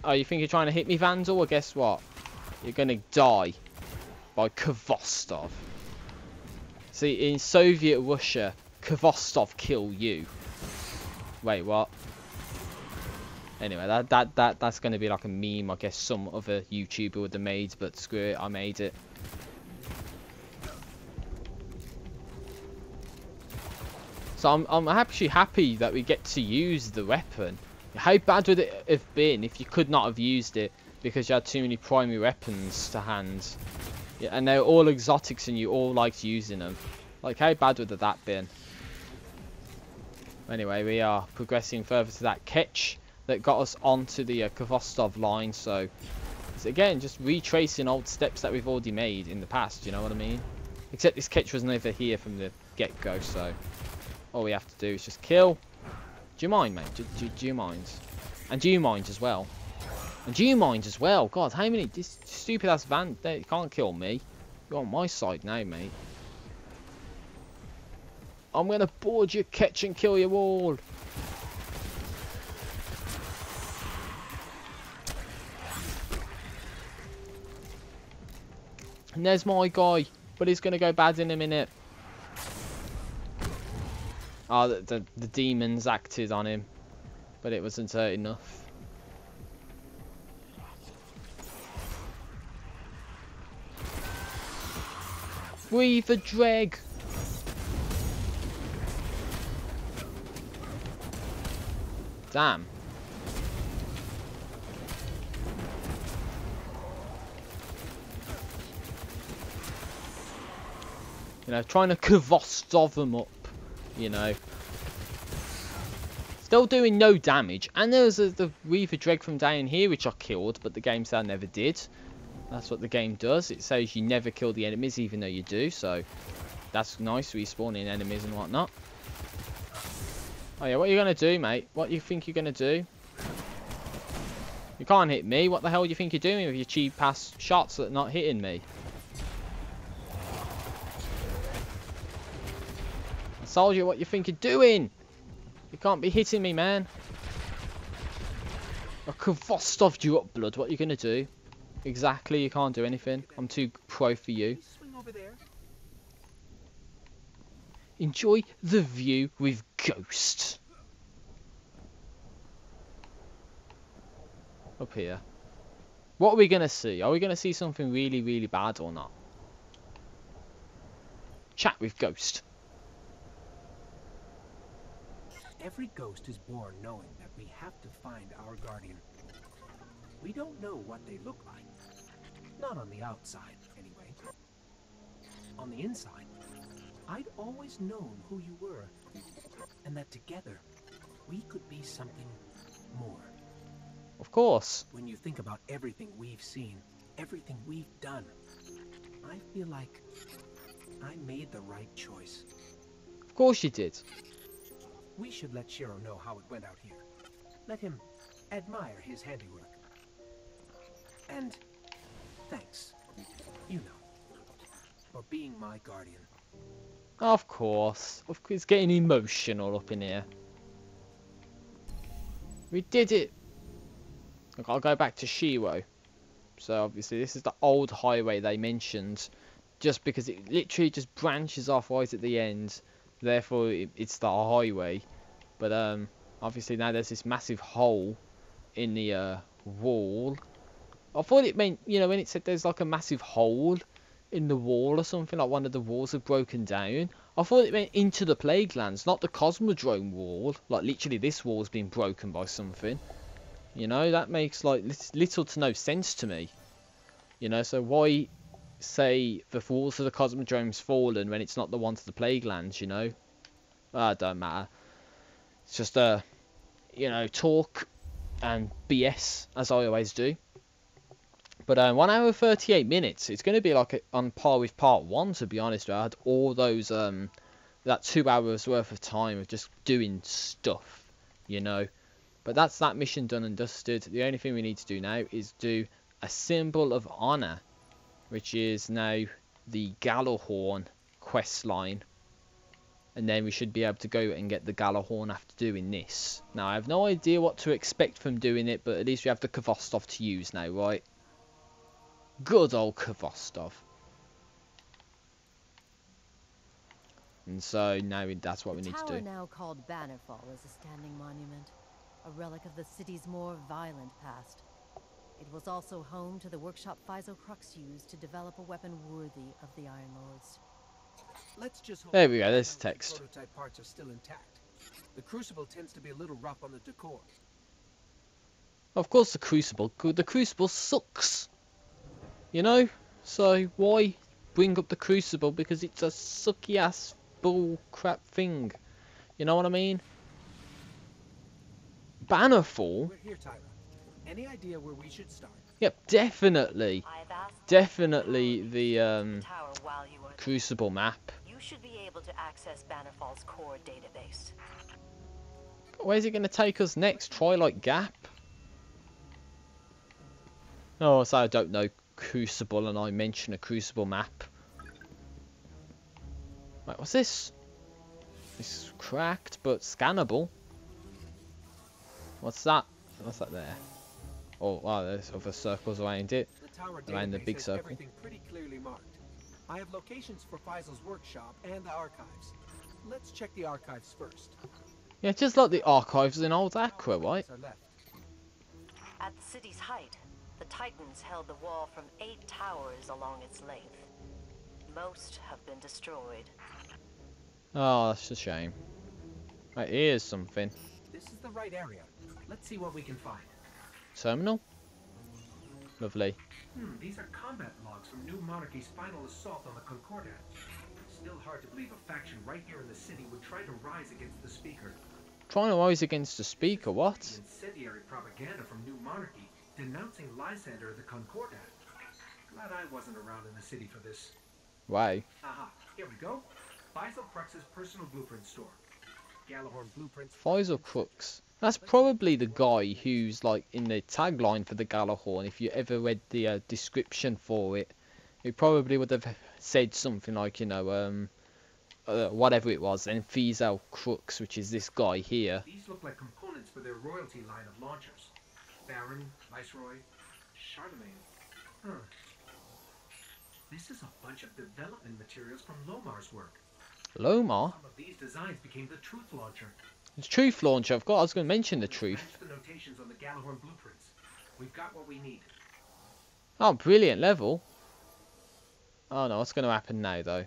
Oh, you think you're trying to hit me, Vandal? Well, guess what? You're going to die by Kvostov. See, in Soviet Russia, Kvostov kill you. Wait, what? Anyway, that's going to be like a meme, I guess some other YouTuber would have made, but screw it, I made it. So I'm actually happy that we get to use the weapon. How bad would it have been if you could not have used it because you had too many primary weapons to hand? Yeah, and they're all exotics and you all liked using them. Like, how bad would that been? Anyway, we are progressing further to that catch that got us onto the Kvostov line. So, it's again, just retracing old steps that we've already made in the past, you know what I mean? Except this catch was never here from the get-go, so... all we have to do is just kill. Do you mind, mate? Do you mind? And do you mind as well? And do you mind as well? God, how many... this stupid-ass van... they can't kill me. You're on my side now, mate. I'm going to board your catch and kill you all. And there's my guy. But he's going to go bad in a minute. Oh, the demons acted on him, but it wasn't enough. Weaver Dreg. Damn. You know, trying to Kvostov them up. You know, still doing no damage, and there's the Weaver Dreg from down here which I killed, but the game said I never did. That's what the game does. It says you never kill the enemies even though you do, so that's nice, respawning enemies and whatnot. Oh yeah, what are you gonna do, mate? What do you think you're gonna do? You can't hit me. What the hell do you think you're doing with your cheap ass shots that are not hitting me? Soldier, what you think you're doing? You can't be hitting me, man. I Kvostov'd you up, blood. What are you gonna do? Exactly, you can't do anything. I'm too pro for you. Swing over there. Enjoy the view with Ghost. Up here. What are we gonna see? Are we gonna see something really, really bad or not? Chat with Ghost. Every ghost is born knowing that we have to find our guardian. We don't know what they look like. Not on the outside, anyway. On the inside, I'd always known who you were. And that together, we could be something more. Of course. When you think about everything we've seen, everything we've done, I feel like I made the right choice. Of course you did. We should let Shiro know how it went out here. Let him admire his handiwork. And thanks, you know, for being my guardian. Of course. It's getting emotional up in here. We did it! Look, I'll go back to Shiro. So obviously this is the old highway they mentioned. Just because it literally just branches off right at the end. Therefore it's the highway. But obviously now there's this massive hole in the wall. I thought it meant, you know, when it said there's like a massive hole in the wall or something, like one of the walls have broken down. I thought it went into the Plaguelands, not the Cosmodrome wall. Like literally this wall's been broken by something. You know, that makes like little to no sense to me. You know, so why say the walls of the Cosmodrome's fallen when it's not the one to the Plaguelands, you know? It don't matter. It's just you know, talk and BS as I always do. But 1 hour 38 minutes. It's going to be like on par with part 1, to be honest. I had all those that 2 hours worth of time of just doing stuff, you know. But that's that mission done and dusted. The only thing we need to do now is do a symbol of honor, which is now the Gjallarhorn quest line. And then we should be able to go and get the Gjallarhorn after doing this. Now, I have no idea what to expect from doing it, but at least we have the Kvostov to use now, right? Good old Kvostov. And so now that's what we need to do. The tower now called Bannerfall is a standing monument, a relic of the city's more violent past. It was also home to the workshop Physocrux used to develop a weapon worthy of the Iron Lords. Let's just hope There we go, the there's text. prototype parts are still intact. The Crucible tends to be a little rough on the decor. Of course the Crucible sucks. You know? So why bring up the Crucible? Because it's a sucky ass bull crap thing. You know what I mean? Bannerfall? We're here, Tyra. Any idea where we should start? Yep, definitely. Definitely the tower while you were there. Crucible map. You should be able to access Bannerfall's core database. Where's it going to take us next? Twilight Gap? Oh, so I don't know Crucible and I mention a Crucible map. Wait, what's this? It's cracked but scannable. What's that? What's that there? Oh, wow, there's other circles around it. The tower Around the database big has circle. everything pretty clearly marked. I have locations for Faisal's workshop and the archives. Let's check the archives first. Yeah, just like the archives in Old Accra, right? Are left. At the city's height, the Titans held the wall from 8 towers along its length. Most have been destroyed. Oh, that's a shame. Right, here's something. This is the right area. Let's see what we can find. Terminal? Lovely. These are combat logs from New Monarchy's final assault on the Concordat. Still hard to believe a faction right here in the city would try to rise against the Speaker. Trying to rise against the Speaker, what? The incendiary propaganda from New Monarchy denouncing Lysander of the Concordat. Glad I wasn't around in the city for this. Wow. Aha, here we go. Faisal Crux's personal blueprint store. Gjallarhorn blueprints. Faisal Crux. That's probably the guy who's like in the tagline for the Gjallarhorn. If you ever read the description for it, it probably would have said something like, you know, whatever it was. And Faisal Crux, which is this guy here. These look like components for their royalty line of launchers. Baron, Viceroy, Charlemagne. Huh. This is a bunch of development materials from Lomar's work. Lomar? Some of these designs became the Truth Launcher. It's Truth Launcher. I was going to mention the Match Truth. the notations on the Gjallarhorn blueprints. We've got what we need. Oh, brilliant level. Oh no, what's going to happen now though?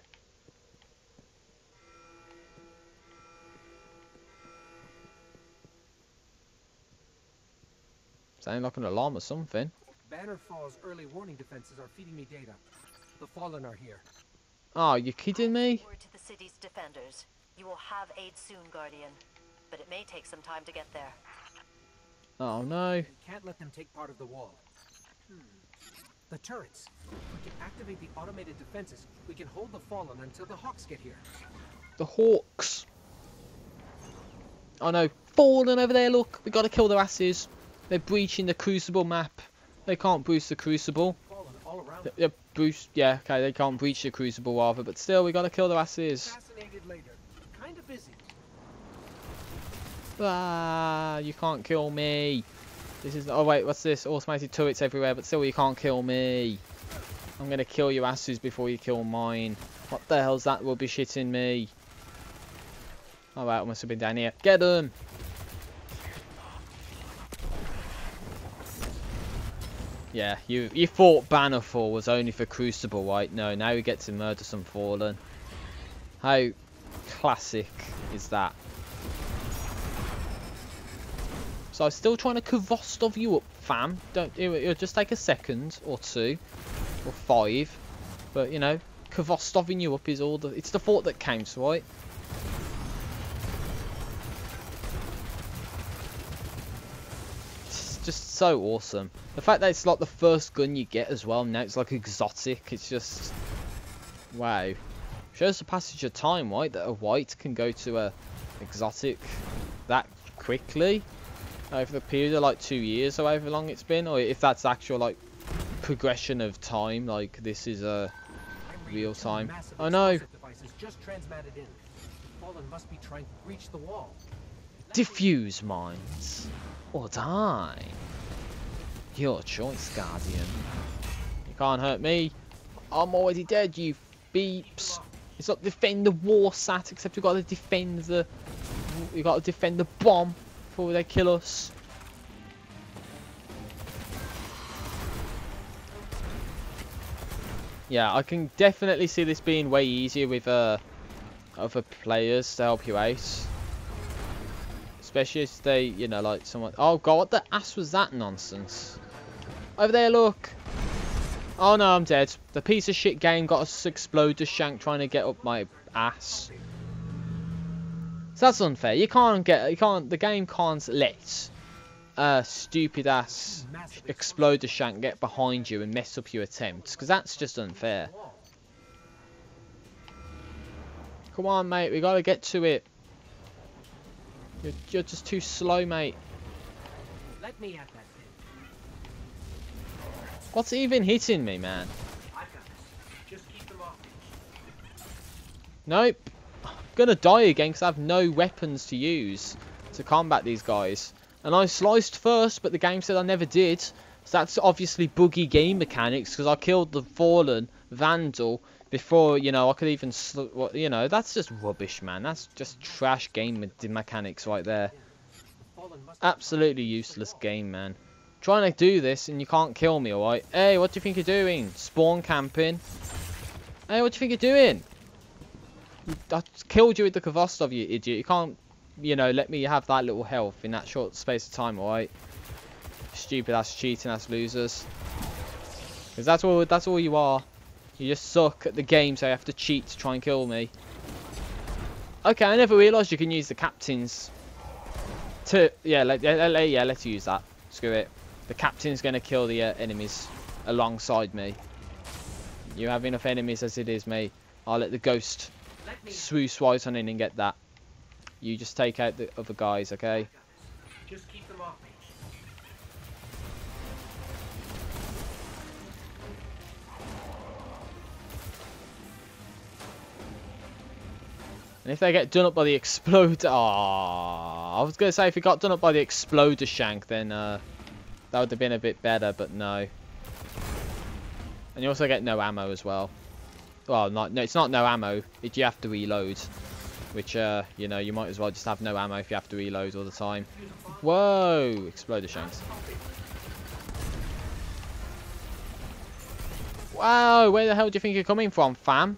Sound like an alarm or something. Bannerfall's early warning defenses are feeding me data. The Fallen are here. Oh, you kidding me? Word to the city's defenders. You will have aid soon, Guardian. But it may take some time to get there. Oh no. We can't let them take part of the wall. The turrets. We can activate the automated defenses. We can hold the Fallen until the Hawks get here. The Hawks. Oh no. Fallen over there, look. We gotta kill their asses. They're breaching the Crucible map. They can't breach the Crucible. Fallen all around. well. Bruce, yeah, okay, they can't breach the Crucible rather, but still, we gotta kill their asses. Fascinated later. Kinda busy. Ah, you can't kill me. This is, oh wait, what's this? Automated turrets everywhere, but still you can't kill me. I'm gonna kill your asses before you kill mine. What the hell's that rubbish hitting me? Oh right, I must have been down here. Get them! Yeah, you thought Bannerfall was only for Crucible, right? No, now we get to murder some Fallen. How classic is that? So I'm still trying to Kvostov you up, fam. It'll just take a second or two or 5, but you know, Kvostoving you up is all the. It's the thought that counts, right? It's just so awesome. The fact that it's like the first gun you get as well. Now it's like exotic. It's just wow. Shows the passage of time, right? That a white can go to a exotic that quickly. Over the period of like 2 years or however long it's been, or if that's actual like progression of time, like this is a real time. Oh no! Just transmatted in. Fallen must be trying to breach the wall. Diffuse mines or die. Your choice, Guardian. You can't hurt me. I'm already dead, you beeps. It's not defend the war sat, except we've got to defend the. We got to defend the bomb before they kill us. Yeah, I can definitely see this being way easier with other players to help you out. Especially if they, you know, like someone. Oh god, what the ass was that nonsense? Over there, look. Oh no, I'm dead. The piece of shit game got us exploder shank trying to get up my ass. So that's unfair. The game can't let stupid ass exploder shank get behind you and mess up your attempts, because that's just unfair. Come on, mate, we gotta get to it. You're just too slow, mate. Let me at that thing. What's even hitting me, man? I got this. Just keep them off me. Nope. I'm gonna die again because I have no weapons to use to combat these guys. And I sliced first, but the game said I never did. So that's obviously buggy game mechanics, because I killed the Fallen Vandal before, you know, I could even, you know, that's just rubbish, man. That's just trash game mechanics right there. Absolutely useless game, man. Trying to do this and you can't kill me, alright? Hey, what do you think you're doing? Spawn camping. Hey, what do you think you're doing? I killed you with the Kvostov, you idiot. You can't, you know, let me have that little health in that short space of time, alright? Stupid ass cheating ass losers. Because that's all you are. You just suck at the game, so you have to cheat to try and kill me. Okay, I never realised you can use the captains to... Yeah, let's use that. Screw it. The captain's going to kill the enemies alongside me. You have enough enemies as it is, mate. I'll let the ghost swoosh right on in and get that. You just take out the other guys, okay? Just keep them off me. And if they get done up by the exploder... I was going to say if it got done up by the exploder shank, then that would have been a bit better, but no. And you also get no ammo as well. Well, no, it's not no ammo. You have to reload. Which, you know, you might as well just have no ammo if you have to reload all the time. Whoa! Exploder shanks. Wow, where the hell do you think you're coming from, fam?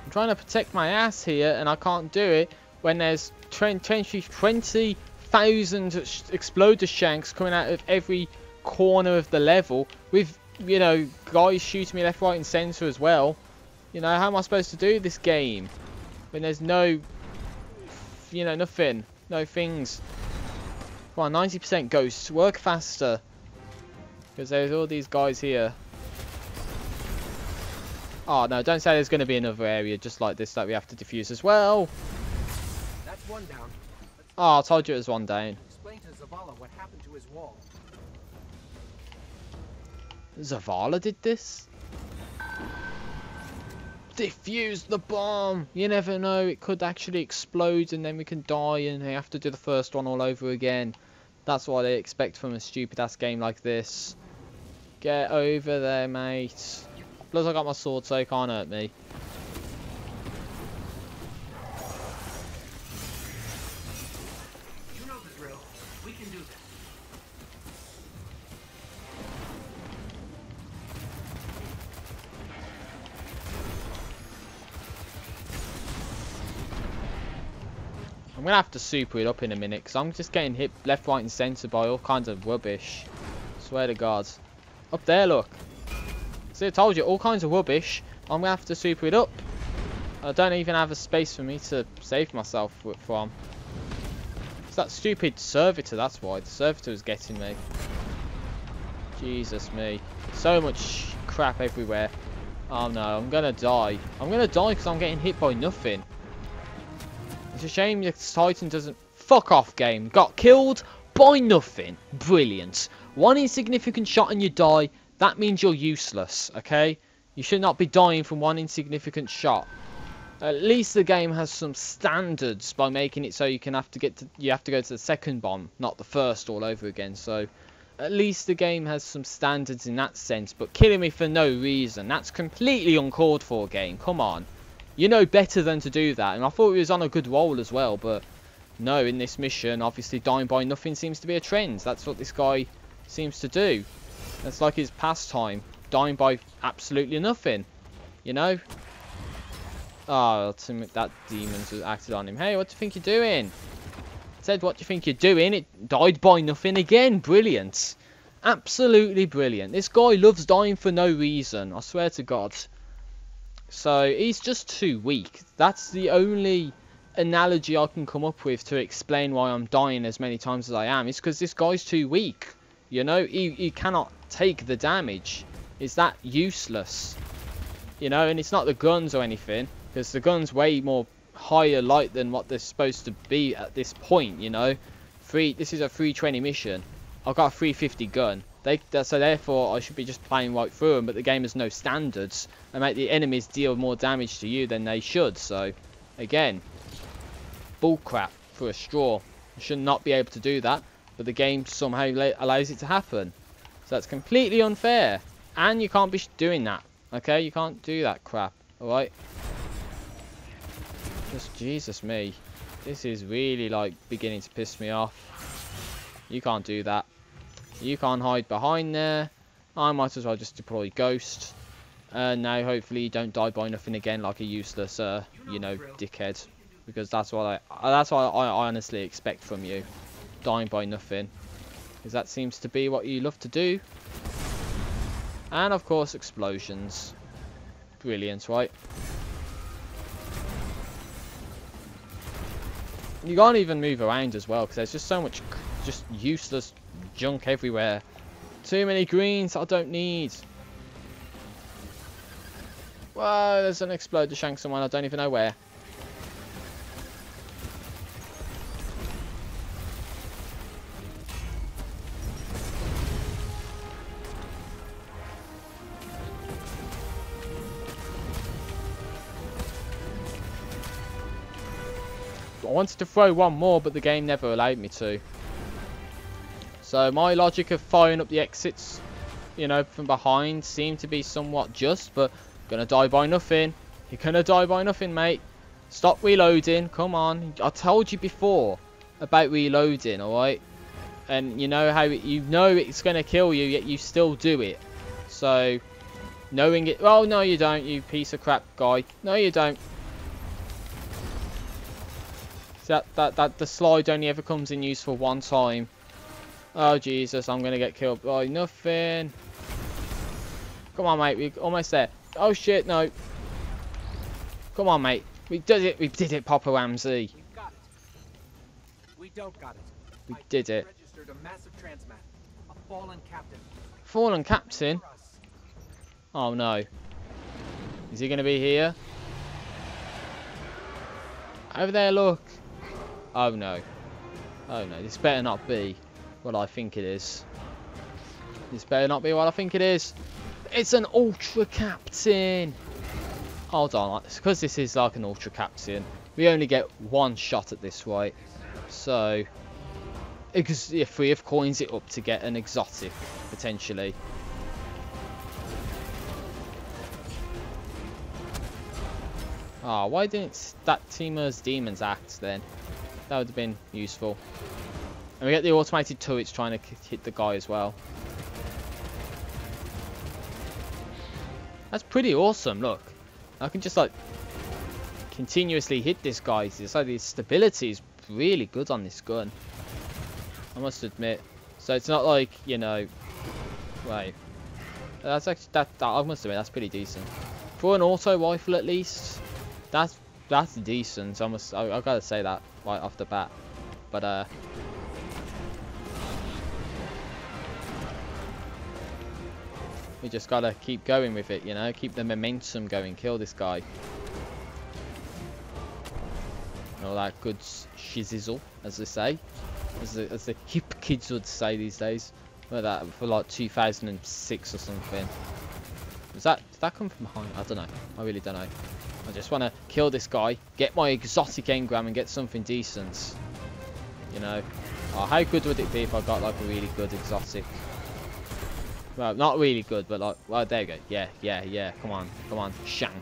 I'm trying to protect my ass here, and I can't do it when there's 20,000 exploder shanks coming out of every corner of the level, with, you know, guys shooting me left, right, and centre as well. You know, how am I supposed to do this game when there's no, you know, nothing, no things? Come on, 90% ghosts. Work faster. Because there's all these guys here. Oh, no, don't say there's going to be another area just like this that we have to defuse as well. That's one down. Oh, I told you it was one down. Explain to Zavala what happened to his wall. Zavala did this? Defuse the bomb! You never know, it could actually explode and then we can die and they have to do the first one all over again. That's what they expect from a stupid ass game like this. Get over there, mate. Plus I got my sword so it can't hurt me. You know the drill. We can do this. I'm going to have to super it up in a minute because I'm just getting hit left, right and centre by all kinds of rubbish. Swear to God. Up there, look. See, I told you, all kinds of rubbish. I'm going to have to super it up. I don't even have a space for me to save myself from. It's that stupid servitor, that's why. The servitor is getting me. Jesus me. So much crap everywhere. Oh no, I'm going to die. I'm going to die because I'm getting hit by nothing. It's a shame this Titan doesn't... Fuck off, game. Got killed by nothing. Brilliant. One insignificant shot and you die. That means you're useless, okay? You should not be dying from one insignificant shot. At least the game has some standards by making it so you have to go to the second bomb, not the first all over again. So at least the game has some standards in that sense. But killing me for no reason, that's completely uncalled for, game. Come on. You know better than to do that. And I thought he was on a good roll as well, but no, in this mission, obviously dying by nothing seems to be a trend. That's what this guy seems to do. That's like his pastime, dying by absolutely nothing, you know? Oh, that demon's acted on him. Hey, what do you think you're doing? I said, what do you think you're doing? It died by nothing again. Brilliant. Absolutely brilliant. This guy loves dying for no reason. I swear to God. So, he's just too weak. That's the only analogy I can come up with to explain why I'm dying as many times as I am. It's because this guy's too weak. You know, he cannot take the damage. It's that useless. You know, and it's not the guns or anything. Because the gun's way more higher light than what they're supposed to be at this point, you know. This is a 320 mission. I've got a 350 gun. So therefore, I should be just playing right through them. But the game has no standards. And make the enemies deal more damage to you than they should. So, again, bullcrap for a straw. You should not be able to do that. But the game somehow allows it to happen. So that's completely unfair. And you can't be doing that. Okay, you can't do that crap. Alright. Just Jesus me. This is really like beginning to piss me off. You can't do that. You can't hide behind there. I might as well just deploy Ghost. Now hopefully you don't die by nothing again like a useless you know, dickhead. Because that's what I honestly expect from you. Dying by nothing. Because that seems to be what you love to do. And of course explosions. Brilliant, right? You can't even move around as well because there's just so much just useless junk everywhere. Too many greens I don't need. Whoa, there's an exploder shank someone I don't even know where. I wanted to throw one more, but the game never allowed me to. So my logic of firing up the exits, you know, from behind seemed to be somewhat just, but gonna die by nothing. You're gonna die by nothing, mate. Stop reloading. Come on. I told you before about reloading, alright? And you know how you know it's gonna kill you, yet you still do it. So, knowing it... Oh, no you don't, you piece of crap guy. No you don't. That the slide only ever comes in use for one time. Oh Jesus, I'm gonna get killed by nothing. Come on, mate, we're almost there. Oh shit, no. Come on, mate. We did it, Papa Ramsey. We've got it. We don't got it. We did it. Register encountered a massive transmat. A fallen captain. Fallen captain? For us. Oh no. Is he going to be here? Over there, look. Oh no. Oh no, this better not be what I think it is. This better not be what I think it is. It's an Ultra Captain. Hold on, because this is like an Ultra Captain, we only get one shot at this, right? So, because if we have coins it up to get an exotic, potentially. Ah, why didn't that Tima's Demons act then? That would have been useful. And we get the automated turrets trying to hit the guy as well. That's pretty awesome, look. I can just like continuously hit this guy. It's like the stability is really good on this gun, I must admit. So it's not like, you know, wait. That's actually that I must admit that's pretty decent. For an auto rifle at least, that's decent. I gotta say that right off the bat. But we just gotta keep going with it, you know, keep the momentum going, kill this guy. And all that good shizzle, as they say, as the hip kids would say these days. Well, that for like 2006 or something. Did that come from behind? I don't know. I really don't know. I just want to kill this guy, get my exotic engram, and get something decent. You know, oh, how good would it be if I got like a really good exotic? Well, not really good, but like, well, there you go. Yeah. Come on, shank.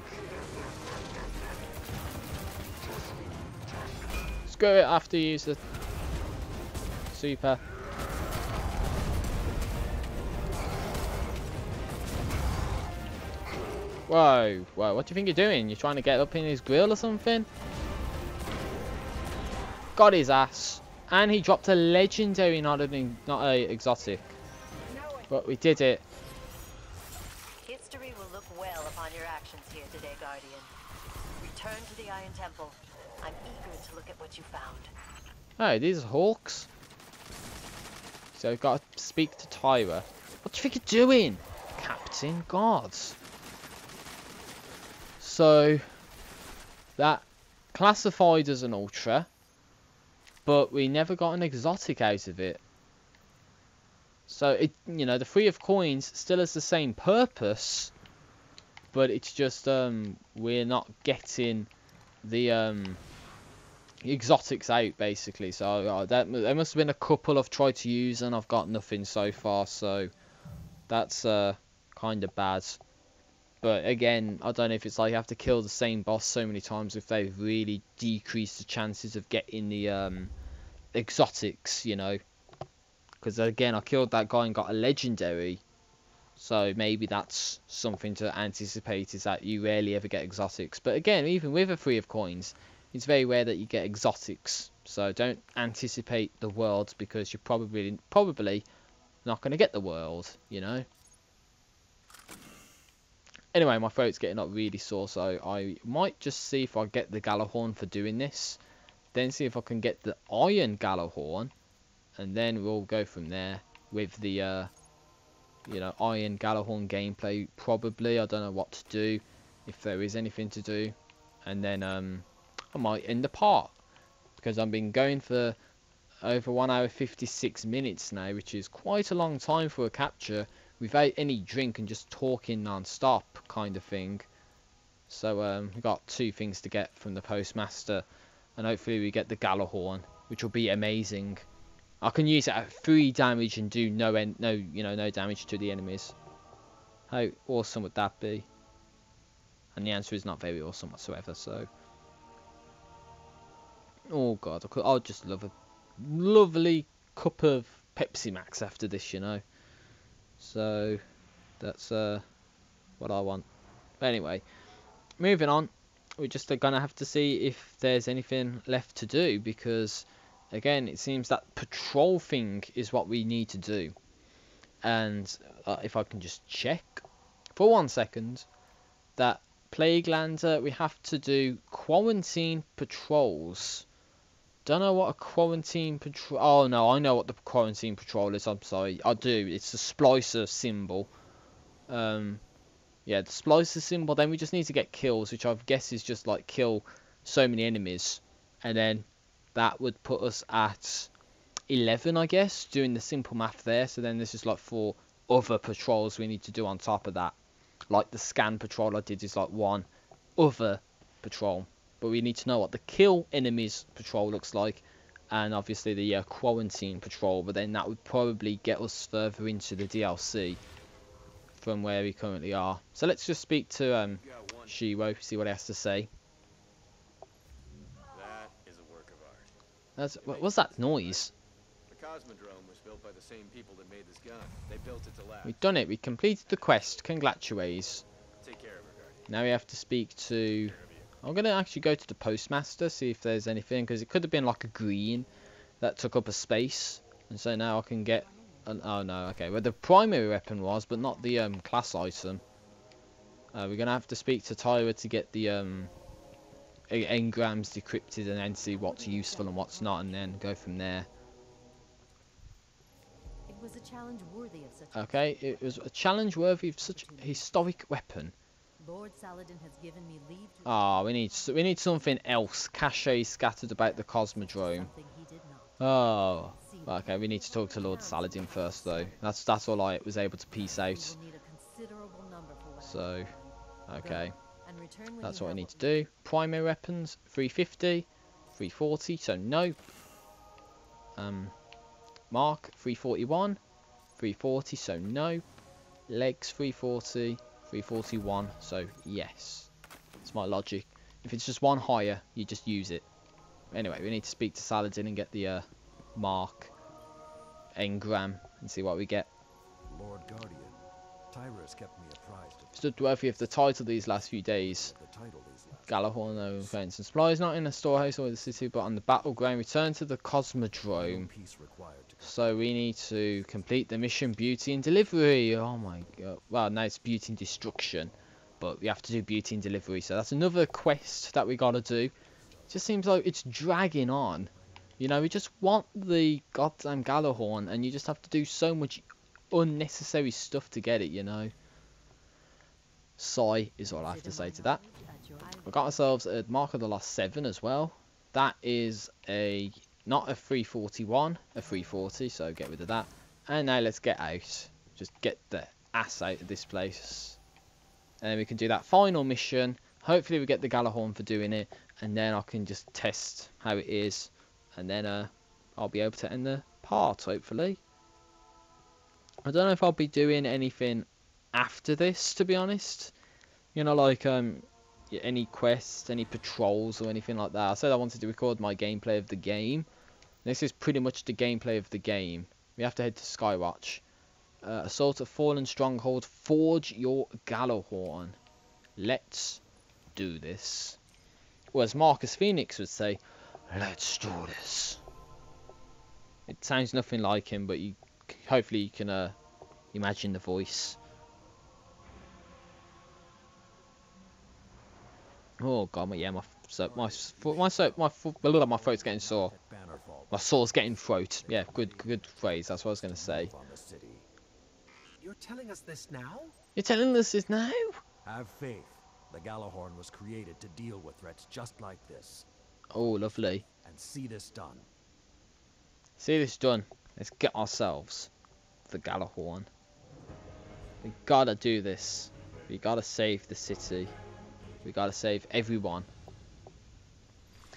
Screw it after you use the super. Whoa, what do you think you're doing? You're trying to get up in his grill or something? Got his ass. And he dropped a legendary, not a exotic. But we did it. History will look well upon your actions here today, Guardian. Return to the Iron Temple. I'm eager to look at what you found. Oh, these are hawks. So I've got to speak to Tyra. What do you think you're doing, Captain? Gods. So that classified as an ultra, but we never got an exotic out of it. So it, you know, the free of coins still has the same purpose, but it's just we're not getting the exotics out basically. So there must have been a couple I've tried to use and I've got nothing so far. So that's kind of bad. But again, I don't know if it's like you have to kill the same boss so many times if they've really decreased the chances of getting the exotics, you know. Because again, I killed that guy and got a legendary. So maybe that's something to anticipate, is that you rarely ever get exotics. But again, even with a free of coins, it's very rare that you get exotics. So don't anticipate the world, because you're probably not going to get the world, you know. Anyway, my throat's getting up really sore, so I might just see if I get the Gjallarhorn for doing this. Then see if I can get the Iron Gjallarhorn. And then we'll go from there with the, you know, Iron Gjallarhorn gameplay, probably. I don't know what to do, if there is anything to do. And then I might end the part, because I've been going for over 1 hour 56 minutes now, which is quite a long time for a capture, without any drink and just talking non-stop kind of thing. So we've got 2 things to get from the Postmaster, and hopefully we get the Gjallarhorn, which will be amazing. I can use it at 3 damage and do no damage to the enemies. How awesome would that be? And the answer is not very awesome whatsoever. So, oh god, I'll just love a lovely cup of Pepsi Max after this, you know. So that's what I want. But anyway, moving on. We're just gonna have to see if there's anything left to do, because again, it seems that patrol thing is what we need to do. And if I can just check for 1 second, that Plague Lander, we have to do quarantine patrols Don't know what a quarantine patrol... Oh, no, I know what the quarantine patrol is. I'm sorry. I do. It's the splicer symbol. Yeah, the splicer symbol. Then we just need to get kills, which I guess is just, like, kill so many enemies. And then that would put us at 11, I guess, doing the simple math there. So then there's just, like, 4 other patrols we need to do on top of that. Like, the scan patrol I did is, like, 1 other patrol. But we need to know what the kill enemies patrol looks like, and obviously the quarantine patrol. But then that would probably get us further into the DLC from where we currently are. So let's just speak to Shiro, see what he has to say. That is a work of art. What's that noise? The Cosmodrome was built by the same people that made this gun. They built it to last. We've done it. We completed the quest. Congratulations. Take care of her, Guardian. Now we have to speak to... I'm going to actually go to the postmaster, see if there's anything, because it could have been like a green that took up a space. And so now I can get... oh no, okay. Well, the primary weapon was, but not the class item. We're going to have to speak to Tyra to get the engrams decrypted and then see what's useful and what's not, and then go from there. It was a challenge worthy of such. Okay, it was a challenge worthy of such a historic weapon. Lord Saladin has given me leave to Ah, we need something else. Cache scattered about the Cosmodrome. something he did not. Oh, See, okay. We need to talk to Lord Saladin first, though. That's all I was able to piece we out. will need a considerable number for what I So, find. okay, Go and return when that's you what I have need what to do. Primary weapons 350, 340. So nope. Mark 341, 340. So no. Legs 340. 341, so yes. It's my logic. If it's just one higher, you just use it. Anyway, we need to speak to Saladin and get the Mark engram and see what we get. Lord Guardian, Tyra has kept me apprised of Stood worthy of the title these last few days. the title these last. Galahorn, no offense, and supplies not in the storehouse or the city, but on the battleground. Return to the Cosmodrome. Peace required to So we need to complete the mission Beauty and Delivery. Oh my god. Well, now it's Beauty and Destruction. But we have to do Beauty and Delivery. So that's another quest that we gotta do. It just seems like it's dragging on. You know, we just want the goddamn Galahorn, and you just have to do so much unnecessary stuff to get it, you know. Sigh is all I have to say to that. We got ourselves a Mark of the Lost 7 as well. That is a... not a 341, a 340, so get rid of that. And now let's get out. Just get the ass out of this place. And then we can do that final mission. Hopefully we get the Galahorn for doing it. And then I can just test how it is. And then I'll be able to end the part, hopefully. I don't know if I'll be doing anything after this, to be honest. You know, like any quests, any patrols or anything like that. I said I wanted to record my gameplay of the game. This is pretty much the gameplay of the game. We have to head to Skywatch. Assault a fallen stronghold. Forge your Galahorn. Let's do this. Or as Marcus Phoenix would say, let's do this. It sounds nothing like him, but hopefully you can imagine the voice. Oh god, my throat's getting sore. My sore's getting throat. Yeah, good phrase. That's what I was gonna say. On the city. You're telling us this now? You're telling us this now? Have faith. The Galahorn was created to deal with threats just like this. Oh, lovely. And see this done. See this done. Let's get ourselves the Galahorn. We gotta do this. We gotta save the city. We gotta save everyone.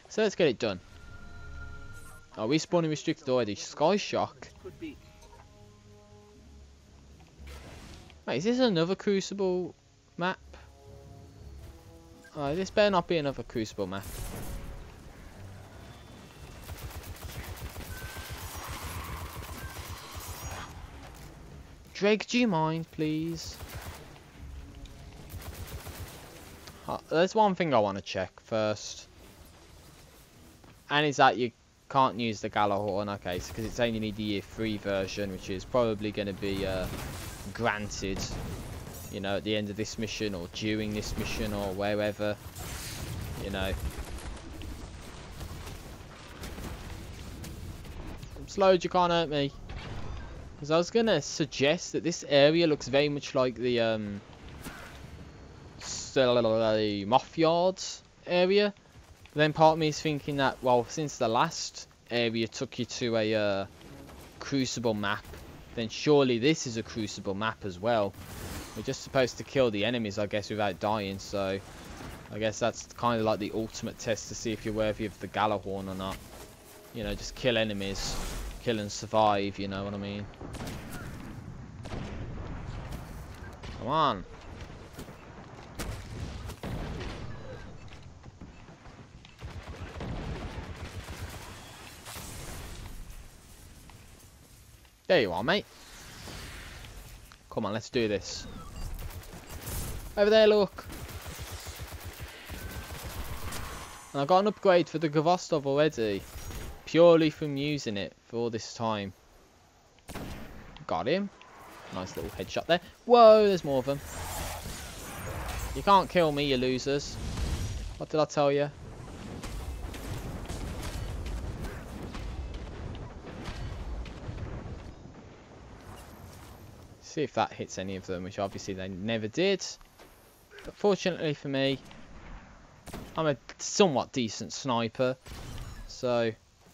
So let's get it done. Are we spawning restricted already? Sky Shock. Could be. Wait, is this another Crucible map? Oh, this better not be another Crucible map. Drake, do you mind, please? There's one thing I want to check first. And is that you can't use the Galahorn. Okay, so because it's saying you need the year 3 version, which is probably going to be granted, you know, at the end of this mission or during this mission or wherever, you know. slowed, you can't hurt me. Because I was going to suggest that this area looks very much like the Moth Yards area. But then part of me is thinking that, well, since the last area took you to a Crucible map, then surely this is a Crucible map as well. We're just supposed to kill the enemies, I guess, without dying, so I guess that's kind of like the ultimate test to see if you're worthy of the Gjallarhorn or not. You know, just kill enemies, kill and survive, you know what I mean? Come on. There you are, mate. Come on, let's do this. Over there, look. And I got an upgrade for the Gvostov already. Purely from using it for all this time. Got him. Nice little headshot there. Whoa, there's more of them. You can't kill me, you losers. What did I tell you? See if that hits any of them, which obviously they never did. But fortunately for me, I'm a somewhat decent sniper. So,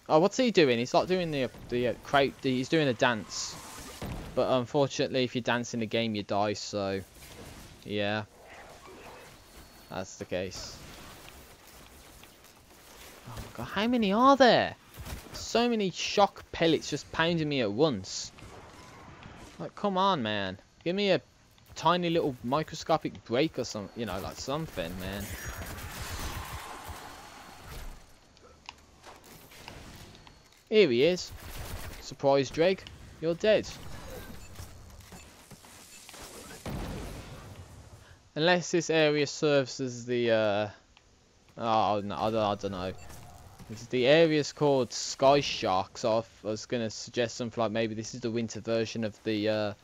oh, what's he doing? He's like doing the crate. He's doing a dance. But unfortunately, if you dance in the game, you die. So, yeah, that's the case. Oh my god, how many are there? So many shock pellets just pounding me at once. Like, come on, man. Give me a tiny little microscopic break or something. You know, like something, man. Here he is. Surprise, Drake. You're dead. Unless this area serves as the, oh, no, I don't know. The area's called Sky Shark, so I was going to suggest something like maybe this is the winter version of the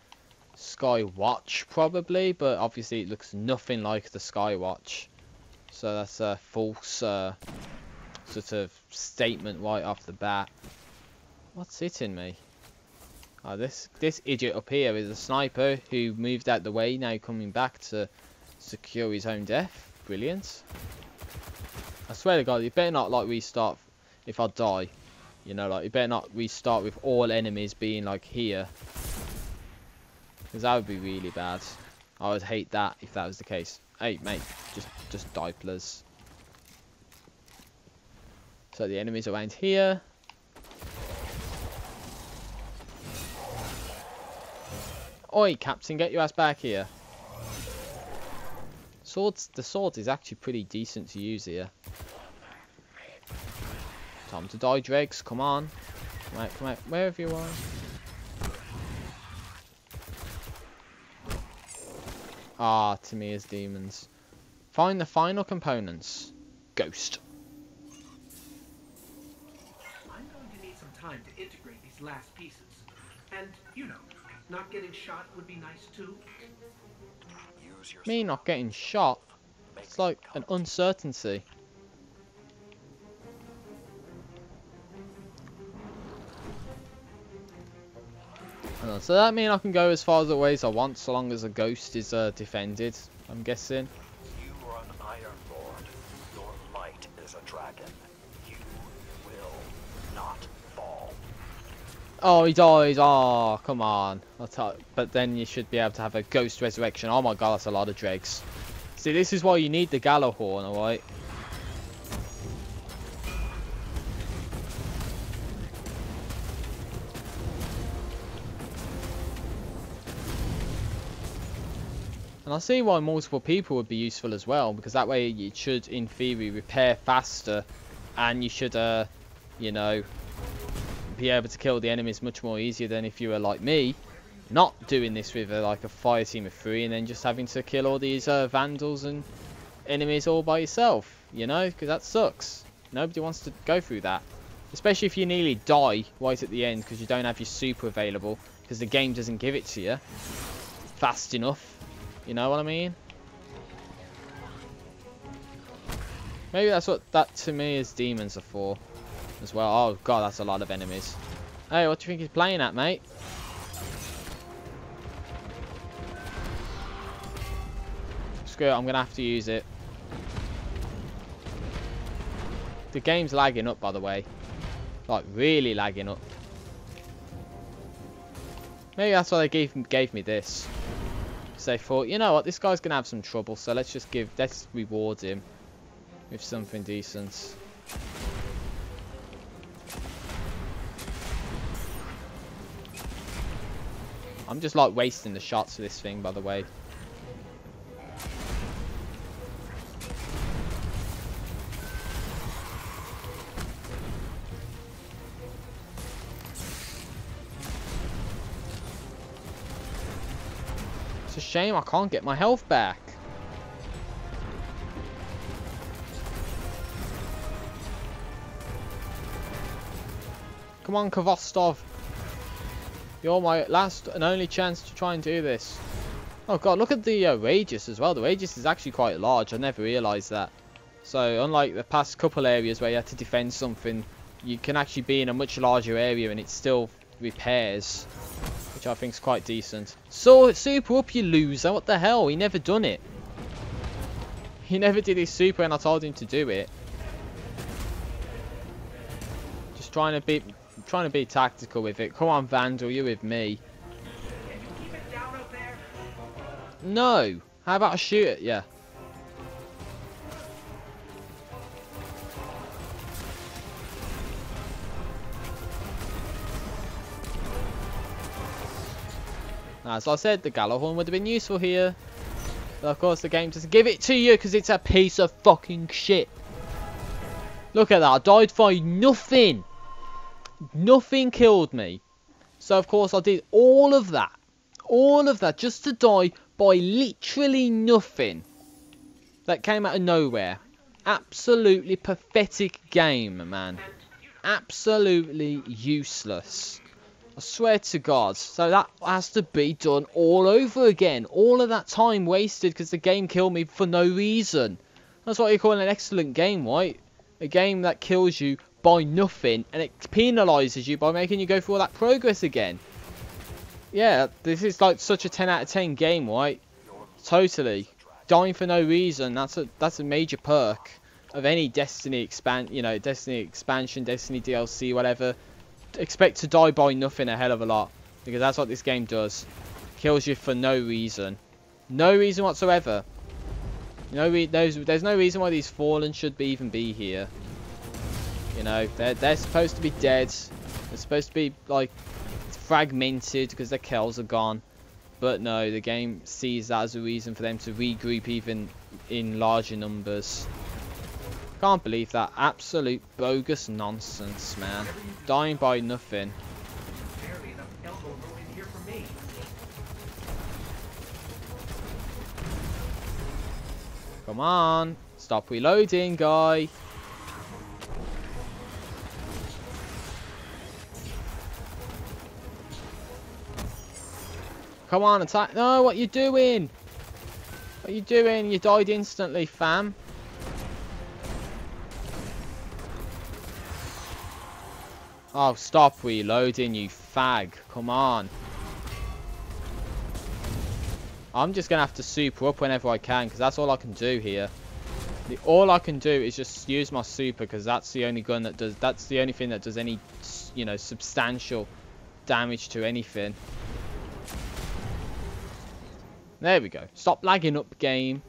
Sky Watch, probably, but obviously it looks nothing like the Sky Watch. So that's a false sort of statement right off the bat. What's hitting me? Oh, this idiot up here is a sniper who moved out the way, now coming back to secure his own death. Brilliant. I swear to God, you better not like restart if I die. You know, like you better not restart with all enemies being like here, because that would be really bad. I would hate that if that was the case. Hey, mate, just die, please. So the enemies around here. Oi, Captain, get your ass back here. The sword is actually pretty decent to use here. Time to die, Dregs. Come on. Come out, wherever you are. Ah, Tamiya's demons. Find the final components. Ghost. I'm going to need some time to integrate these last pieces. And, you know, not getting shot would be nice too. Me not getting shot? It's like an uncertainty. So that means I can go as far away as I want, so long as a ghost is defended, I'm guessing. You are an Iron Lord. Your might is a dragon. You will not fall. Oh, he dies. Oh, come on. But then you should be able to have a ghost resurrection. Oh my god, that's a lot of dregs. See, this is why you need the Gjallarhorn, alright? And I see why multiple people would be useful as well, because that way you should, in theory, repair faster, and you should, you know, be able to kill the enemies much more easier than if you were like me, not doing this with like a fire team of 3 and then just having to kill all these vandals and enemies all by yourself, you know, because that sucks. Nobody wants to go through that, especially if you nearly die right at the end because you don't have your super available because the game doesn't give it to you fast enough. You know what I mean? Maybe that's what that to me is demons are for as well. Oh god, that's a lot of enemies. Hey, what do you think he's playing at, mate? Screw it, I'm gonna have to use it. The game's lagging up, by the way. Like, really lagging up. Maybe that's why they gave me this. Because they thought, you know what, this guy's gonna have some trouble, so let's reward him with something decent. I'm just like wasting the shots for this thing, by the way. It's a shame I can't get my health back. Come on, Kvostov. You're my last and only chance to try and do this. Oh god, look at the radius as well. The radius is actually quite large. I never realised that. So unlike the past couple areas where you had to defend something, you can actually be in a much larger area and it still repairs, which I think is quite decent. So super up, you loser. What the hell? He never done it. He never did his super and I told him to do it. Just trying to be tactical with it. Come on, Vandal, you're with me. Can you keep it down up there? No. How about I shoot it? Yeah. As I said, the Gjallarhorn would have been useful here. But of course the game doesn't give it to you because it's a piece of fucking shit. Look at that. I died for nothing. Nothing killed me. So of course I did all of that just to die by literally nothing. That came out of nowhere. Absolutely pathetic game, man. Absolutely useless. I swear to God. So that has to be done all over again. All of that time wasted because the game killed me for no reason. That's what you call an excellent game, right? A game that kills you by nothing and it penalises you by making you go through all that progress again. Yeah, this is like such a 10 out of 10 game, right? Totally. Dying for no reason, that's a major perk of any Destiny Destiny expansion, Destiny DLC, whatever. Expect to die by nothing a hell of a lot, because that's what this game does. Kills you for no reason. No reason whatsoever. There's no reason why these Fallen should even be here. You know, they're supposed to be dead. They're supposed to be like fragmented because their kills are gone. But no, the game sees that as a reason for them to regroup even in larger numbers. Can't believe that. Absolute bogus nonsense, man. Dying by nothing. Barely enough elbow room in here for me. Come on. Stop reloading, guy. Come on, attack. No, what you doing? What you doing? You died instantly, fam. Oh, stop reloading, you fag. Come on. I'm just going to have to super up whenever I can, because that's all I can do here. All I can do is just use my super, because that's the only gun that does... That's the only thing that does any, you know, substantial damage to anything. There we go. Stop lagging up, game.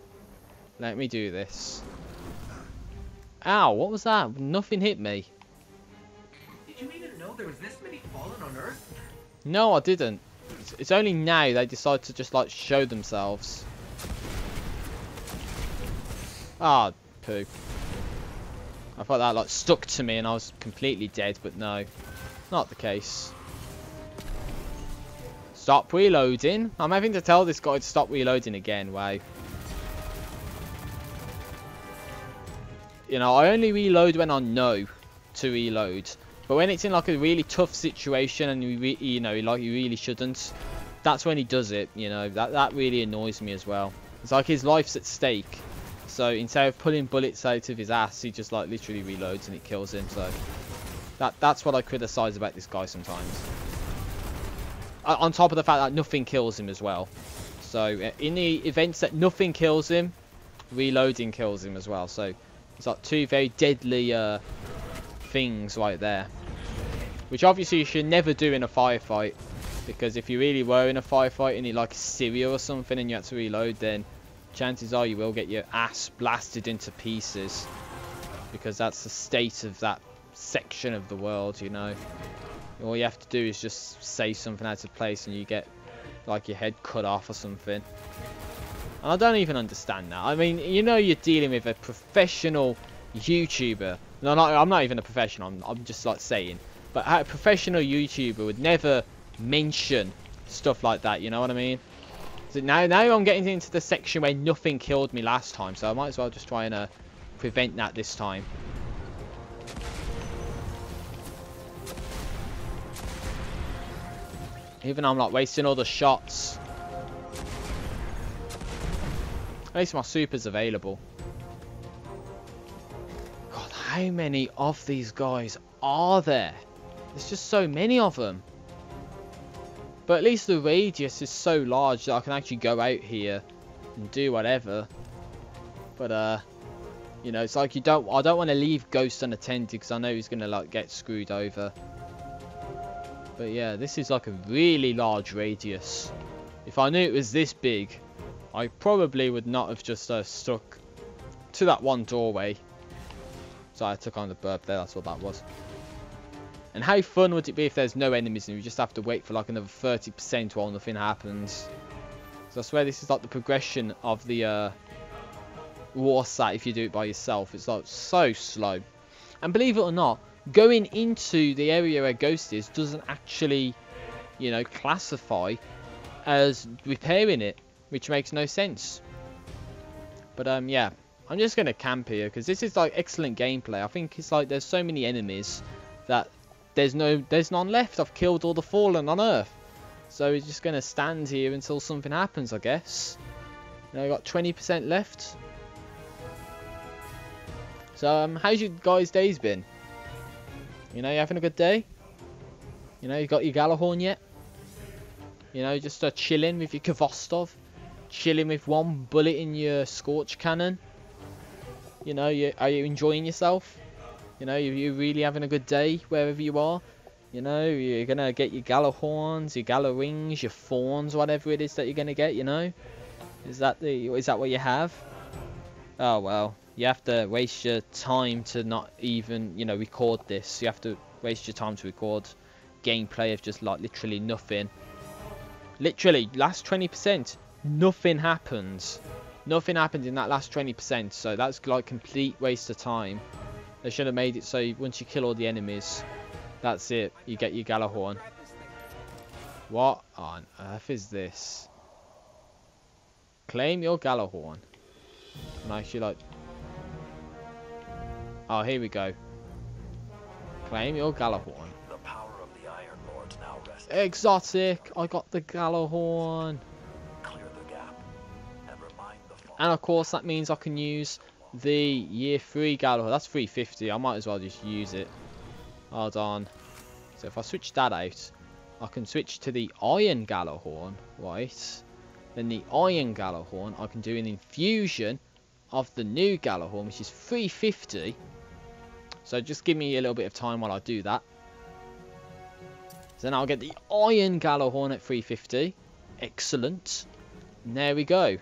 Let me do this. Ow, what was that? Nothing hit me. Did you even know there was this many Fallen on Earth? No, I didn't. It's only now they decide to just like show themselves. Ah, poo. I thought that like stuck to me and I was completely dead, but no. Not the case. Stop reloading. I'm having to tell this guy to stop reloading again. Wow. You know, I only reload when I know to reload. But when it's in like a really tough situation and you know, like you really shouldn't, that's when he does it. You know, that really annoys me as well. It's like his life's at stake. So instead of pulling bullets out of his ass, he just like literally reloads and it kills him. So That's what I criticise about this guy sometimes. On top of the fact that nothing kills him as well. So in the events that nothing kills him, reloading kills him as well. So it's like two very deadly things right there. Which obviously you should never do in a firefight. Because if you really were in a firefight and you like Syria or something and you had to reload, then chances are you will get your ass blasted into pieces. Because that's the state of that section of the world, you know. All you have to do is just say something out of place and you get like your head cut off or something. And I don't even understand that. I mean, you know, you're dealing with a professional YouTuber. No, I'm not even a professional. I'm just like saying. But a professional YouTuber would never mention stuff like that. You know what I mean? So now I'm getting into the section where nothing killed me last time. So I might as well just try and prevent that this time. Even though I'm not wasting all the shots. At least my super's available. God, how many of these guys are there? There's just so many of them. But at least the radius is so large that I can actually go out here and do whatever. But you know, it's like I don't want to leave Ghost unattended because I know he's gonna like get screwed over. But yeah, this is like a really large radius. If I knew it was this big, I probably would not have just stuck to that one doorway. So I took on the burp there, that's what that was. And how fun would it be if there's no enemies and you just have to wait for like another 30% while nothing happens. So I swear this is like the progression of the Warsat if you do it by yourself. It's like so slow. And believe it or not, going into the area where Ghost is doesn't actually, you know, classify as repairing it, which makes no sense. But yeah, I'm just gonna camp here because this is like excellent gameplay. I think it's like there's so many enemies that there's none left. I've killed all the fallen on Earth, so we're just gonna stand here until something happens, I guess. You know, I got 20% left. So how's your guys' days been? You know, you having a good day? You know, you got your Gjallarhorn yet? You know, just chilling with your Kvostov, chilling with one bullet in your Scorch Cannon. You know, are you enjoying yourself? You know, you really having a good day wherever you are? You know, you're gonna get your Gjallarhorns, your Gjallarwings, your Fawns, whatever it is that you're gonna get. You know, is that what you have? Oh well. You have to waste your time to not even, you know, record this. You have to waste your time to record gameplay of just like literally nothing. Literally, last 20%, nothing happens. Nothing happened in that last 20%, so that's like complete waste of time. They should have made it so once you kill all the enemies, that's it. You get your Gjallarhorn. What on earth is this? Claim your Gjallarhorn. And I actually like... Oh, here we go. Claim your Gjallarhorn. The power of the Iron Lord now rests. Exotic! I got the Gjallarhorn. Clear the gap and remind the fallen. And of course that means I can use the year 3 Gjallarhorn. That's 350. I might as well just use it. Hold on. So if I switch that out, I can switch to the Iron Gjallarhorn. Right. Then the Iron Gjallarhorn, I can do an infusion of the new Gjallarhorn, which is 350. So just give me a little bit of time while I do that. So then I'll get the Iron Gjallarhorn at 350. Excellent. And there we go.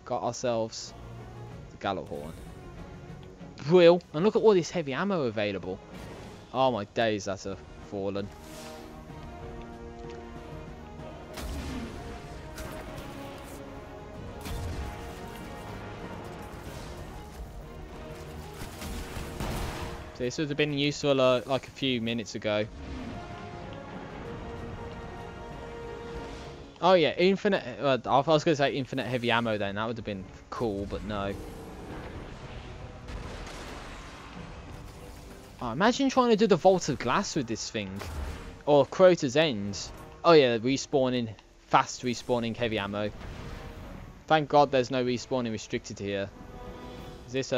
Got ourselves the Gjallarhorn. Brill. And look at all this heavy ammo available. Oh my days, that's a fallen. So this would have been useful like a few minutes ago. Oh yeah, infinite. I was going to say infinite heavy ammo then. That would have been cool, but no. Oh, imagine trying to do the Vault of Glass with this thing. Or Crota's End. Oh yeah, respawning. Fast respawning heavy ammo. Thank God there's no respawning restricted here. Is this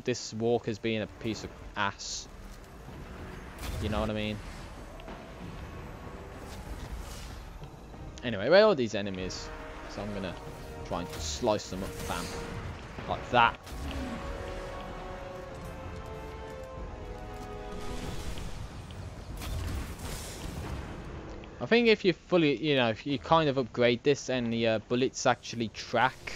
this walker's being a piece of ass. You know what I mean? Anyway, where are all these enemies? So I'm gonna try and slice them up, fam. Like that. I think if you fully, you know, if you kind of upgrade this, and the bullets actually track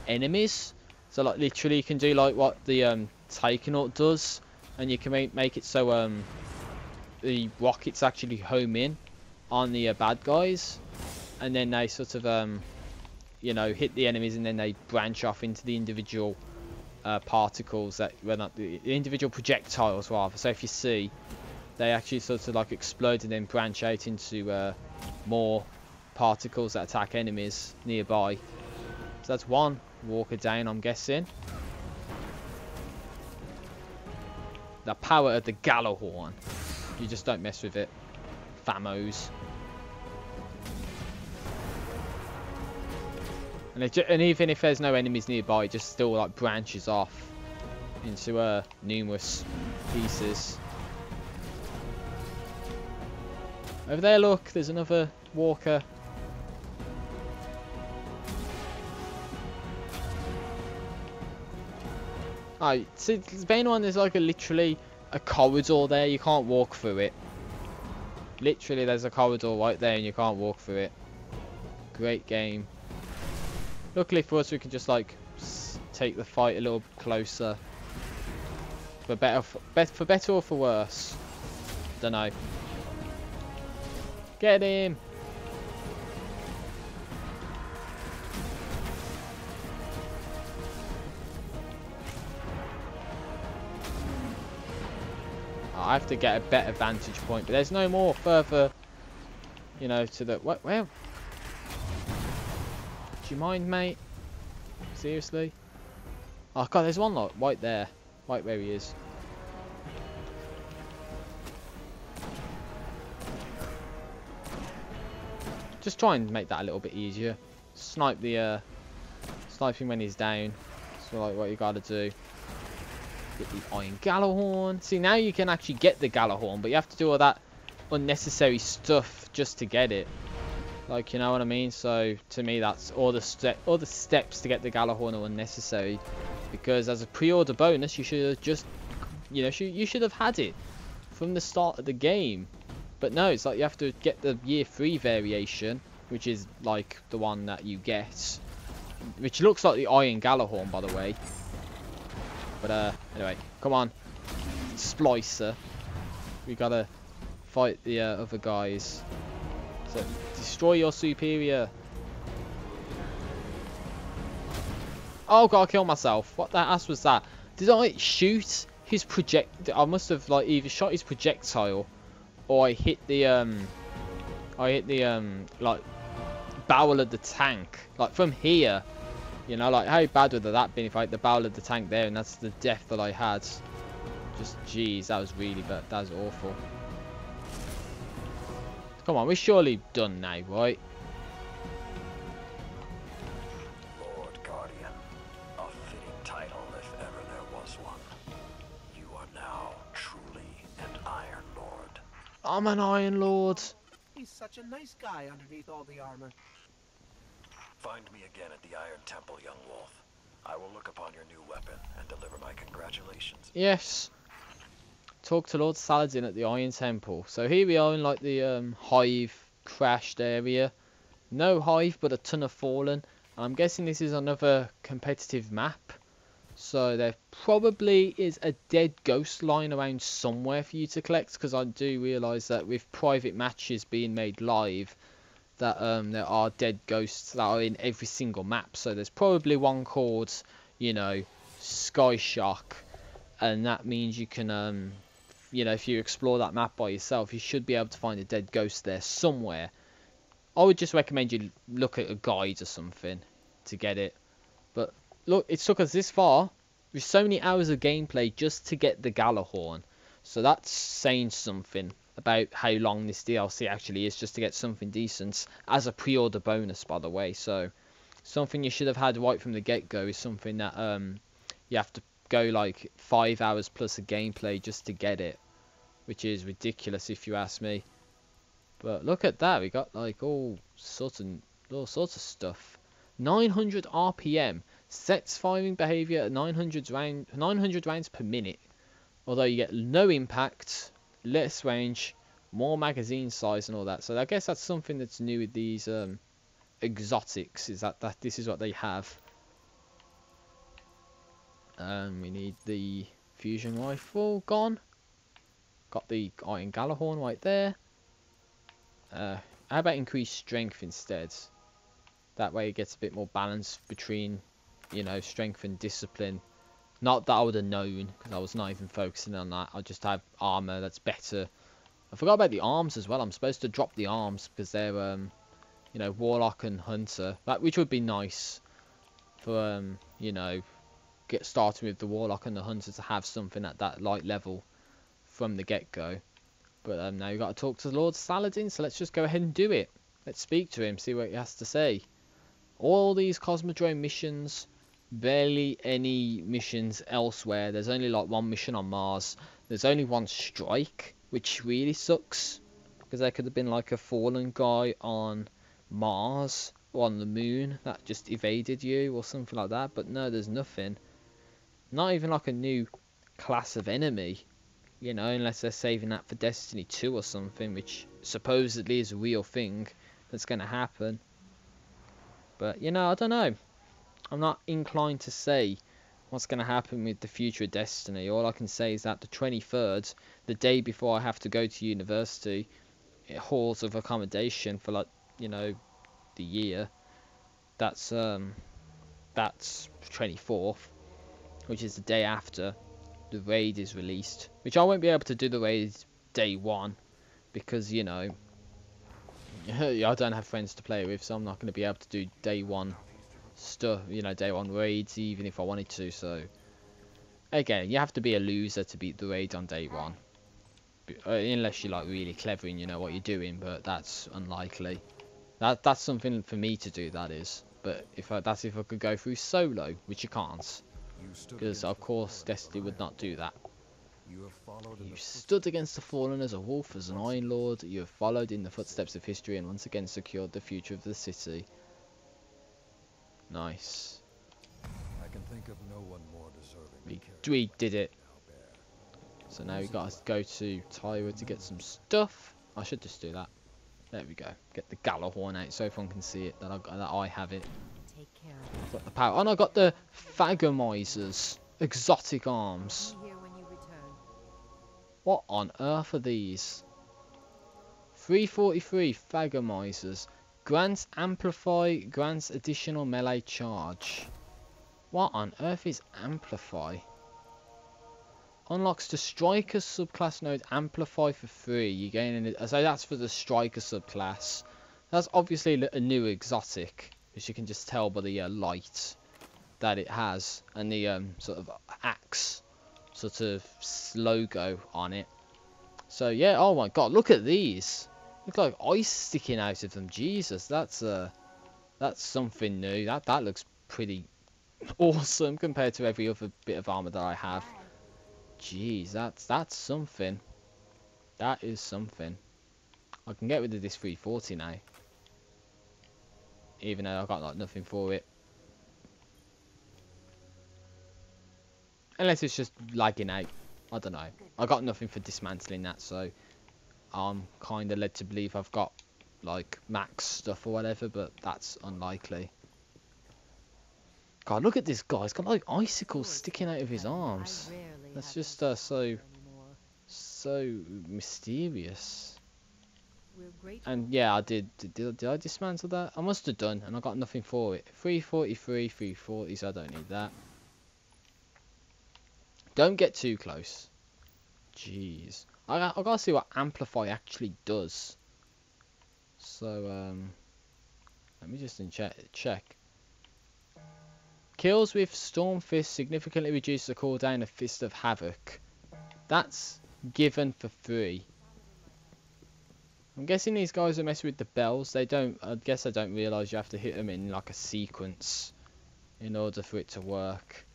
enemies. So like literally you can do like what the Takenaut does, and you can make it so the rockets actually home in on the bad guys, and then they sort of you know, hit the enemies, and then they branch off into the individual particles that, well, not the individual projectiles rather. So if you see, they actually sort of like explode and then branch out into more particles that attack enemies nearby. So that's one walker down, I'm guessing. The power of the Gjallarhorn. You just don't mess with it, famos. And even if there's no enemies nearby, it just still like branches off into numerous pieces. Over there, look, there's another walker. Alright, see, being on, there's like literally a corridor there, you can't walk through it. Literally, there's a corridor right there and you can't walk through it. Great game. Luckily for us, we can just like take the fight a little closer. For better or for worse. Don't know. Get him! I have to get a better vantage point, but there's no more further, you know, to the... Where? Do you mind, mate? Seriously? Oh god, there's one like right there. Right where he is. Just try and make that a little bit easier. Snipe the snipe him when he's down. So like what you gotta do. Get the Iron Gjallarhorn. See, now you can actually get the Gjallarhorn, but you have to do all that unnecessary stuff just to get it. Like, you know what I mean? So to me, that's all the steps to get the Gjallarhorn are unnecessary, because as a pre-order bonus, you should have just, you know, you should have had it from the start of the game. But no, it's like you have to get the year 3 variation, which is like the one that you get, which looks like the Iron Gjallarhorn, by the way. But anyway, come on, Splicer. We gotta fight the other guys. So destroy your superior. Oh god, I killed myself. What the ass was that? Did I shoot his project? I must have like either shot his projectile, or I hit the like barrel of the tank, like from here. You know, like how bad would that been if I hit the barrel of the tank there, and that's the death that I had. Just jeez, that was really bad. That was awful. Come on, we're surely done now, right? Lord Guardian, a fitting title if ever there was one. You are now truly an Iron Lord. I'm an Iron Lord. He's such a nice guy underneath all the armor. Find me again at the Iron Temple, young wolf. I will look upon your new weapon and deliver my congratulations. Yes. Talk to Lord Saladin at the Iron Temple. So here we are in like the Hive crashed area. No Hive, but a ton of Fallen. I'm guessing this is another competitive map. So there probably is a dead ghost lying around somewhere for you to collect, because I do realise that with private matches being made live, that there are dead ghosts that are in every single map. So there's probably one called, you know, Sky Shock, and that means you can you know, if you explore that map by yourself, you should be able to find a dead ghost there somewhere. I would just recommend you look at a guide or something to get it. But look, it took us this far with so many hours of gameplay just to get the Gjallarhorn. So that's saying something about how long this DLC actually is, just to get something decent as a pre-order bonus, by the way. So something you should have had right from the get-go is something that you have to go like 5 hours plus of gameplay just to get it. which is ridiculous if you ask me. But look at that, we got like all sorts of stuff. 900 RPM, sets firing behavior at 900 rounds per minute. Although you get no impact, less range, more magazine size and all that. So I guess that's something that's new with these exotics, is that this is what they have. We need the fusion rifle gone. Got the iron Gjallarhorn right there. How about increased strength instead? That way it gets a bit more balance between, you know, strength and discipline. Not that I would have known, because I was not even focusing on that. I just have armor that's better. I forgot about the arms as well. I'm supposed to drop the arms because they're, you know, Warlock and Hunter. Which would be nice for, you know, get started with the Warlock and the Hunter to have something at that light level from the get-go. But now you've got to talk to Lord Saladin, so let's just go ahead and do it. Let's speak to him, see what he has to say. All these Cosmodrome missions, barely any missions elsewhere. There's only like one mission on Mars. There's only one strike, which really sucks, because there could have been like a fallen guy on Mars or on the moon that just evaded you or something like that. But no, there's nothing. Not even like a new class of enemy, you know, unless they're saving that for Destiny 2 or something, which supposedly is a real thing that's going to happen. But, you know, I don't know. I'm not inclined to say what's going to happen with the future of Destiny. All I can say is that the 23rd, the day before I have to go to university, halls of accommodation for, like, you know, the year, that's 24th, which is the day after the raid is released, which I won't be able to do the raid day one, because, you know, I don't have friends to play with, so I'm not going to be able to do day one stuff, you know, day one raids, even if I wanted to. So again, you have to be a loser to beat the raid on day one, unless you're like really clever and you know what you're doing, but that's unlikely. That's something for me to do, that is. But if I could go through solo, which you can't, because of course Destiny would not do that. You stood against the Fallen as a wolf, as an Iron Lord. You have followed in the footsteps of history and once again secured the future of the city. Nice. I can think of no one more deserving. We did it. So now we got to go to Tyra to get some stuff. I should just do that. There we go. Get the Gjallarhorn out so everyone can see it, that I have it. Take care of Got the power. And I got the Thagomisers exotic arms. Be here when you return. What on earth are these? 343 Thagomisers. Grants Amplify, grants additional melee charge. What on earth is Amplify? Unlocks the Striker subclass node Amplify for free. You gain so that's for the Striker subclass. That's obviously a new exotic, as you can just tell by the light that it has, and the sort of axe sort of logo on it. So yeah, oh my god, look at these. Look like ice sticking out of them. Jesus, that's something new. That looks pretty awesome compared to every other bit of armor that I have. Jeez, that's something. That is something. I can get rid of this 340 now, even though I've got like nothing for it. Unless it's just lagging out. I don't know. I got nothing for dismantling that, so I'm kind of led to believe I've got like max stuff or whatever, but that's unlikely. God, look at this guy. He's got like icicles sticking out of his arms. That's just so mysterious. And yeah, I did I dismantle that? I must have done, and I got nothing for it. 343, 340, so I don't need that. Don't get too close. Jeez. I gotta see what Amplify actually does. So, let me just check. Kills with Storm Fist significantly reduce the cooldown of Fist of Havoc. That's given for free. I'm guessing these guys are messing with the bells. I guess they don't realise you have to hit them in like a sequence in order for it to work.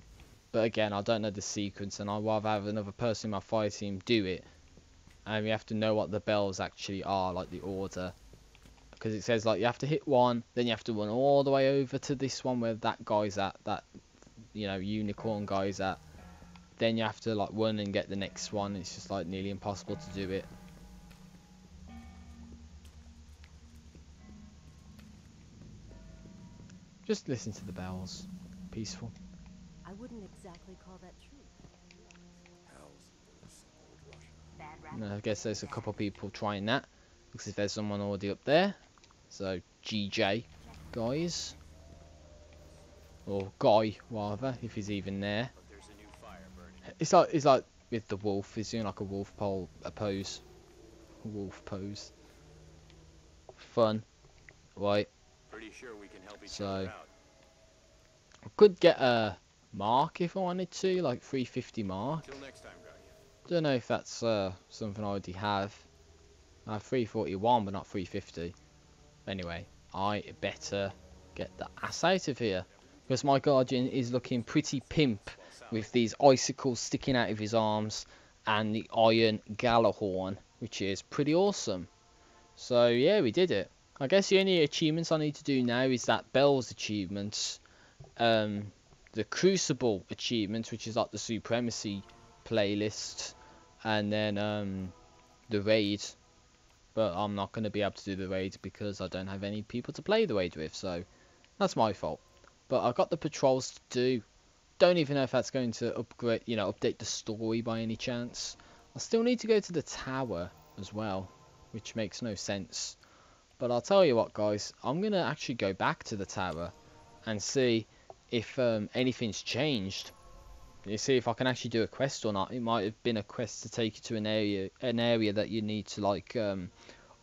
But again, I don't know the sequence, and I'd rather have another person in my fire team do it and you have to know what the bells actually are, like the order. Because it says like you have to hit one, then you have to run all the way over to this one where that guy's at, that, you know, unicorn guy's at. Then you have to like run and get the next one. It's just like nearly impossible to do it. Just listen to the bells. Peaceful. I wouldn't exactly call that true. And I guess there's a couple people trying that. Looks as if there's someone already up there. So GJ, guys, or Guy rather, if he's even there. It's like with the wolf. He's doing like a wolf pose. Wolf pose. Fun, right? Pretty sure we can help each So other out. I could get a mark if I wanted to, like 350 mark. Till next time, Guardian. Don't know if that's something I already have. I have 341, but not 350. Anyway, I better get the ass out of here, because my Guardian is looking pretty pimp with these icicles sticking out of his arms and the iron Galahorn, which is pretty awesome. So yeah, we did it. I guess the only achievements I need to do now is that Bells achievements, the Crucible achievements, which is like the Supremacy playlist, and then the raid. But I'm not going to be able to do the raid because I don't have any people to play the raid with, so that's my fault. But I've got the patrols to do. Don't even know if that's going to upgrade, you know, update the story by any chance. I still need to go to the tower as well, which makes no sense. But I'll tell you what, guys, I'm going to actually go back to the tower and see if anything's changed. You see if I can actually do a quest or not. It might have been a quest to take you to an area that you need to like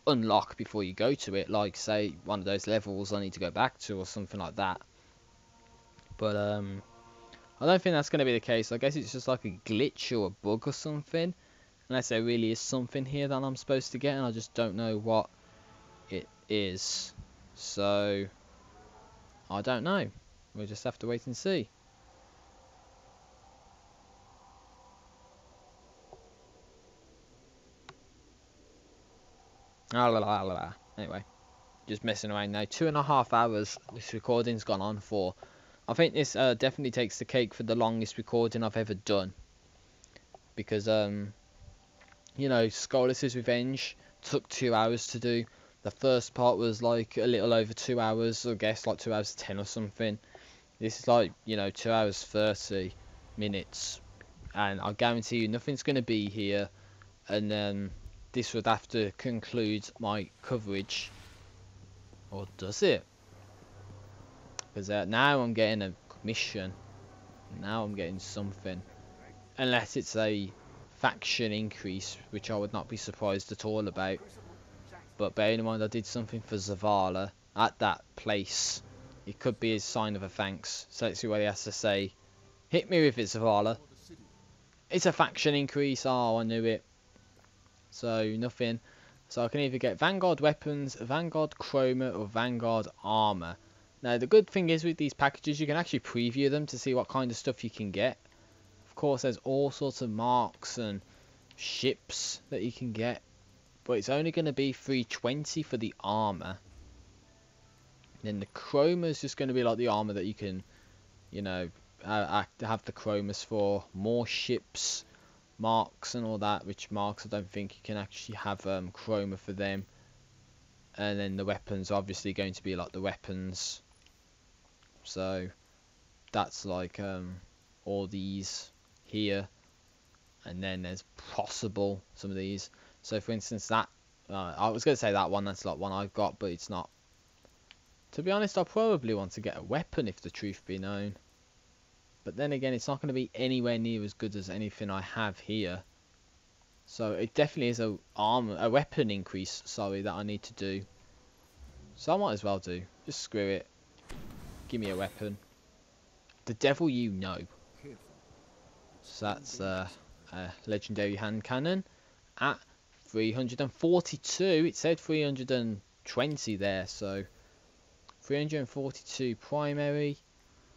unlock before you go to it, like say one of those levels I need to go back to or something like that. But I don't think that's going to be the case. I guess it's just like a glitch or a bug or something, unless there really is something here that I'm supposed to get and I just don't know what it is. So I don't know. We'll just have to wait and see. Anyway, just messing around now. 2.5 hours this recording's gone on for. I think this definitely takes the cake for the longest recording I've ever done. Because, you know, Skolas's Revenge took 2 hours to do. The first part was like a little over 2 hours, I guess, like 2 hours 10 or something. This is like, you know, 2 hours 30 minutes. And I guarantee you nothing's going to be here. And then this would have to conclude my coverage. Or does it? Because now I'm getting a mission. Now I'm getting something. Unless it's a faction increase, which I would not be surprised at all about. But bearing in mind I did something for Zavala at that place. It could be a sign of a thanks. So let's see what he has to say. Hit me with it, Zavala. It's a faction increase. Oh, I knew it. So nothing. So I can either get Vanguard weapons, Vanguard chroma, or Vanguard armor. Now the good thing is with these packages you can actually preview them to see what kind of stuff you can get. Of course there's all sorts of marks and ships that you can get, but it's only going to be 320 for the armor. Then the chroma is just going to be like the armor that you can, you know, have the chromas for. More ships, marks and all that, which marks I don't think you can actually have chroma for them. And then the weapons are obviously going to be like the weapons. So that's like all these here, and then there's possible some of these. So for instance that I was going to say that one, that's like one I've got, but it's not. To be honest, I probably want to get a weapon if the truth be known. But then again, it's not going to be anywhere near as good as anything I have here. So it definitely is a weapon increase, sorry, that I need to do. So I might as well do. Just screw it. Give me a weapon. The devil you know. So that's a legendary hand cannon at 342. It said 320 there, so 342 primary,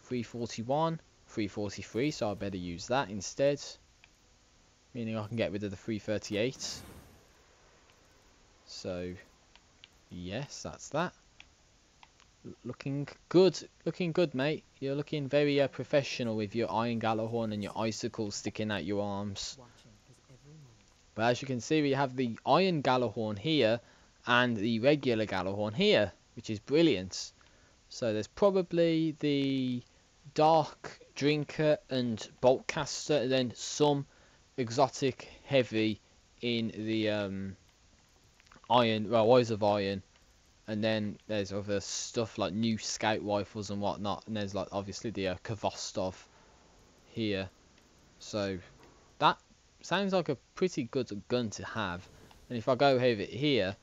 341, 343, so I better use that instead. Meaning I can get rid of the 338. So yes, that's that. Looking good, mate. You're looking very professional with your iron Gjallarhorn and your icicles sticking out your arms. But as you can see, we have the iron Gjallarhorn here and the regular Gjallarhorn here, which is brilliant. So there's probably the Dark Drinker and Boltcaster, and then some exotic heavy in the iron, well, Eyes of Iron. And then there's other stuff like new scout rifles and whatnot. And there's like obviously the Kvostov here. So that sounds like a pretty good gun to have. And if I go over here,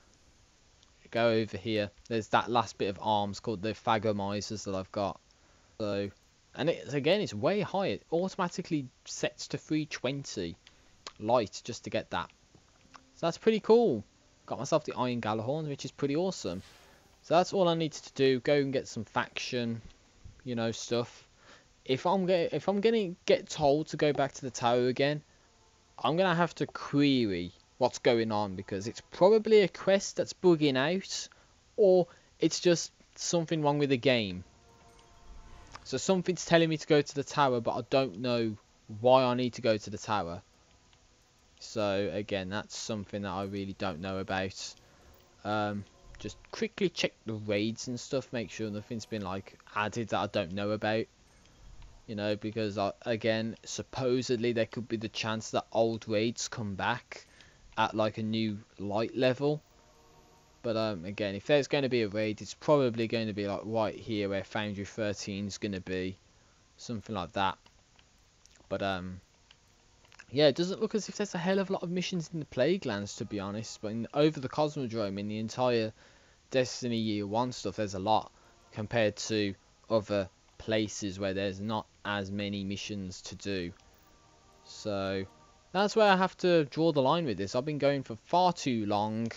there's that last bit of arms called the Phagomizers that I've got. So, and it's way high. It automatically sets to 320 light just to get that. So that's pretty cool. Got myself the Iron Gjallarhorn, which is pretty awesome. So that's all I needed to do. Go and get some faction, you know, stuff. If I'm gonna get told to go back to the tower again, I'm gonna have to query what's going on, because it's probably a quest that's bugging out, or it's just something wrong with the game. So something's telling me to go to the tower, but I don't know why I need to go to the tower. So again, that's something that I really don't know about. Just quickly check the raids and stuff, make sure nothing's been like added that I don't know about. You know, because again, supposedly there could be the chance that old raids come back at like a new light level. But again, if there's going to be a raid, it's probably going to be like right here where Foundry 13 is going to be, something like that. But yeah, it doesn't look as if there's a hell of a lot of missions in the Plaguelands, to be honest. But over the Cosmodrome, in the entire Destiny Year 1 stuff, there's a lot compared to other places where there's not as many missions to do. So that's where I have to draw the line with this. I've been going for far too long,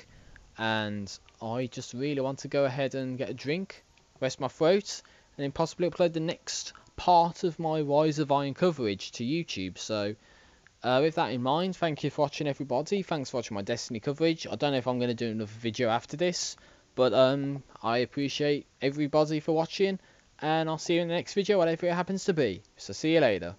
and I just really want to go ahead and get a drink, rest my throat, and then possibly upload the next part of my Rise of Iron coverage to YouTube. So with that in mind, thank you for watching, everybody. Thanks for watching my Destiny coverage. I don't know if I'm going to do another video after this, but I appreciate everybody for watching, and I'll see you in the next video, whatever it happens to be. So see you later.